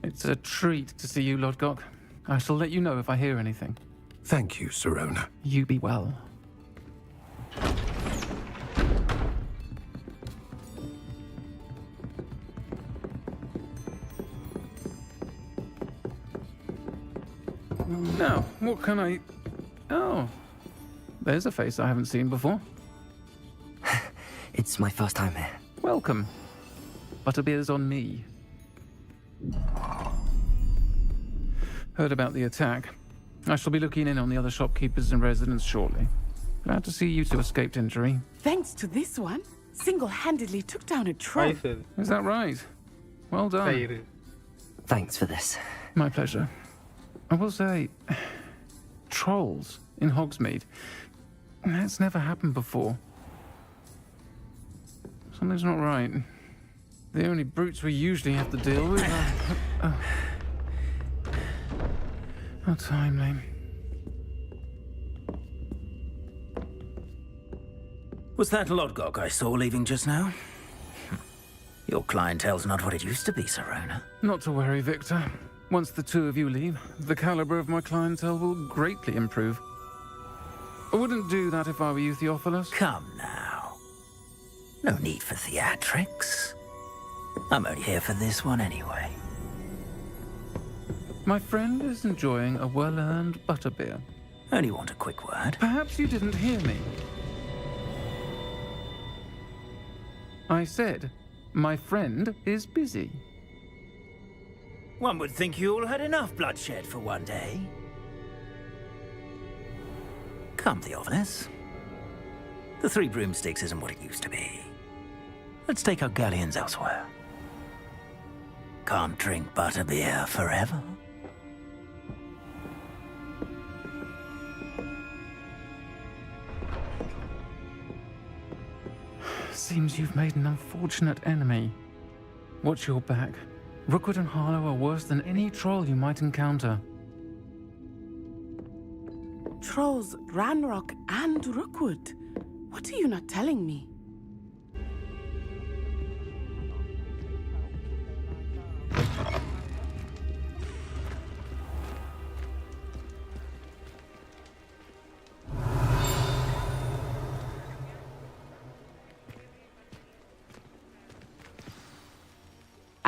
It's a treat to see you, Lodgok. I shall let you know if I hear anything. Thank you, Sirona. You be well. Now, what can I... Oh, there's a face I haven't seen before. It's my first time here. Welcome. Butterbeer's on me. Heard about the attack. I shall be looking in on the other shopkeepers and residents shortly. Glad to see you two escaped injury. Thanks to this one, single-handedly took down a troll. Is that right? Well done. Thanks for this. My pleasure. I will say, trolls in Hogsmeade. That's never happened before. Something's not right. The only brutes we usually have to deal with are... How timely. Was that Lodgok I saw leaving just now? Your clientele's not what it used to be, Sirona. Not to worry, Victor. Once the two of you leave, the caliber of my clientele will greatly improve. I wouldn't do that if I were you, Theophilus. Come now. No need for theatrics. I'm only here for this one anyway. My friend is enjoying a well-earned butterbeer. Only want a quick word. Perhaps you didn't hear me. I said, my friend is busy. One would think you all had enough bloodshed for one day. Come, Theophilus. The 3 broomsticks isn't what it used to be. Let's take our galleons elsewhere. Can't drink butterbeer forever. Seems you've made an unfortunate enemy. Watch your back. Rookwood and Harlow are worse than any troll you might encounter. Trolls, Ranrock, and Rookwood. What are you not telling me?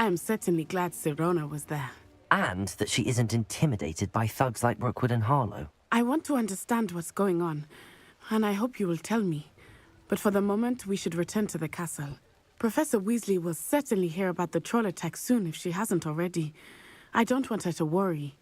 I am certainly glad Sirona was there. And that she isn't intimidated by thugs like Rookwood and Harlow. I want to understand what's going on, and I hope you will tell me. But for the moment, we should return to the castle. Professor Weasley will certainly hear about the troll attack soon if she hasn't already. I don't want her to worry.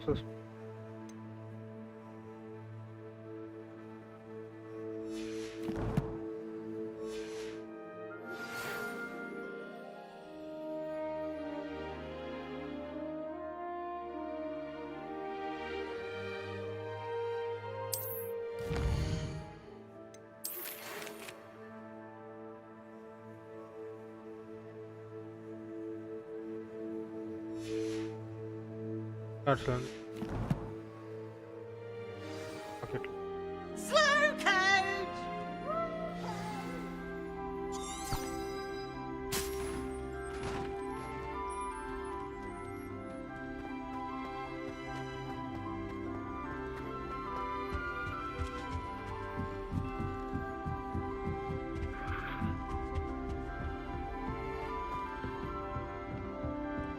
process. Excellent.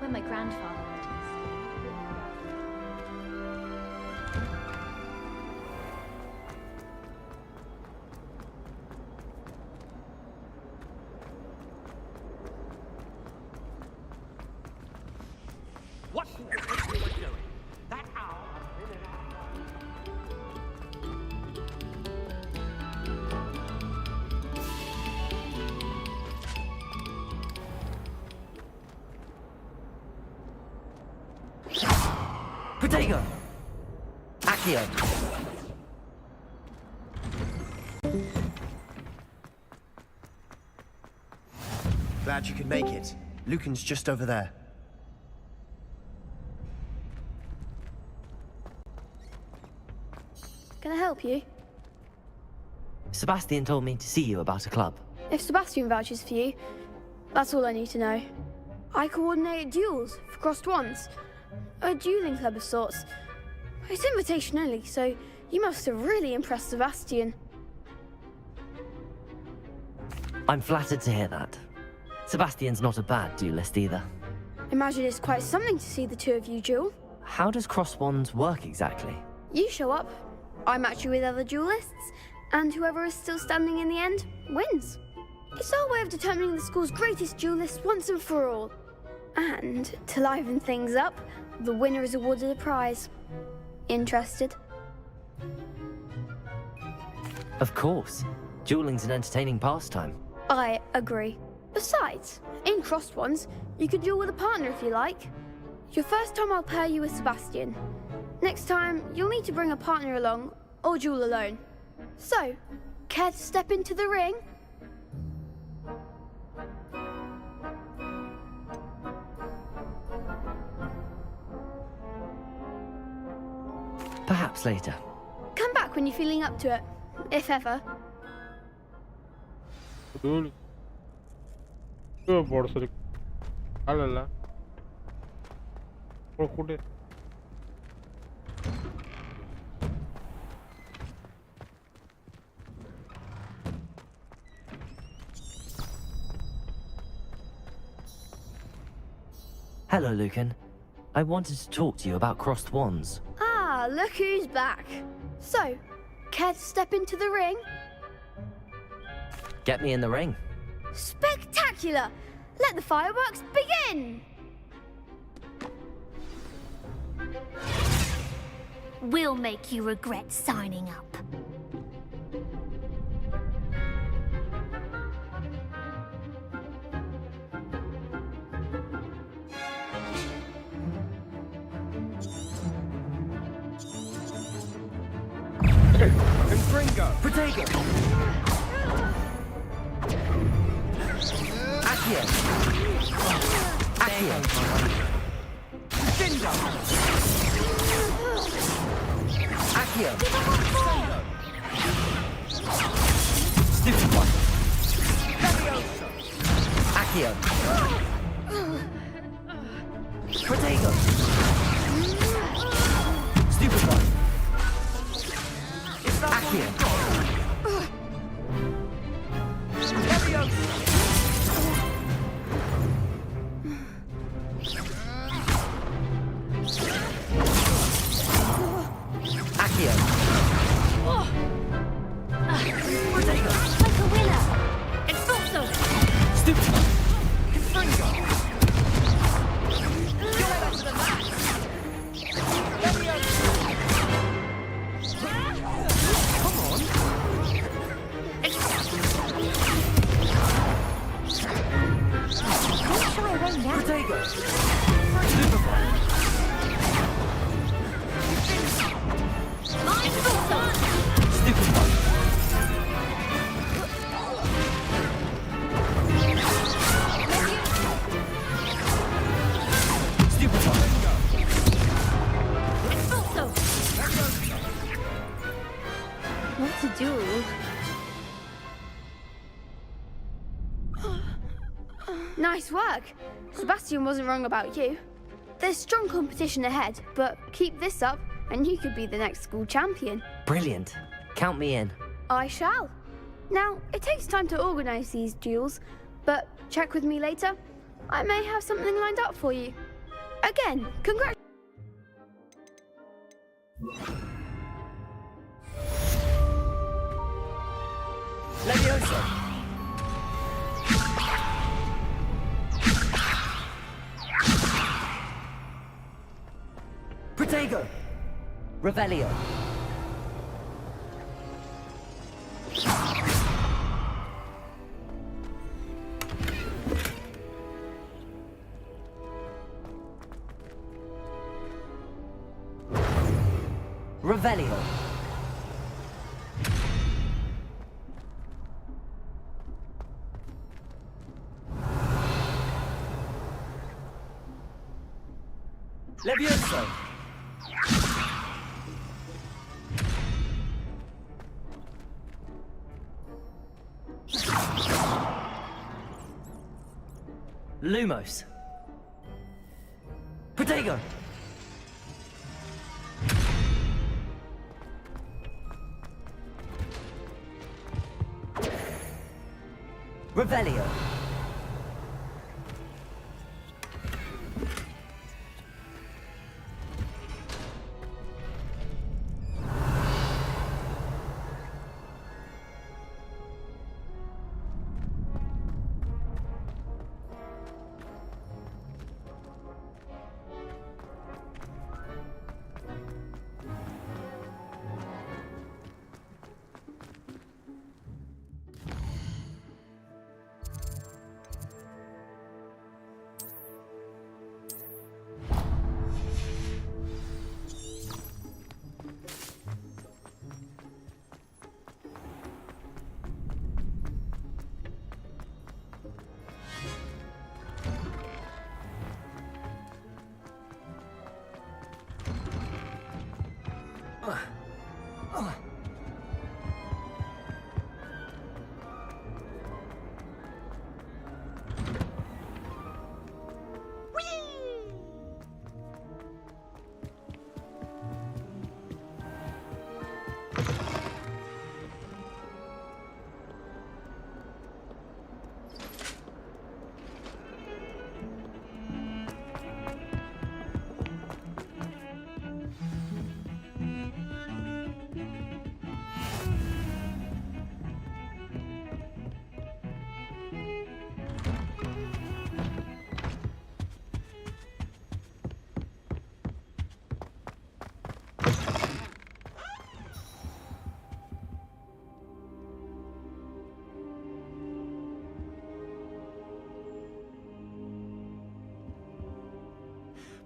when my grandfather went to What are you doing? That owl. Protego! Accio! Glad you could make it. Lucan's just over there. Can I help you? Sebastian told me to see you about a club. If Sebastian vouches for you, that's all I need to know. I coordinate duels for crossed wands. A dueling club of sorts. It's invitation only, so you must have really impressed Sebastian. I'm flattered to hear that. Sebastian's not a bad duelist either. Imagine it's quite something to see the two of you duel. How does cross wands work exactly? You show up, I match you with other duelists, and whoever is still standing in the end wins. It's our way of determining the school's greatest duelist once and for all. And to liven things up, the winner is awarded a prize. Interested? Of course. Dueling's an entertaining pastime. I agree. Besides, in crossed ones, you could duel with a partner if you like. Your first time I'll pair you with Sebastian. Next time, you'll need to bring a partner along, or duel alone. So, care to step into the ring? Perhaps later. Come back when you're feeling up to it, if ever. போட சொல்லி அல்ல கூட்டு Hello, Lucan. I wanted to talk to you about crossed wands. Ah, look who's back. So, care to step into the ring? Get me in the ring. Spectacular! Let the fireworks begin! We'll make you regret signing up. Confringo! Protego! Accio! Accio! Dindo! Accio! Stupid one! Accio! Protego! Stupid one! Accio! Accio! Protego! Like a winner! Expulso! Stupid one! Confringo! Come on! Don't shy away now. Protego! Stupid one! Stupid one! Stupid one! Expulso! What to do? Nice work! Sebastian wasn't wrong about you. There's strong competition ahead, but keep this up and you could be the next school champion. Brilliant. Count me in. I shall. Now, it takes time to organise these duels, but check with me later. I may have something lined up for you. Again, congrats. Levioso! Protego! Revelio! Revelio! Levioso! Lumos! Protego! Revelio!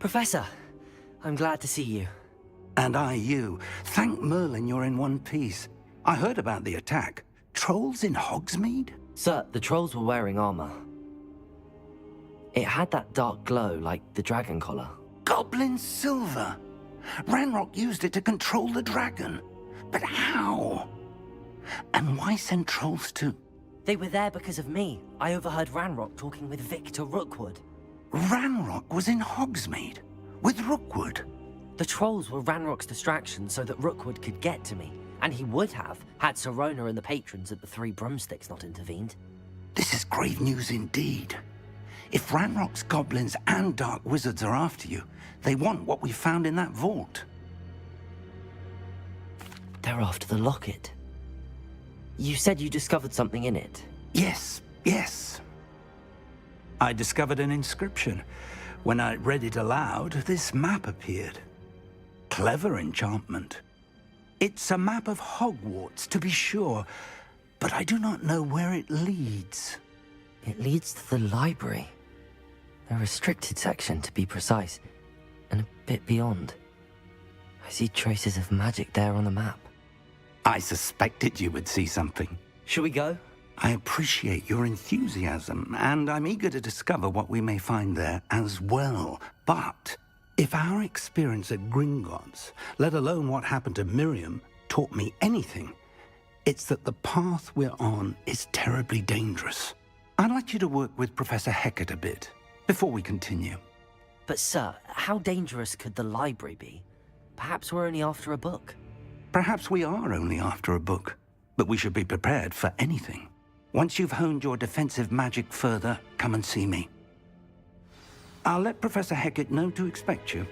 Professor, I'm glad to see you. And I you. Thank Merlin you're in one piece. I heard about the attack. Trolls in Hogsmeade? Sir, the trolls were wearing armor. It had that dark glow like the dragon collar. Goblin silver! Ranrock used it to control the dragon. But how? And why send trolls to... They were there because of me. I overheard Ranrock talking with Victor Rookwood. Ranrock was in Hogsmeade? With Rookwood? The trolls were Ranrock's distraction so that Rookwood could get to me. And he would have, had Sirona and the patrons at the Three Broomsticks not intervened. This is grave news indeed. If Ranrock's goblins and dark wizards are after you, they want what we found in that vault. They're after the locket. You said you discovered something in it. Yes, yes. I discovered an inscription. When I read it aloud, this map appeared. Clever enchantment. It's a map of Hogwarts, to be sure, but I do not know where it leads. It leads to the library. A restricted section, to be precise, and a bit beyond. I see traces of magic there on the map. I suspected you would see something. Shall we go? I appreciate your enthusiasm, and I'm eager to discover what we may find there as well. But if our experience at Gringotts, let alone what happened to Miriam, taught me anything, it's that the path we're on is terribly dangerous. I'd like you to work with Professor Hecat a bit before we continue. But sir, how dangerous could the library be? Perhaps we're only after a book. Perhaps we are only after a book, but we should be prepared for anything. Once you've honed your defensive magic further, come and see me. I'll let Professor Hecat know to expect you.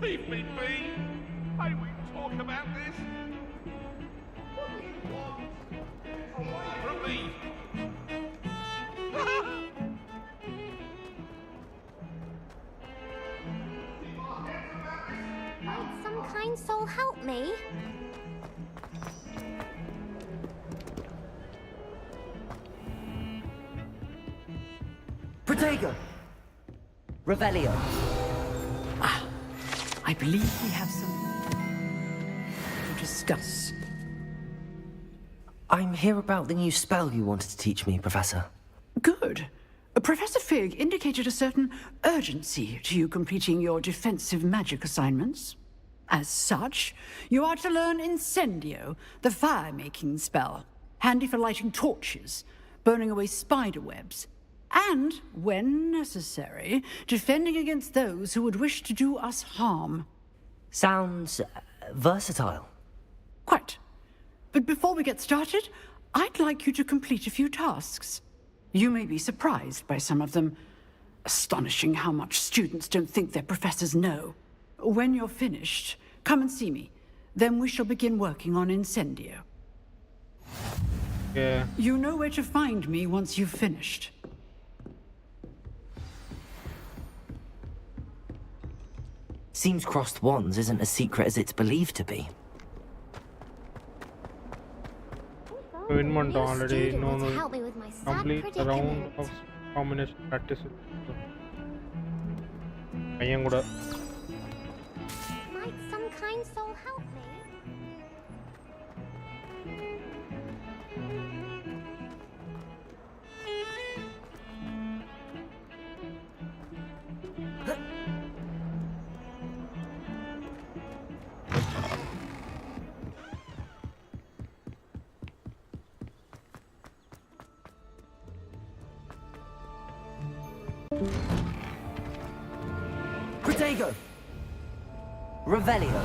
Leave me be! May we talk about this? What do you want? Away from me! Might some kind soul help me? Protego! Revelio. I believe we have some to discuss. I'm here about the new spell you wanted to teach me, Professor. Good. Professor Fig indicated a certain urgency to you completing your defensive magic assignments. As such, you are to learn Incendio, the fire-making spell, handy for lighting torches, burning away spider webs, and, when necessary, defending against those who would wish to do us harm. Sounds versatile. Quite. But before we get started, I'd like you to complete a few tasks. You may be surprised by some of them. Astonishing how much students don't think their professors know. When you're finished, come and see me. Then we shall begin working on Incendio. Yeah. You know where to find me once you've finished. Seems crossed wands isn't as secret as it's believed to be. Win one already. No. Help me with my sad Complete the round of combination practice. Might some kind soul help me? Protego! Revelio.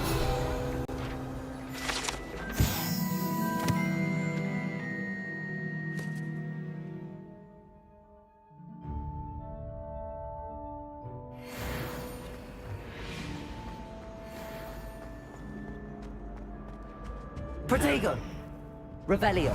Protego! Revelio.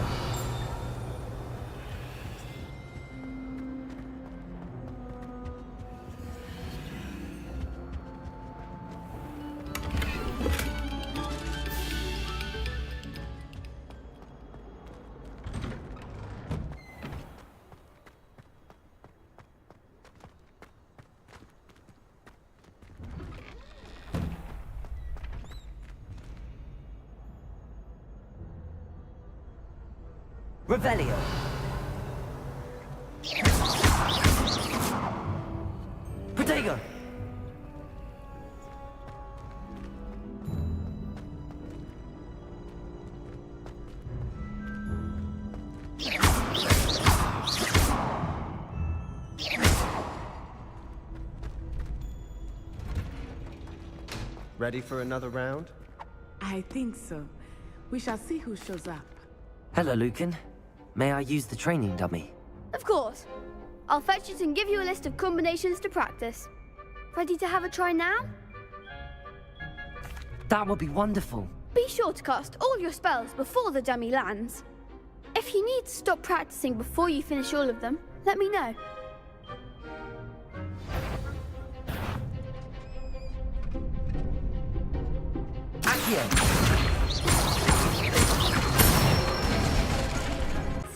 Revelio. Protego. Ready for another round? I think so. We shall see who shows up. Hello, Lucan. May I use the training dummy? Of course. I'll fetch it and give you a list of combinations to practice. Ready to have a try now? That would be wonderful. Be sure to cast all your spells before the dummy lands. If you need to stop practicing before you finish all of them, let me know. Accio.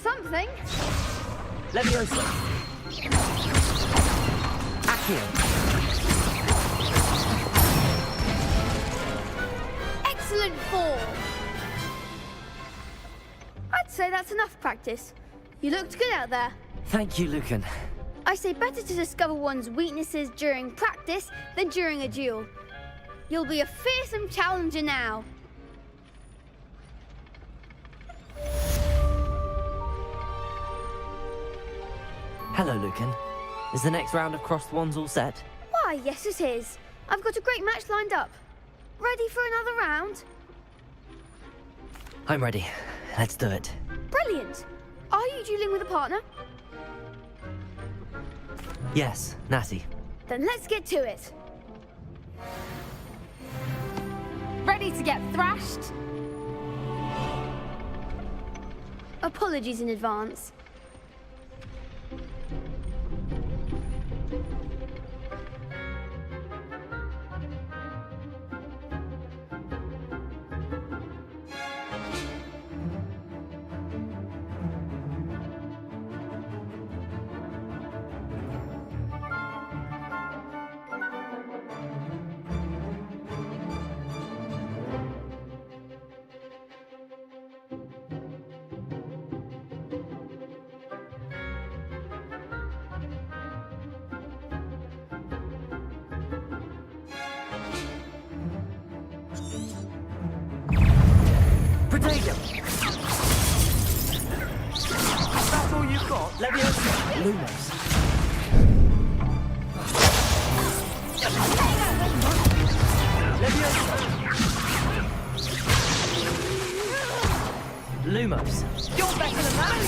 Something. Leviosa. Accio. excellent form. I'd say that's enough practice. You looked good out there. Thank you, Lucan. I say better to discover one's weaknesses during practice than during a duel. You'll be a fearsome challenger now. Hello, Lucan. Is the next round of Crossed Wands all set? Why, yes it is. I've got a great match lined up. Ready for another round? I'm ready. Let's do it. Brilliant. Are you dueling with a partner? Yes, Natty. Then let's get to it. Ready to get thrashed? Apologies in advance. Potato! That's all you've got? Leviosa! Lumos. Leviosa! Lumos. You're better than that!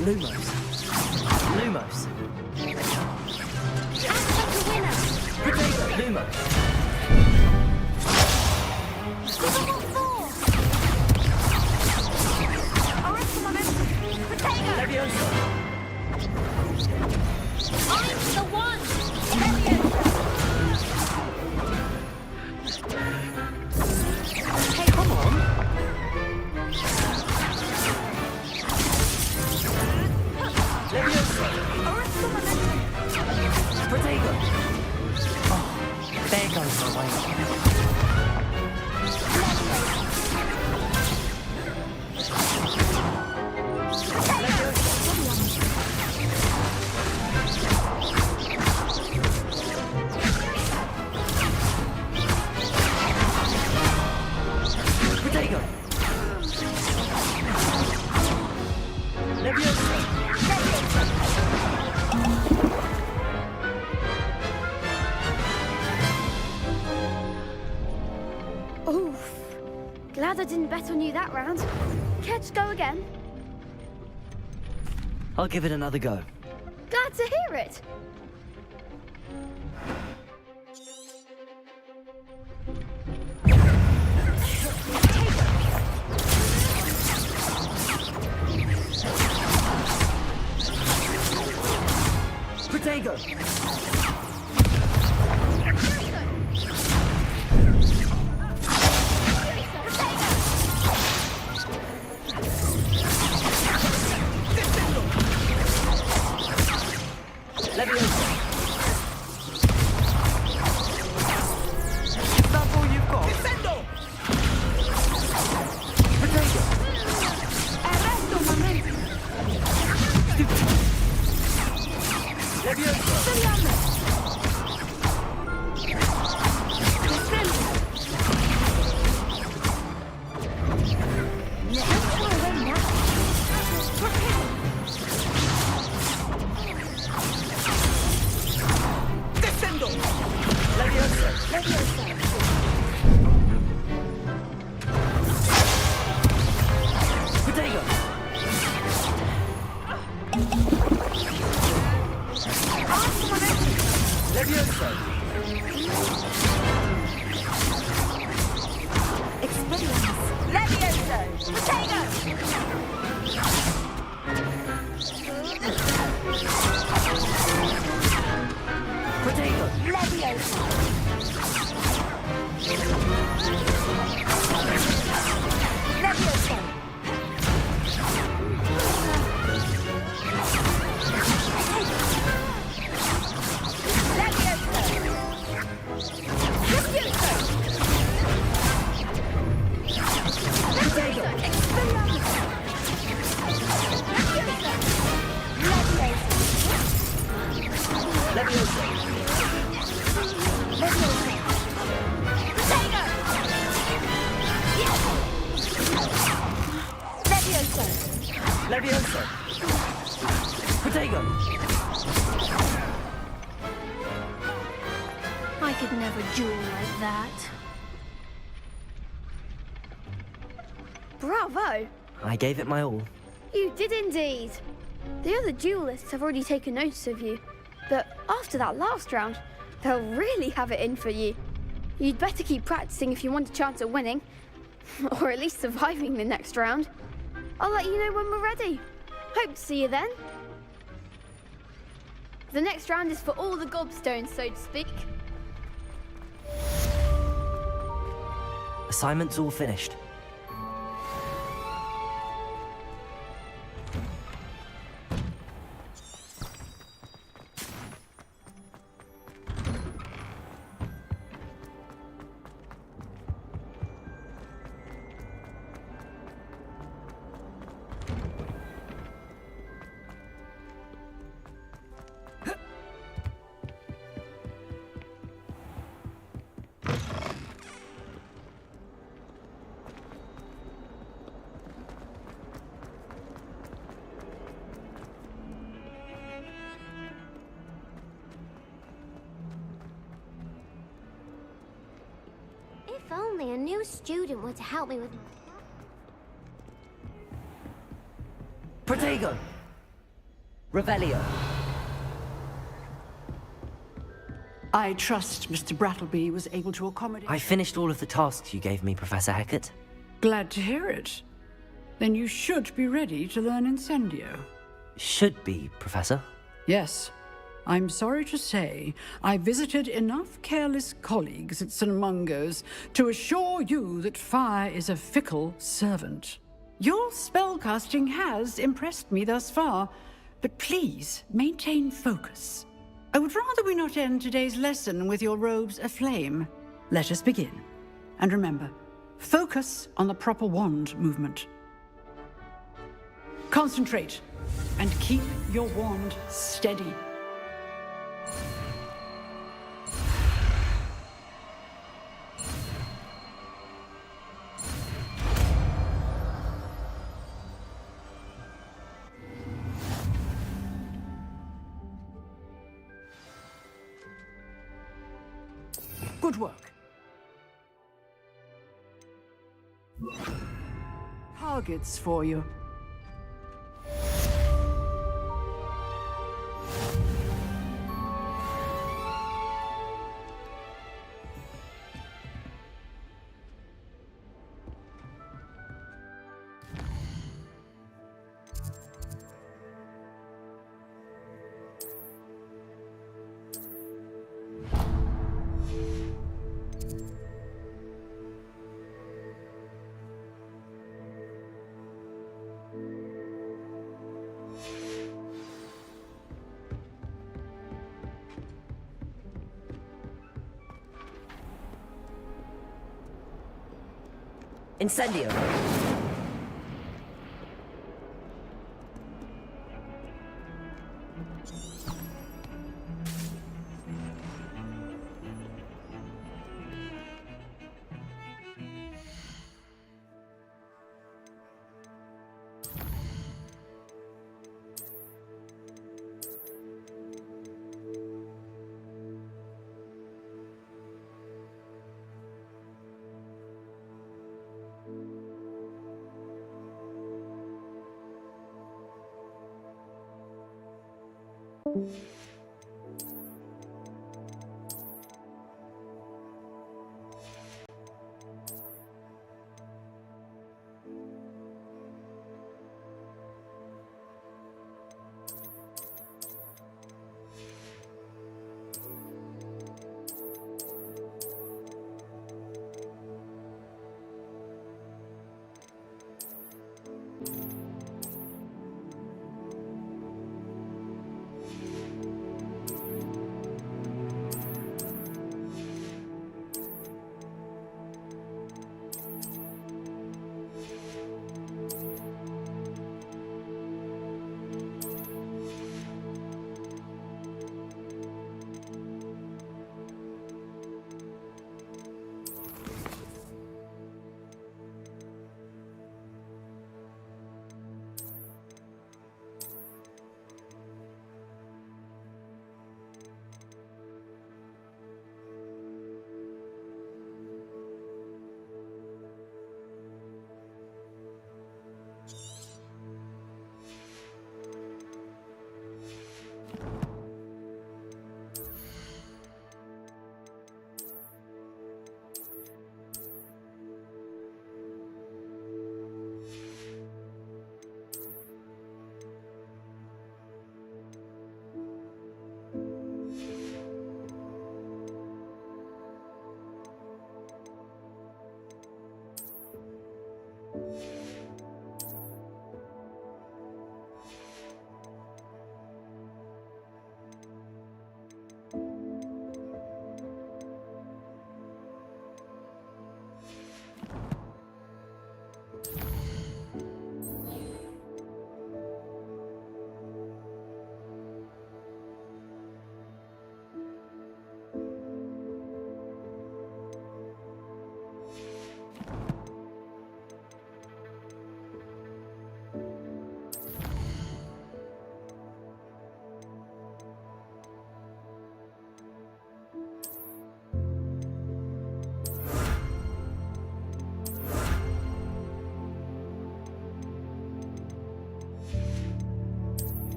Lumos. Lumos. That's the winner! Potato! Lumos. Leviosa. I'm the one! Hey, come on! Leviosa. Potato. Oh, there goes my way. Oof. Glad I didn't bet on you that round. Care to go again? I'll give it another go. Glad to hear it. Potato! That's all you've got? Defendo! Potato! Arresto un momento! Leviosa! Defendo! Leviosa! Potato! Leviosa! Experience! Leviosa! Potato! Potato! Leviosa! Leviosa! Leviosa. Leviosa. Protego. I could never duel like that. Bravo! I gave it my all. You did indeed. The other duelists have already taken notice of you, but after that last round, they'll really have it in for you. You'd better keep practicing if you want a chance at winning, or at least surviving the next round. I'll let you know when we're ready. Hope to see you then. The next round is for all the gobstones, so to speak. Assignment's all finished. If only a new student were to help me with... Protego. Revelio. I trust Mr. Brattleby was able to accommodate... I finished all of the tasks you gave me, Professor Hackett. Glad to hear it. Then you should be ready to learn Incendio. Should be, Professor. Yes. I'm sorry to say, I visited enough careless colleagues at St. Mungo's to assure you that fire is a fickle servant. Your spellcasting has impressed me thus far, but please maintain focus. I would rather we not end today's lesson with your robes aflame. Let us begin. And remember, focus on the proper wand movement. Concentrate, and keep your wand steady. Good work. Targets for you. Incendio.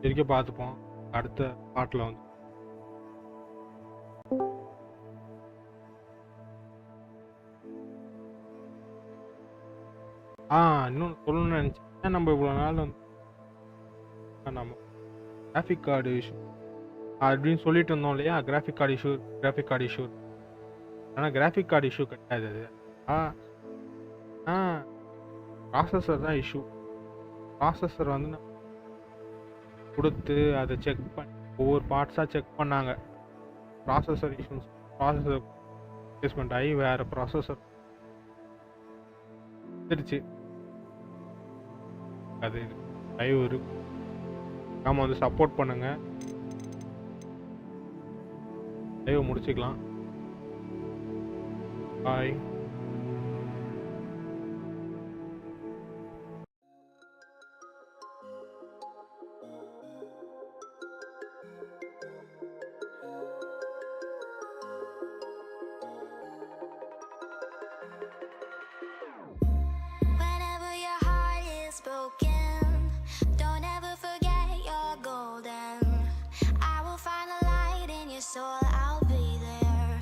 இருக்க பார்த்துப்போம் அடுத்த பாட்டில் வந்து. இன்னொன்று சொல்லணும்னு நினச்சேன். நம்ம இவ்வளோ நாள் வந்து நம்ம கிராஃபிக் கார்டு இஷ்யூ அப்படின்னு சொல்லிட்டு இருந்தோம் இல்லையா, கிராஃபிக் கார்டு இஷ்யூ. ஆனால் கிராஃபிக் கார்டு இஷ்யூ கிடையாது அது. ப்ராசஸர் தான் இஷ்யூ. ப்ராசஸர் வந்து நம்ம கொடுத்து அதை செக் பண்ணி ஒவ்வொரு பார்ட்ஸாக செக் பண்ணாங்க. ப்ராசஸர் இஷ்யூஸ், ப்ராசஸர் ரிப்ளேஸ்மெண்ட் ஆகி வேறு ப்ராசஸர் வந்துடுச்சு. அது லைவ் இருக்கு, நாம் வந்து சப்போர்ட் பண்ணுங்க. லைவ் முடிச்சுக்கலாம். பாய். Whenever your heart is broken, don't ever forget you're golden. I will find the light in your soul, I'll be there.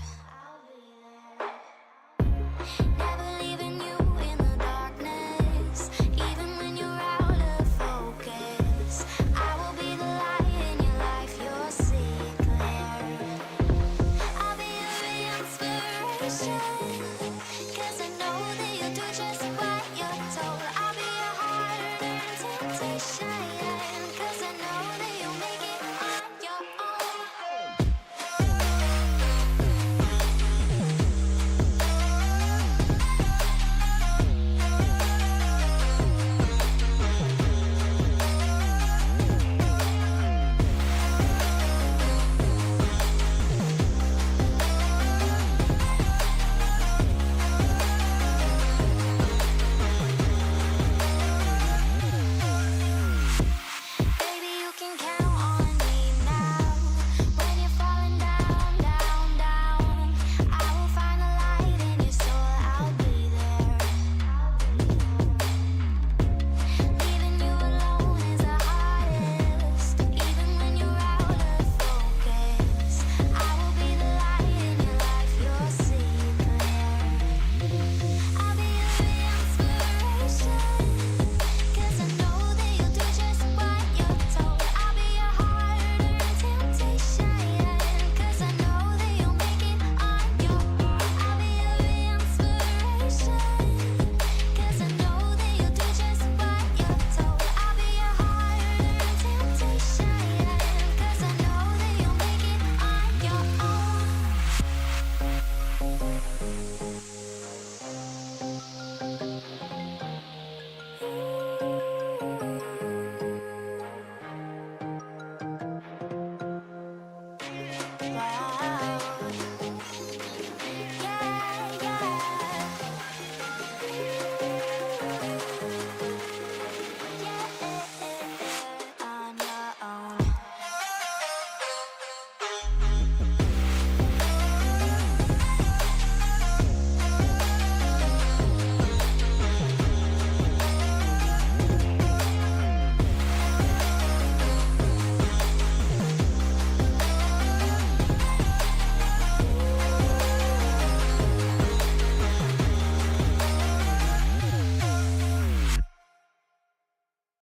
Never leaving you in the darkness, even when you're out of focus. I will be the light in your life, you'll see it clear. I'll be your inspiration, 'cause I know that you'll do just what you're told. I'll be your heart and temptation.